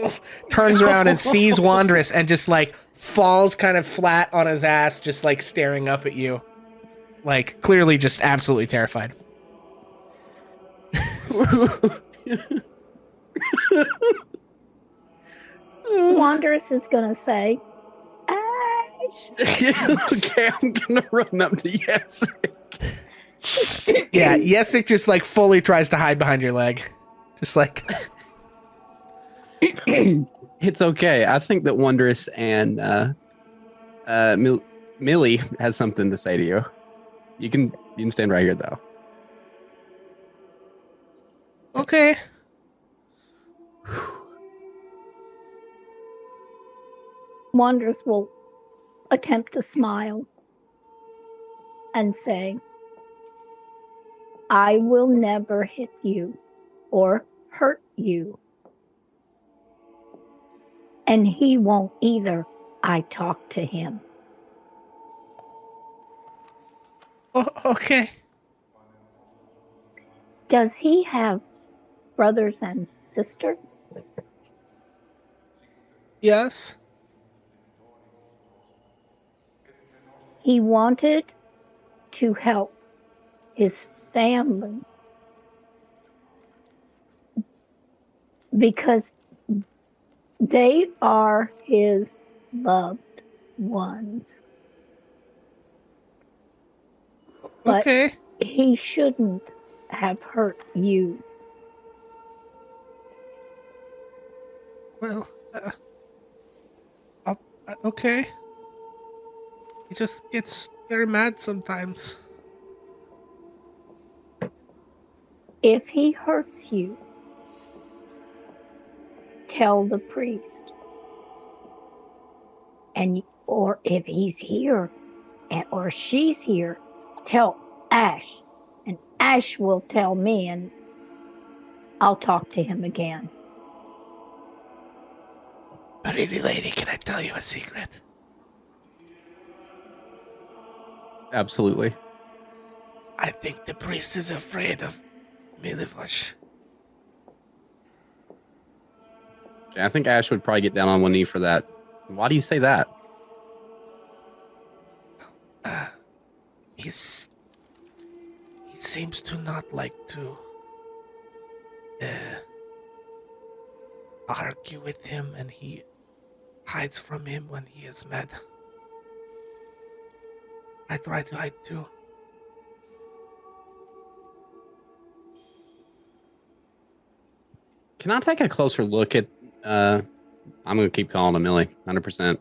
of turns around and sees Wanderous and just like falls kind of flat on his ass, just like staring up at you, like clearly just absolutely terrified. Wanderous is gonna say, Ash. Okay, I'm gonna run up to yes. Yeah, Yesik just like fully tries to hide behind your leg, just like. It's okay. I think that Wondrous and Millie has something to say to you. You can stand right here though. Okay. Wanderous will attempt to smile and say, I will never hit you or hurt you. And he won't either. I talked to him. Okay. Does he have brothers and sisters? Yes. He wanted to help his family because they are his loved ones. But Okay. he shouldn't have hurt you. Well, okay. He just gets very mad sometimes. If he hurts you, tell the priest. And or if he's here or she's here, tell Ash. And Ash will tell me and I'll talk to him again. Pretty lady, can I tell you a secret? Absolutely. I think the priest is afraid of Milivosh. Okay, I think Ash would probably get down on one knee for that. Why do you say that? He seems to not like to argue with him, and he hides from him when he is mad. I try to hide too. Can I take a closer look at I'm gonna keep calling him Millie, 100%.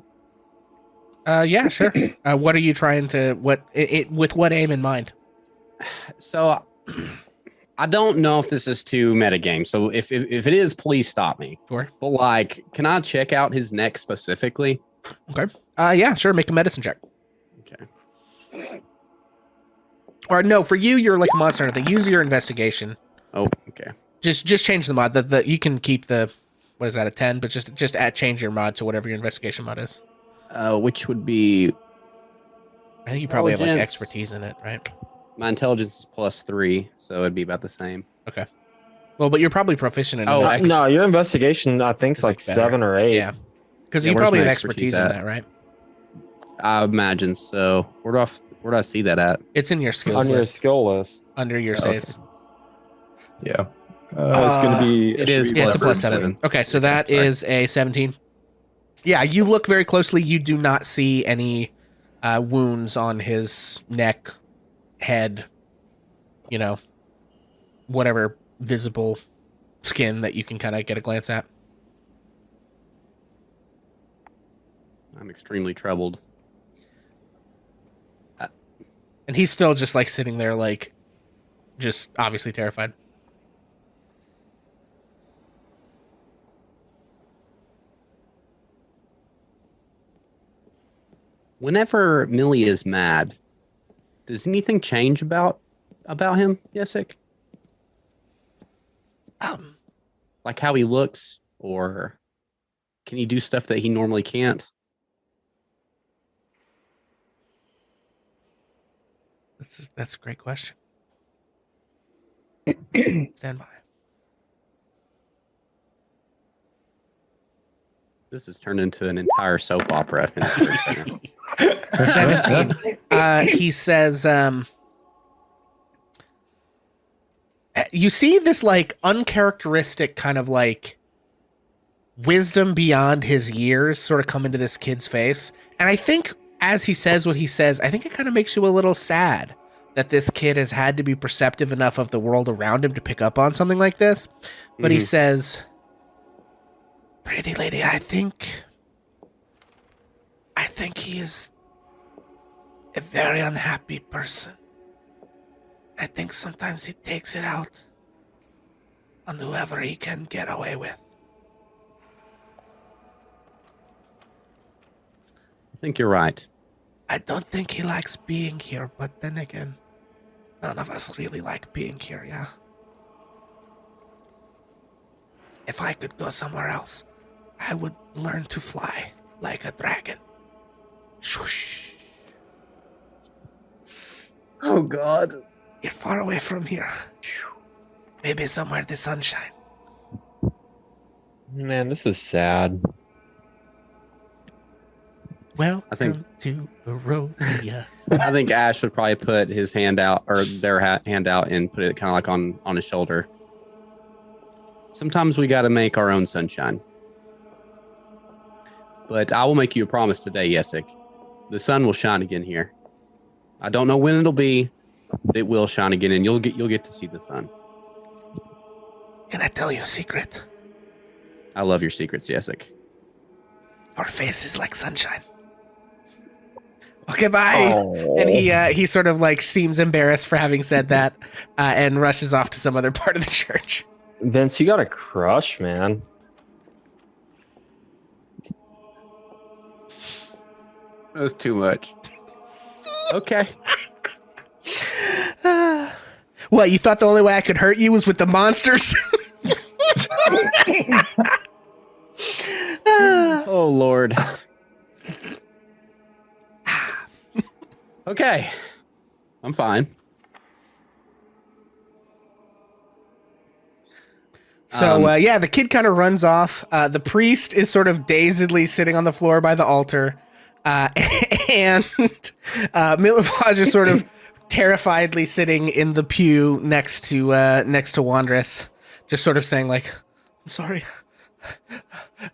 Yeah, sure. What are you trying to with what aim in mind? So I don't know if this is too metagame. So if it is, please stop me. Sure. But like, can I check out his neck specifically? Okay. Yeah, sure. Make a medicine check. Okay. Or no, for you, you're like a monster or anything. Use your investigation. Oh, okay. Just change the mod. The you can keep the what is that, a 10, but just change your mod to whatever your investigation mod is. Which would be I think you probably have like Intelligence. expertise in it, right? my intelligence is +3, so it'd be about the same. Okay. Well, but you're probably proficient in Oh, it. No, your investigation I think is It's like like better. 7 or 8. Yeah. Because Yeah, you where's probably my have expertise in at? that, right? I imagine so. Where do I see that at? It's in your skills On your list skill list. under your Okay. saves. Yeah. It's going to be. it is should be Yeah, it's a plus +7. seven. Okay, so that sorry. is a 17. Yeah, you look very closely. You do not see any wounds on his neck, head, whatever visible skin that you can kind of get a glance at. I'm extremely troubled. And he's still just like sitting there, like, just obviously terrified. Whenever Millie is mad, does anything change about him, Yesik? Like how he looks, or can he do stuff that he normally can't? That's a great question. Stand by. This has turned into an entire soap opera in the church right now. 17. He says, you see this like uncharacteristic kind of like wisdom beyond his years sort of come into this kid's face. And I think as he says what he says, I think it kind of makes you a little sad that this kid has had to be perceptive enough of the world around him to pick up on something like this. But he says, pretty lady, I think he is a very unhappy person. I think sometimes he takes it out on whoever he can get away with. I think you're right. I don't think he likes being here, but then again, none of us really like being here, yeah? If I could go somewhere else, I would learn to fly like a dragon. Swoosh. Oh, God. Get far away from here. Maybe somewhere the sunshine. Man, this is sad. Welcome to Barovia. I think Ash would probably put his hand out, or their hand out, and put it kind of like on his shoulder. Sometimes we got to make our own sunshine. But I will make you a promise today, Yesik. The sun will shine again here. I don't know when it'll be, but it will shine again, and you'll get to see the sun. Can I tell you a secret? I love your secrets, Yesik. Our face is like sunshine. Okay, bye. Oh. And he sort of like seems embarrassed for having said that, and rushes off to some other part of the church. Vince, you got a crush, man. That's too much. Okay. What, you thought the only way I could hurt you was with the monsters? Oh, Lord. Okay. I'm fine. So, the kid kind of runs off. The priest is sort of dazedly sitting on the floor by the altar. And Milivoj is sort of terrifiedly sitting in the pew next to Wandress, just sort of saying like, I'm sorry.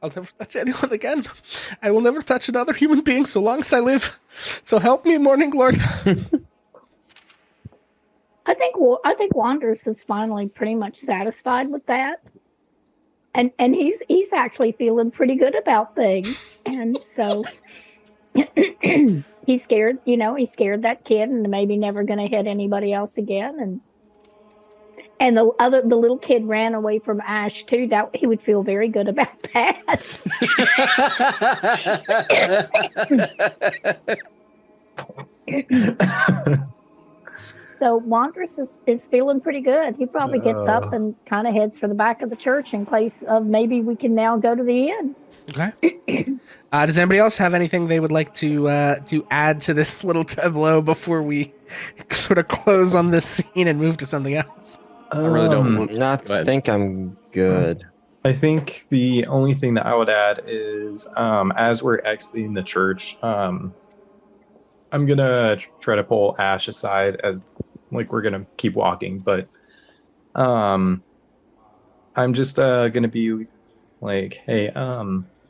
I'll never touch anyone again. I will never touch another human being so long as I live. So help me, Morning Lord. I think Wandress is finally pretty much satisfied with that. And he's actually feeling pretty good about things. And so he's scared, he's scared that kid and maybe never going to hit anybody else again. And the little kid ran away from Ash too. That he would feel very good about that. So Wandress is feeling pretty good. He probably gets up and kind of heads for the back of the church in place of maybe we can now go to the inn. Okay. Does anybody else have anything they would like to add to this little tableau before we sort of close on this scene and move to something else? I really don't want to. I think I'm good. I think the only thing that I would add is as we're exiting the church, I'm going to try to pull Ash aside as like we're going to keep walking. But I'm just going to be like, hey,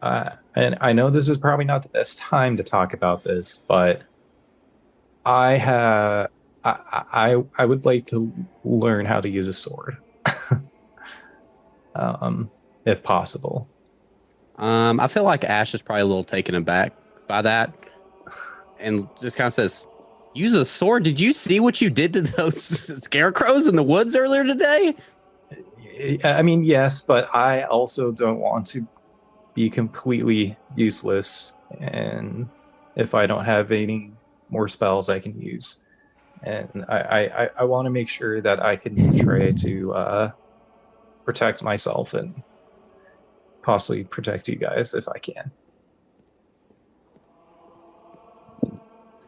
I and I know this is probably not the best time to talk about this, but I would like to learn how to use a sword, if possible. I feel like Ash is probably a little taken aback by that, and just kind of says, "Use a sword? Did you see what you did to those scarecrows in the woods earlier today?" I mean, yes, but I also don't want to be completely useless, and if I don't have any more spells I can use, and I want to make sure that I can try to protect myself and possibly protect you guys if I can.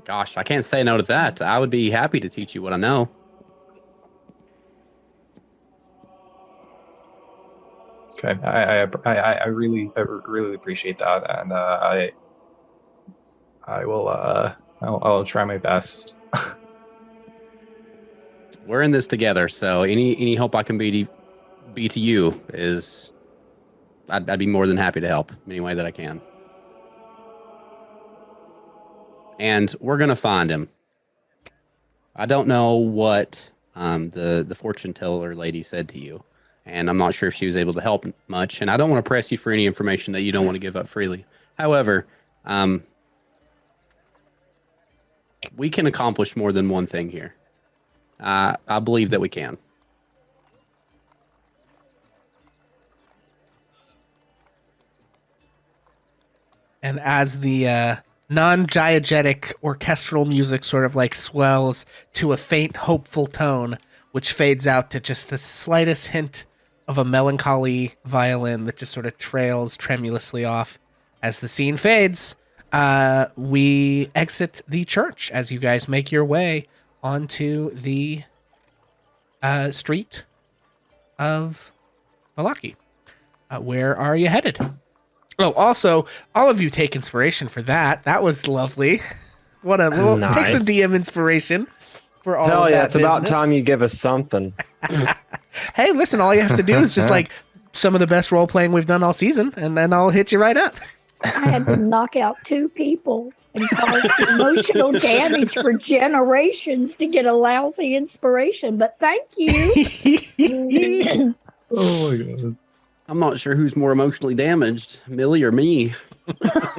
Gosh, I can't say no to that. I would be happy to teach you what I know. Okay, I really appreciate that, and I will I'll try my best. We're in this together, so any help I can be to you is I'd be more than happy to help in any way that I can. And we're gonna find him. I don't know what the fortune teller lady said to you, and I'm not sure if she was able to help much. And I don't want to press you for any information that you don't want to give up freely. However, we can accomplish more than one thing here. I believe that we can. And as the non-diegetic orchestral music sort of like swells to a faint, hopeful tone, which fades out to just the slightest hint of a melancholy violin that just sort of trails tremulously off as the scene fades, we exit the church as you guys make your way onto the street of Vallaki. Where are you headed? Oh, also, all of you take inspiration for that. That was lovely. What a little take some DM inspiration for all Hell of yeah, that it's about business. time you give us something. Hey, listen, all you have to do is just like some of the best role playing we've done all season, and then I'll hit you right up. I had to knock out 2 people and cause emotional damage for generations to get a lousy inspiration. But thank you. Oh my god! I'm not sure who's more emotionally damaged, Millie or me.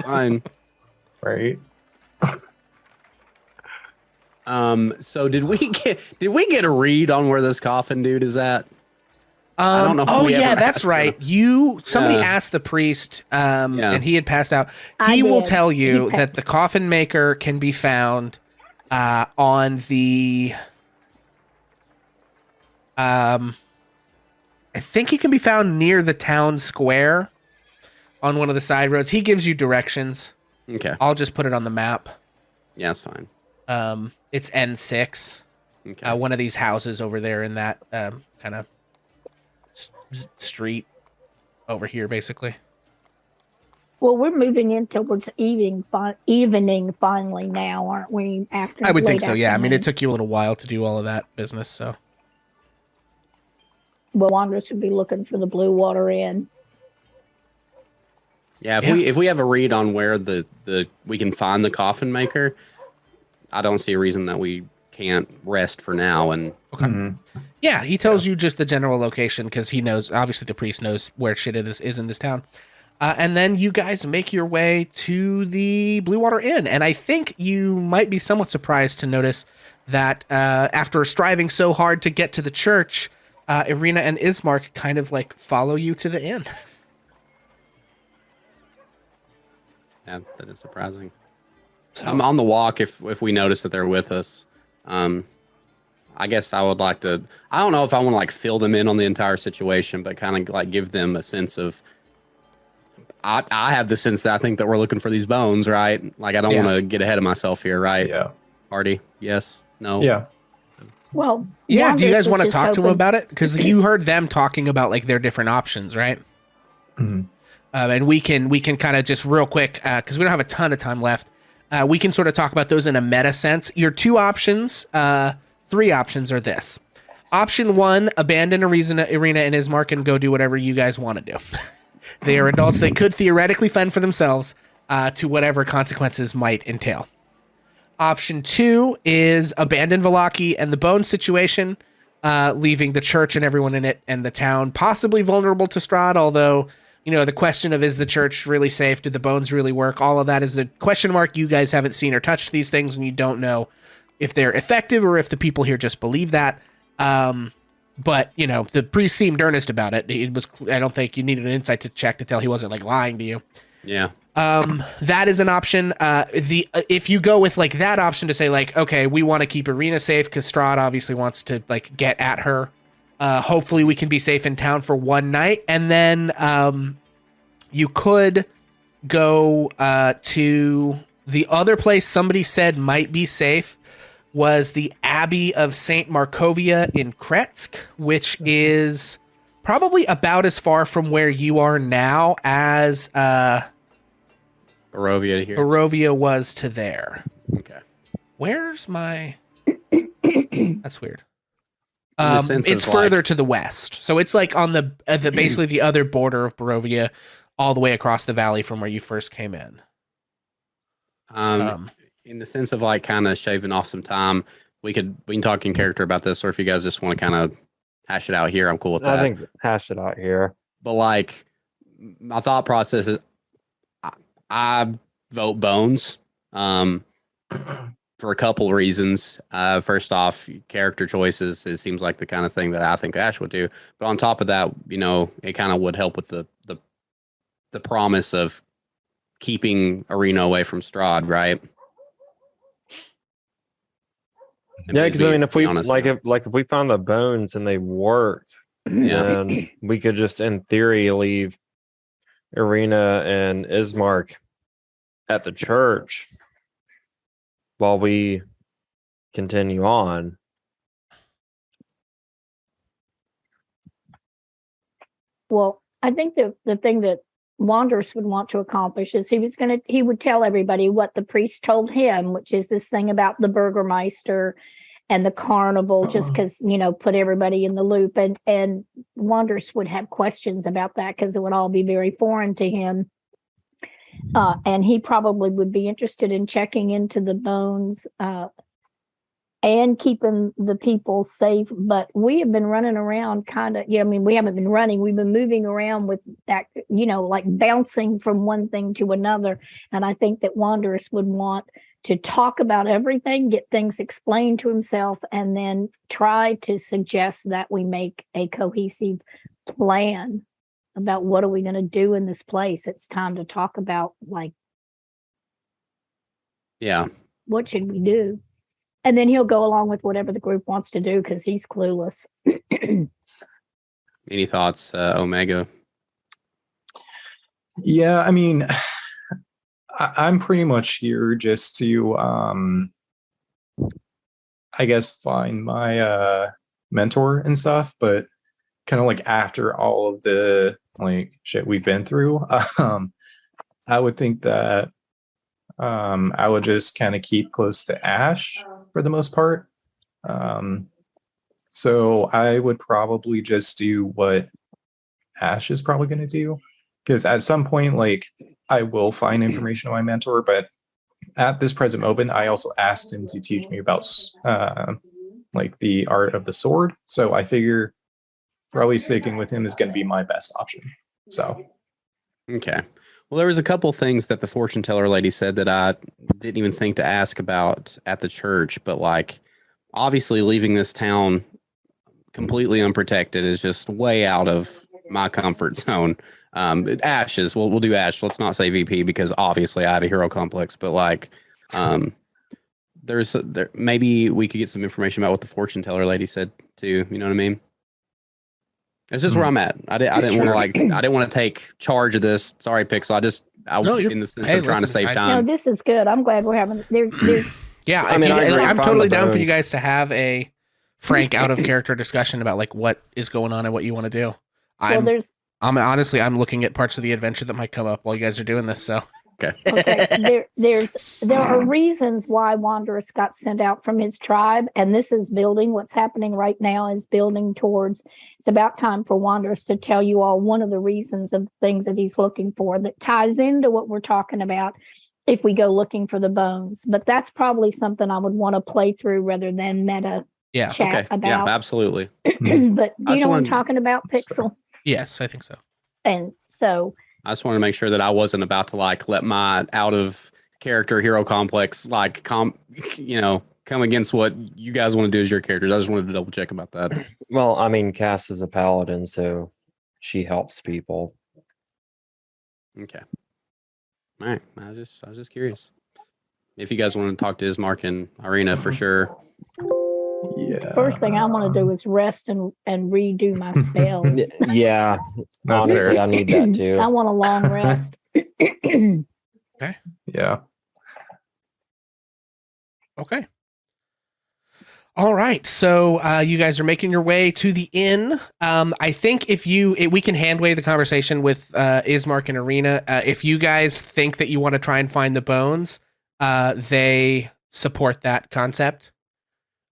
Fine. Right? So did we get a read on where this coffin dude is at? I don't know if Oh we yeah, ever that's asked right. Somebody asked the priest, and he had passed out. I He will did. tell He you pa- that the coffin maker can be found on the. I think he can be found near the town square, on one of the side roads. He gives you directions. Okay. I'll just put it on the map. Yeah, that's fine. It's N6. Okay. One of these houses over there in that kind of street over here, basically. Well, we're moving in towards evening finally now, aren't we? After I would think late so, yeah. I mean, afternoon. it took you a little while to do all of that business, so. Well, Wanderers would be looking for the Blue Water Inn. Yeah, Yeah. if we have a read on where the we can find the coffin maker, I don't see a reason that we can't rest for now. And Okay. Mm-hmm. Yeah, he tells you just the general location because he knows, obviously the priest knows where shit is in this town. And then you guys make your way to the Blue Water Inn. And I think you might be somewhat surprised to notice that after striving so hard to get to the church, Irina and Ismark kind of like follow you to the inn. yeah, that is surprising. I'm on the walk if we notice that they're with us. I guess I would like to. I don't know if I want to like fill them in on the entire situation, but kind of like give them a sense of. I have the sense that I think that we're looking for these bones, right? Like I don't Yeah. want to get ahead of myself here, right? Yeah. Party, yes, no, Yeah. Well, Yeah, do you Wanderers guys was want to just talk to him hoping- about it? Because you heard them talking about like their different options, right? Mhm. And we can kind of just real quick, because we don't have a ton of time left. We can sort of talk about those in a meta sense. Your 2 options, 3 options are this. Option 1, abandon Irina and Ismark and go do whatever you guys want to do. They are adults. They could theoretically fend for themselves to whatever consequences might entail. Option 2 is abandon Vallaki and the bone situation, leaving the church and everyone in it and the town possibly vulnerable to Strahd, although, the question of is the church really safe? Did the bones really work? All of that is a question mark. You guys haven't seen or touched these things, and you don't know if they're effective or if the people here just believe that. But, the priest seemed earnest about it. I don't think you needed an insight to check to tell he wasn't, lying to you. Yeah. That is an option. If you go with that option to say okay, we want to keep Irina safe because Strahd obviously wants to get at her. Hopefully we can be safe in town for one night, and then you could go to the other place somebody said might be safe was the Abbey of Saint Markovia in Kretsk, which is probably about as far from where you are now as Barovia here. Barovia was to there. Okay. Where's my? That's weird. In the sense It's of, further to the west, so it's on the basically the other border of Barovia, all the way across the valley from where you first came in. In the sense of kind of shaving off some time, we can talk in character about this, or if you guys just want to kind of hash it out here, I'm cool with that. I think hash it out here. But my thought process is, I vote bones for a couple reasons. First off, character choices. It seems like the kind of thing that I think Ash would do. But on top of that, it kind of would help with the promise of keeping Irina away from Strahd, right? Yeah, because if we honest, if we found the bones and they work, then we could just in theory leave Irina and Ismark at the church while we continue on. Well, I think the thing that Wanderers would want to accomplish is he would tell everybody what the priest told him, which is this thing about the Burgermeister and the carnival, just because, put everybody in the loop. And Wanderers would have questions about that because it would all be very foreign to him. And he probably would be interested in checking into the bones and keeping the people safe. But we have been running around we haven't been running. We've been moving around with that, bouncing from one thing to another. And I think that Wanderers would want to talk about everything, get things explained to himself, and then try to suggest that we make a cohesive plan about what are we going to do in this place. It's time to talk about what should we do? And then he'll go along with whatever the group wants to do because he's clueless. Any thoughts, Omega? Yeah, I'm pretty much here just to, I guess, find my mentor and stuff. But kind of after all of the shit we've been through, I would think that I would just kind of keep close to Ash for the most part. So I would probably just do what Ash is probably going to do, because at some point, I will find information on my mentor, but at this present moment, I also asked him to teach me about the art of the sword. So I figure probably sticking with him is going to be my best option. So, okay. Well, there was a couple things that the fortune teller lady said that I didn't even think to ask about at the church, but obviously leaving this town completely unprotected is just way out of my comfort zone. Ashes, we'll do Ash. Let's not say VP because obviously I have a hero complex, but maybe we could get some information about what the fortune teller lady said too. You know what I mean? It's just where I'm at. I didn't want to take charge of this. Sorry, Pixel. In the sense of trying to save time. No, this is good. I'm glad we're having there's Yeah, I'm totally down for you guys to have a frank out of character discussion about what is going on and what you want to do. I'm honestly looking at parts of the adventure that might come up while you guys are doing this. So Okay, there are reasons why Wanderous got sent out from his tribe, and this is building. What's happening right now is building towards. It's about time for Wanderous to tell you all one of the reasons of things that he's looking for that ties into what we're talking about. If we go looking for the bones, but that's probably something I would want to play through rather than meta chat about. Yeah, absolutely. But do you know what I'm talking about, Pixel? Yes, I think so. And so I just wanted to make sure that I wasn't about to let my out of character hero complex come against what you guys want to do as your characters. I just wanted to double check about that. Well, I mean, Cass is a paladin, so she helps people. Okay. All right. I was just curious. If you guys want to talk to Ismark and Irina for sure. Yeah. First thing I want to do is rest and redo my spells. Yeah. That's Honestly, fair. I need that too. I want a long rest. Yeah. Okay. All right. So you guys are making your way to the inn. I think we can hand wave the conversation with Ismark and Irina. If you guys think that you want to try and find the bones, they support that concept.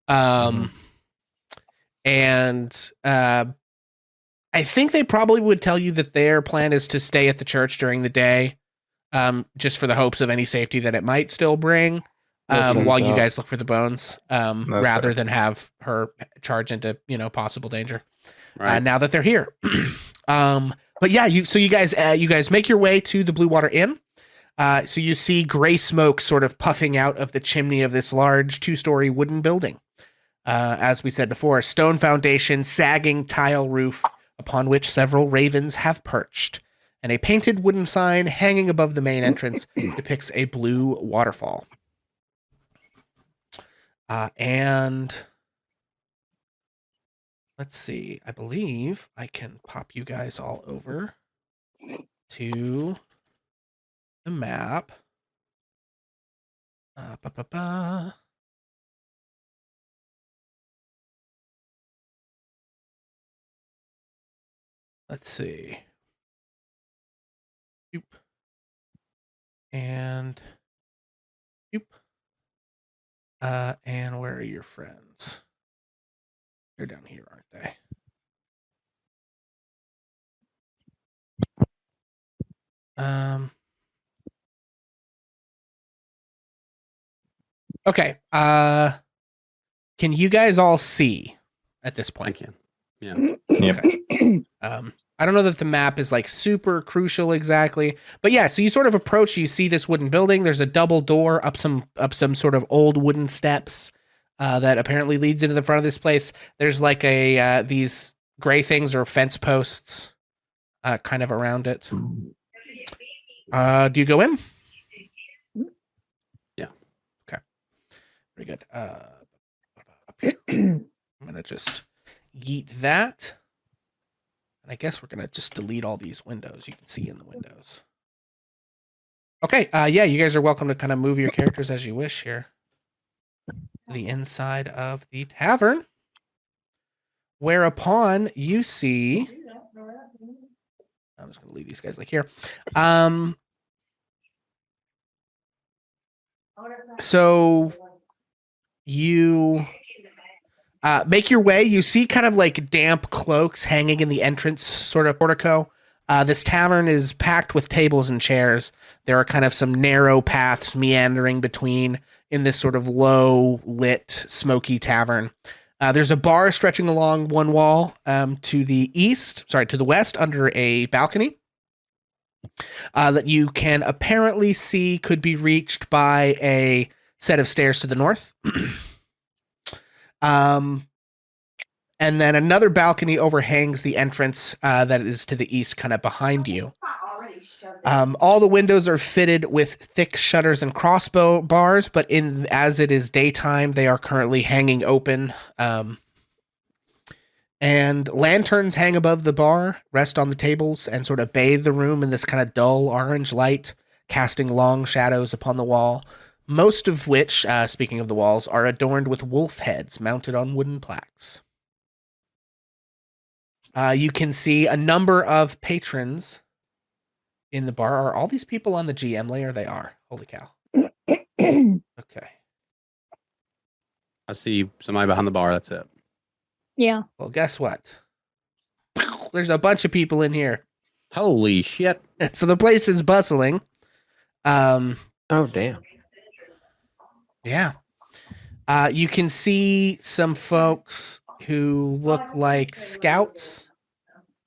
And I think they probably would tell you that their plan is to stay at the church during the day, just for the hopes of any safety that it might still bring, while you guys look for the bones, rather than have her charge into possible danger. Right. Now that they're here, but yeah, you guys make your way to the Blue Water Inn. So you see gray smoke sort of puffing out of the chimney of this large 2-story wooden building. As we said before, a stone foundation, sagging tile roof upon which several ravens have perched, and a painted wooden sign hanging above the main entrance depicts a blue waterfall. And let's see, I believe I can pop you guys all over to the map. Let's see. Doop. And doop. And where are your friends? They're down here, aren't they? Okay. Can you guys all see at this point? I can. Yeah. Okay. I don't know that the map is super crucial exactly, but yeah. So you sort of approach. You see this wooden building. There's a double door up some sort of old wooden steps that apparently leads into the front of this place. There's these gray things or fence posts, kind of around it. Do you go in? Yeah. Okay. Very good. Up here. I'm gonna just yeet that. And I guess we're going to just delete all these windows you can see in the windows. Okay, yeah, you guys are welcome to kind of move your characters as you wish here. The inside of the tavern. Whereupon you see... I'm just going to leave these guys here. So you... make your way. You see kind of damp cloaks hanging in the entrance sort of portico. This tavern is packed with tables and chairs. There are kind of some narrow paths meandering between in this sort of low lit, smoky tavern. There's a bar stretching along one wall to the west under a balcony that you can apparently see could be reached by a set of stairs to the north. And then another balcony overhangs the entrance that is to the east, kind of behind you. All the windows are fitted with thick shutters and crossbow bars, but as it is daytime, they are currently hanging open. And lanterns hang above the bar, rest on the tables, and sort of bathe the room in this kind of dull orange light, casting long shadows upon the wall. Most of which, speaking of the walls, are adorned with wolf heads mounted on wooden plaques. You can see a number of patrons in the bar. Are all these people on the GM layer? They are. Holy cow. Okay. I see somebody behind the bar. That's it. Yeah. Well, guess what? There's a bunch of people in here. Holy shit. So the place is bustling. Oh damn. Yeah. You can see some folks who look like scouts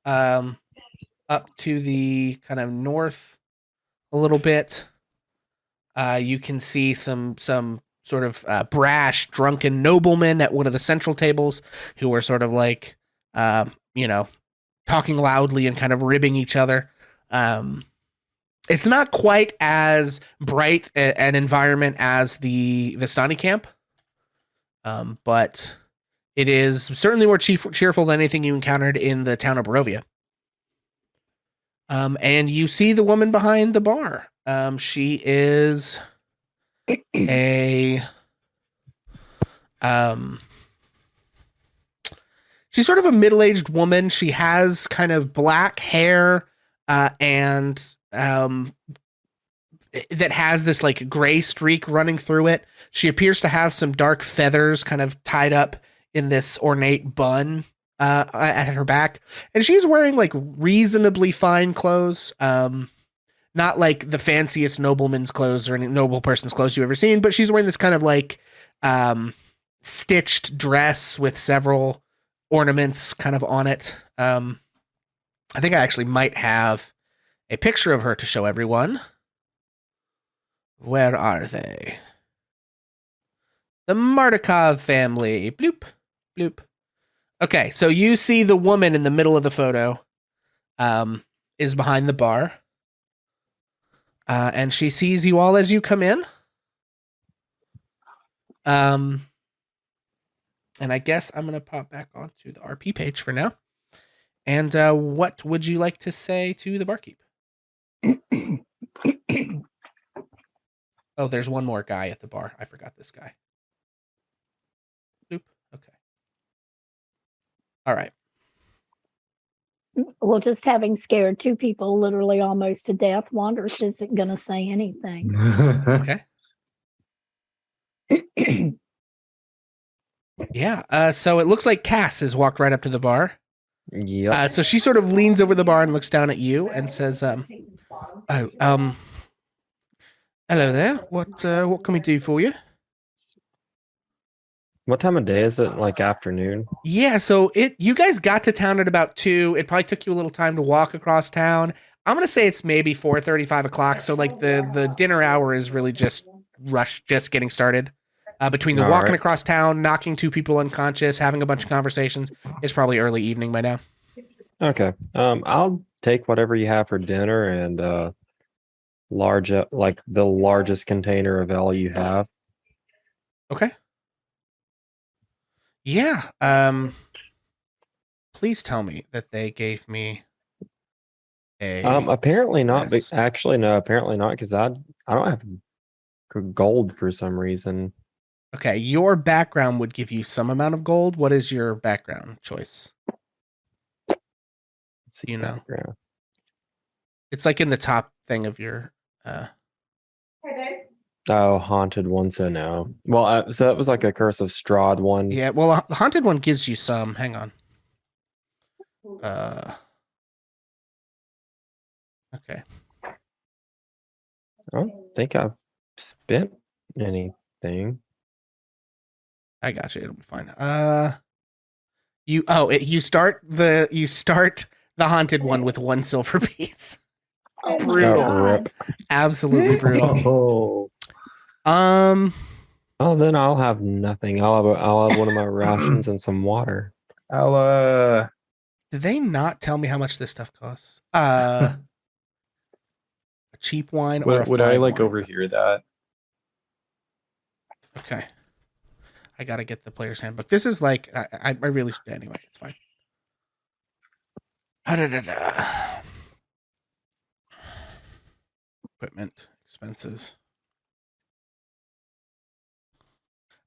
up to the kind of north a little bit. You can see some sort of brash, drunken noblemen at one of the central tables who are sort of like, talking loudly and kind of ribbing each other. It's not quite as bright an environment as the Vistani camp, but it is certainly more cheerful than anything you encountered in the town of Barovia. And you see the woman behind the bar. She is she's sort of a middle-aged woman. She has kind of black hair and that has this like gray streak running through it. She appears to have some dark feathers kind of tied up in this ornate bun at her back, and she's wearing like reasonably fine clothes. Not like the fanciest nobleman's clothes or any noble person's clothes you've ever seen, but she's wearing this kind of like stitched dress with several ornaments kind of on it. I think I actually might have a picture of her to show everyone. Where are they? The Mardukov family. Bloop, bloop. Okay, so you see the woman in the middle of the photo is behind the bar. And she sees you all as you come in. And I guess I'm going to pop back onto the RP page for now. And what would you like to say to the barkeep? Oh, there's one more guy at the bar. I forgot this guy. Bloop. Okay. All right. Well, just having scared two people literally almost to death, Wanderers isn't going to say anything. Okay. Yeah. So it looks like Cass has walked right up to the bar. Yep. So she sort of leans over the bar and looks down at you and says, hello there. What can we do for you? What time of day is it? Like afternoon? Yeah, so you guys got to town at about 2. It probably took you a little time to walk across town. I'm gonna say it's maybe 4:30, 5 o'clock. So like the dinner hour is really just getting started. Between the All walking right. across town, knocking 2 people unconscious, having a bunch of conversations, it's probably early evening by now. Okay. I'll take whatever you have for dinner and like the largest container of ale you have. Okay. Yeah. Please tell me that they gave me a. Apparently not. Yes. But actually, no. Apparently not, because I don't have gold for some reason. Okay, your background would give you some amount of gold. What is your background choice? Let's see, You know. background. It's like in the top thing of your. Oh, haunted one. So no. Well, so that was like a Curse of Strahd one. Yeah, well, the haunted one gives you some. Hang on. Okay. I don't think I've spent anything. I got you. It'll be fine. You start the haunted one with 1 silver piece. Oh, my Brutal. God. rip. Absolutely brutal. Oh, Oh, then I'll have nothing. I'll have one of my rations and some water. I'll Did they not tell me how much this stuff costs? A cheap wine or would I fine like wine? overhear that? Okay. I gotta get the player's handbook. This is like I really should anyway. It's fine. Da-da-da-da. Equipment expenses.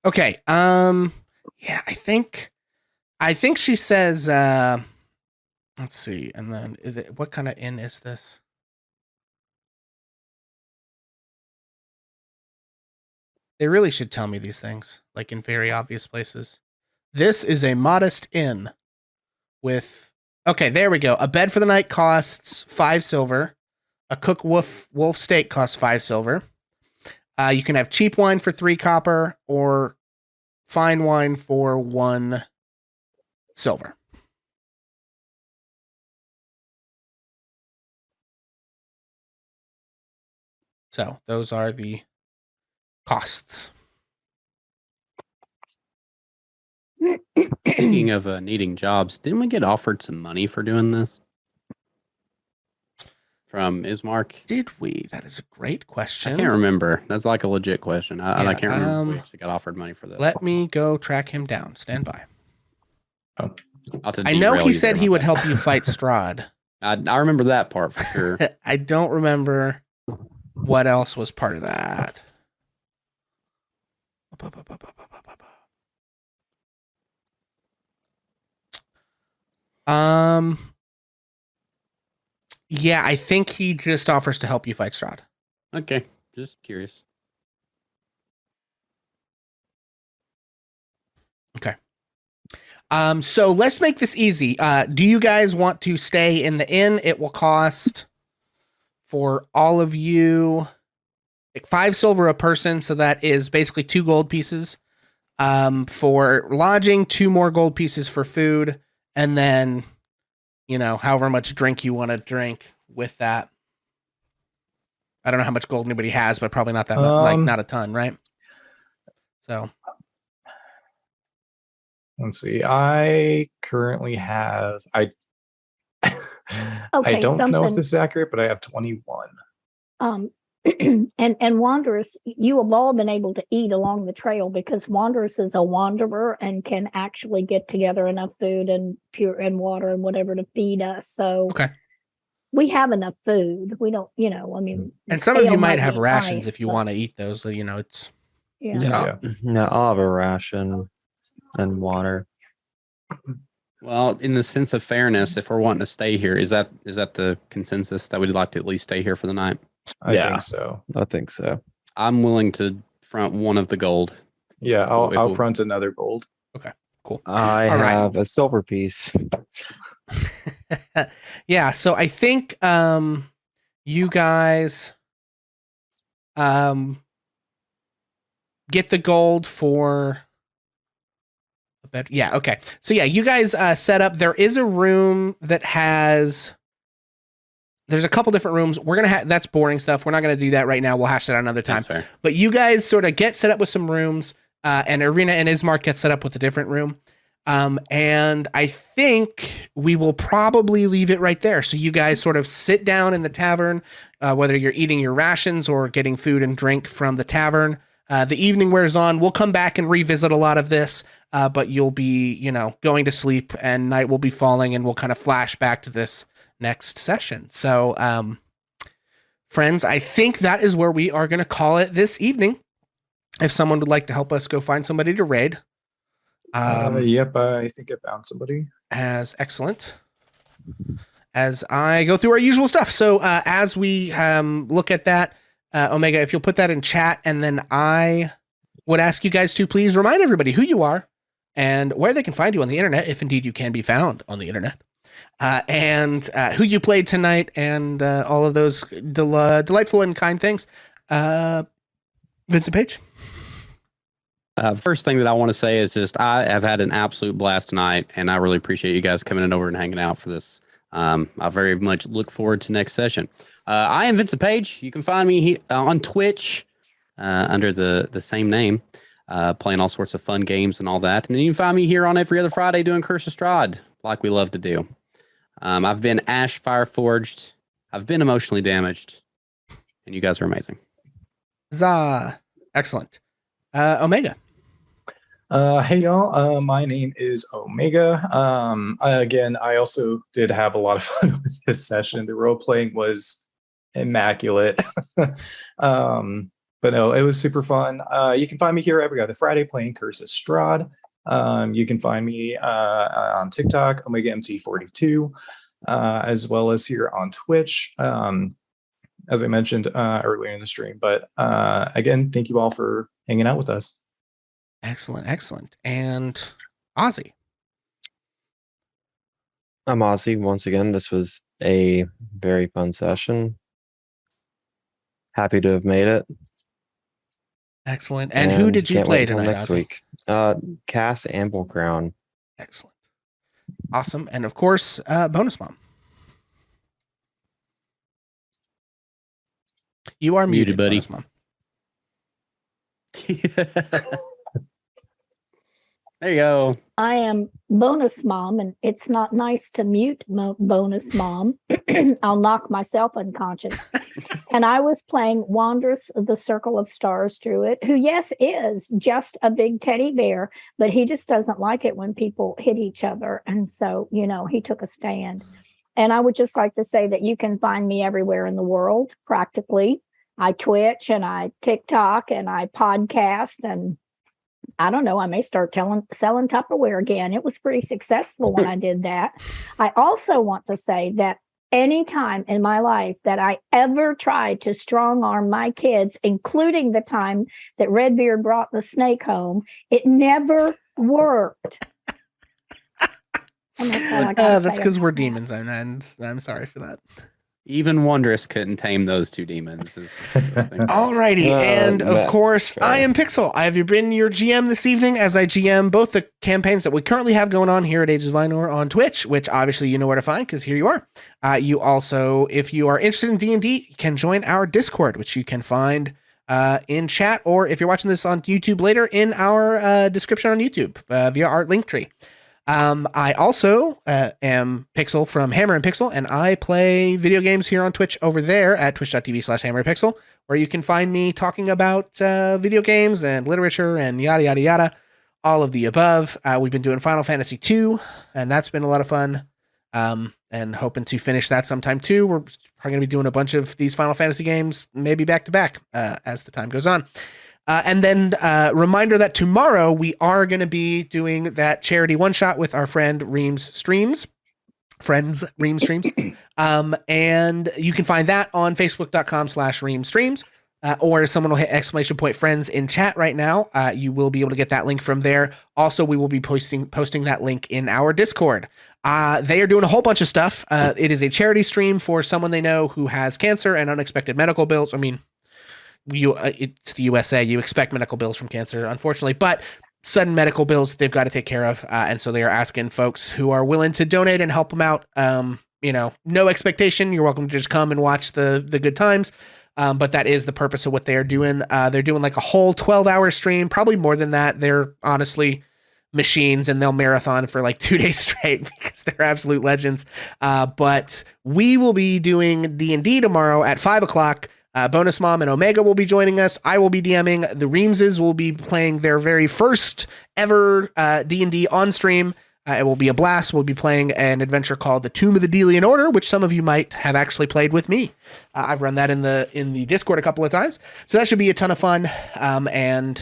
Okay. Yeah, I think she says. Let's see, and then what kind of inn is this? They really should tell me these things, like in very obvious places. This is a modest inn with, okay, there we go. A bed for the night costs 5 silver. A cook wolf steak costs 5 silver. You can have cheap wine for 3 copper or fine wine for 1 silver. So those are the costs. Speaking of needing jobs, didn't we get offered some money for doing this from Ismark? Did we? That is a great question. I can't remember. That's like a legit question. I can't remember if we um, actually got offered money for this. Let me go track him down. Stand by. Not to I know derail he you said there, he my would bad. help you fight Strahd. I remember that part for sure. I don't remember what else was part of that. Yeah, I think he just offers to help you fight Strahd. Okay, just curious. Okay. So let's make this easy. Do you guys want to stay in the inn? It will cost for all of you like 5 silver a person, so that is basically 2 gold pieces. For lodging, 2 more gold pieces for food, and then however much drink you want to drink with that. I don't know how much gold anybody has, but probably not that much, like not a ton, right? So let's see. I currently have I don't know if this is accurate, but I have 21. And Wanderous, you have all been able to eat along the trail because Wanderous is a wanderer and can actually get together enough food and water and whatever to feed us. So okay. We have enough food. We don't, I mean. And some of you might have be rations nice, if you but- want to eat those. It's Yeah. Yeah, I'll have a ration and water. Well, in the sense of fairness, if we're wanting to stay here, is that the consensus that we'd like to at least stay here for the night? I Yeah. think so. I think so. I'm willing to front one of the gold. Yeah, If I'll we- front another gold. cool. I All right. have a silver piece. Yeah, so I think you guys get the gold for a bed. Yeah, okay. So yeah, you guys set up. There is a room that has there's a couple different rooms. We're gonna that's boring stuff. We're not gonna do that right now. We'll hash that out another time. That's fair. But you guys sort of get set up with some rooms, and Arena and Ismark get set up with a different room. And I think we will probably leave it right there. So you guys sort of sit down in the tavern, whether you're eating your rations or getting food and drink from the tavern. The evening wears on. We'll come back and revisit a lot of this, but you'll be, going to sleep and night will be falling and we'll kind of flash back to this next session. So, friends, I think that is where we are going to call it this evening. If someone would like to help us go find somebody to raid. Yep, I think I found somebody. As excellent as I go through our usual stuff. So as we look at that, Omega, if you'll put that in chat, and then I would ask you guys to please remind everybody who you are and where they can find you on the internet, if indeed you can be found on the internet, and who you played tonight, and all of those delightful and kind things. Vincent Page. First thing that I want to say is just I have had an absolute blast tonight, and I really appreciate you guys coming in over and hanging out for this. I very much look forward to next session. I am Vincent Page. You can find me on Twitch under the same name, playing all sorts of fun games and all that. And then you can find me here on every other Friday doing Curse of Strahd, like we love to do. I've been Ash Fireforged. I've been emotionally damaged, and you guys are amazing. Huzzah. Excellent. Omega. Hey y'all, my name is Omega. Again, I also did have a lot of fun with this session. The role playing was immaculate. But no, it was super fun. You can find me here every other Friday playing Curse of Strahd. You can find me on TikTok, OmegaMT42, as well as here on Twitch, as I mentioned earlier in the stream. But again, thank you all for hanging out with us. Excellent. And Ozzy. I'm Ozzy. Once again, this was a very fun session. Happy to have made it. Excellent. And who did you can't play wait until tonight, next Ozzy? week? Cass Amblecrown. Excellent. Awesome. And of course, Bonus Mom. You are muted, buddy. Bonus Mom. There you go. I am Bonus Mom, and it's not nice to mute Bonus Mom. I'll knock myself unconscious. And I was playing Wanderous of the Circle of Stars Druid, who, yes, is just a big teddy bear, but he just doesn't like it when people hit each other. And so, he took a stand. And I would just like to say that you can find me everywhere in the world, practically. I Twitch and I TikTok and I podcast, and I don't know, I may start selling Tupperware again. It was pretty successful when I did that. I also want to say that any time in my life that I ever tried to strong arm my kids, including the time that Redbeard brought the snake home, it never worked. And that's because we're demons, and I'm sorry for that. Even Wondrous couldn't tame those two demons. Alrighty, and of course, I am Pixel. I have been your GM this evening as I GM both the campaigns that we currently have going on here at Ages of Ainor on Twitch, which obviously you know where to find because here you are. You also, if you are interested in D&D, you can join our Discord, which you can find in chat, or if you're watching this on YouTube later, in our description on YouTube via our link tree. I also am Pixel from Hammer and Pixel, and I play video games here on Twitch over there at twitch.tv/hammerandpixel, where you can find me talking about video games and literature and yada, yada, yada, all of the above. We've been doing Final Fantasy II, and that's been a lot of fun, and hoping to finish that sometime too. We're probably going to be doing a bunch of these Final Fantasy games, maybe back to back as the time goes on. And then reminder that tomorrow we are going to be doing that charity one-shot with our friend Reams Streams. And you can find that on facebook.com/Reams Streams. Or someone will hit ! Friends in chat right now. You will be able to get that link from there. Also, we will be posting that link in our Discord. They are doing a whole bunch of stuff. It is a charity stream for someone they know who has cancer and unexpected medical bills. I mean, it's the USA. You expect medical bills from cancer, unfortunately, but sudden medical bills they've got to take care of. And so they are asking folks who are willing to donate and help them out. No expectation. You're welcome to just come and watch the good times. But that is the purpose of what they are doing. They're doing like a whole 12-hour stream, probably more than that. They're honestly machines, and they'll marathon for like 2 days straight because they're absolute legends. But we will be doing D&D tomorrow at 5:00. Bonus Mom and Omega will be joining us. I will be DMing. The Reamses will be playing their very first ever D&D on stream. It will be a blast. We'll be playing an adventure called The Tomb of the Delian Order, which some of you might have actually played with me. I've run that in the Discord a couple of times. So that should be a ton of fun, and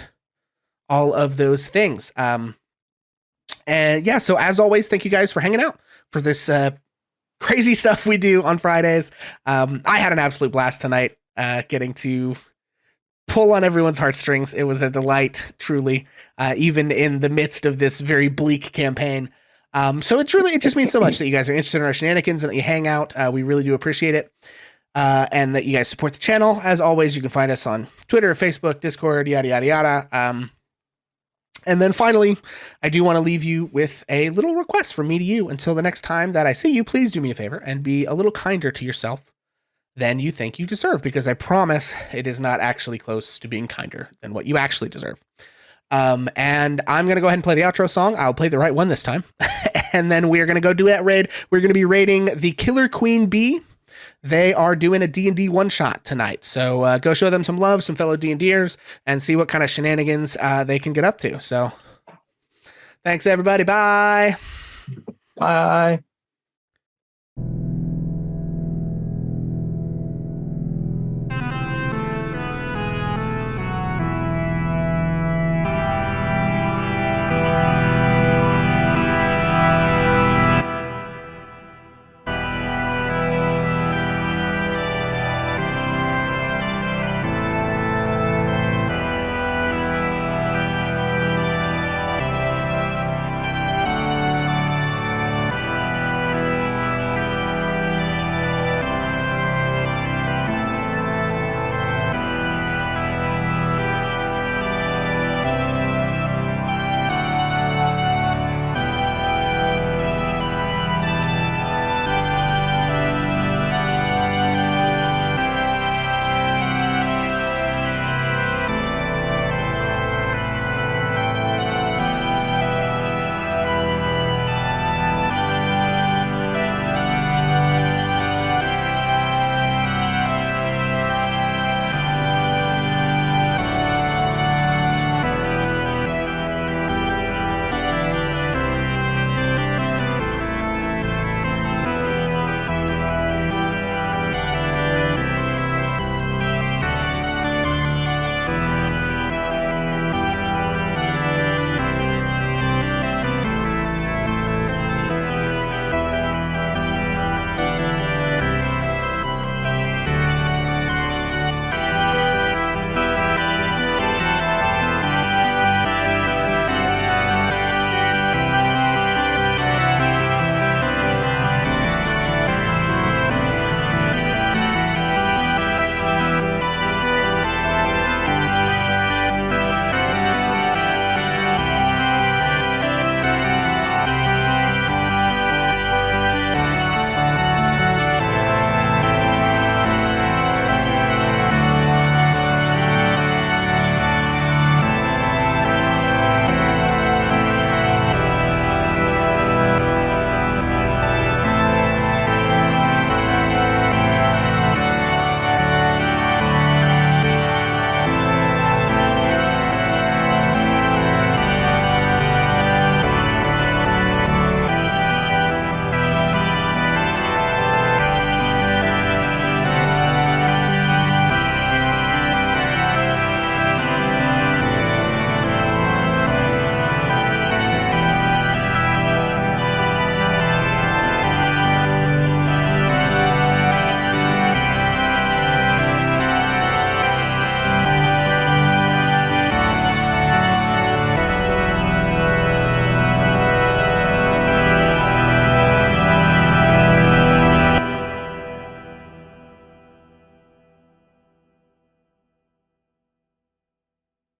all of those things. And yeah, so as always, thank you guys for hanging out for this crazy stuff we do on Fridays. I had an absolute blast tonight. Getting to pull on everyone's heartstrings. It was a delight, truly, even in the midst of this very bleak campaign. So it just means so much that you guys are interested in our shenanigans and that you hang out. We really do appreciate it. And that you guys support the channel. As always, you can find us on Twitter, Facebook, Discord, yada, yada, yada. And then finally, I do want to leave you with a little request from me to you. Until the next time that I see you, please do me a favor and be a little kinder to yourself than you think you deserve, because I promise it is not actually close to being kinder than what you actually deserve. And I'm going to go ahead and play the outro song. I'll play the right one this time. And then we're going to go do that raid. We're going to be raiding the Killer Queen Bee. They are doing a D&D one-shot tonight. So go show them some love, some fellow D&Ders, and see what kind of shenanigans they can get up to. So thanks, everybody. Bye. Bye.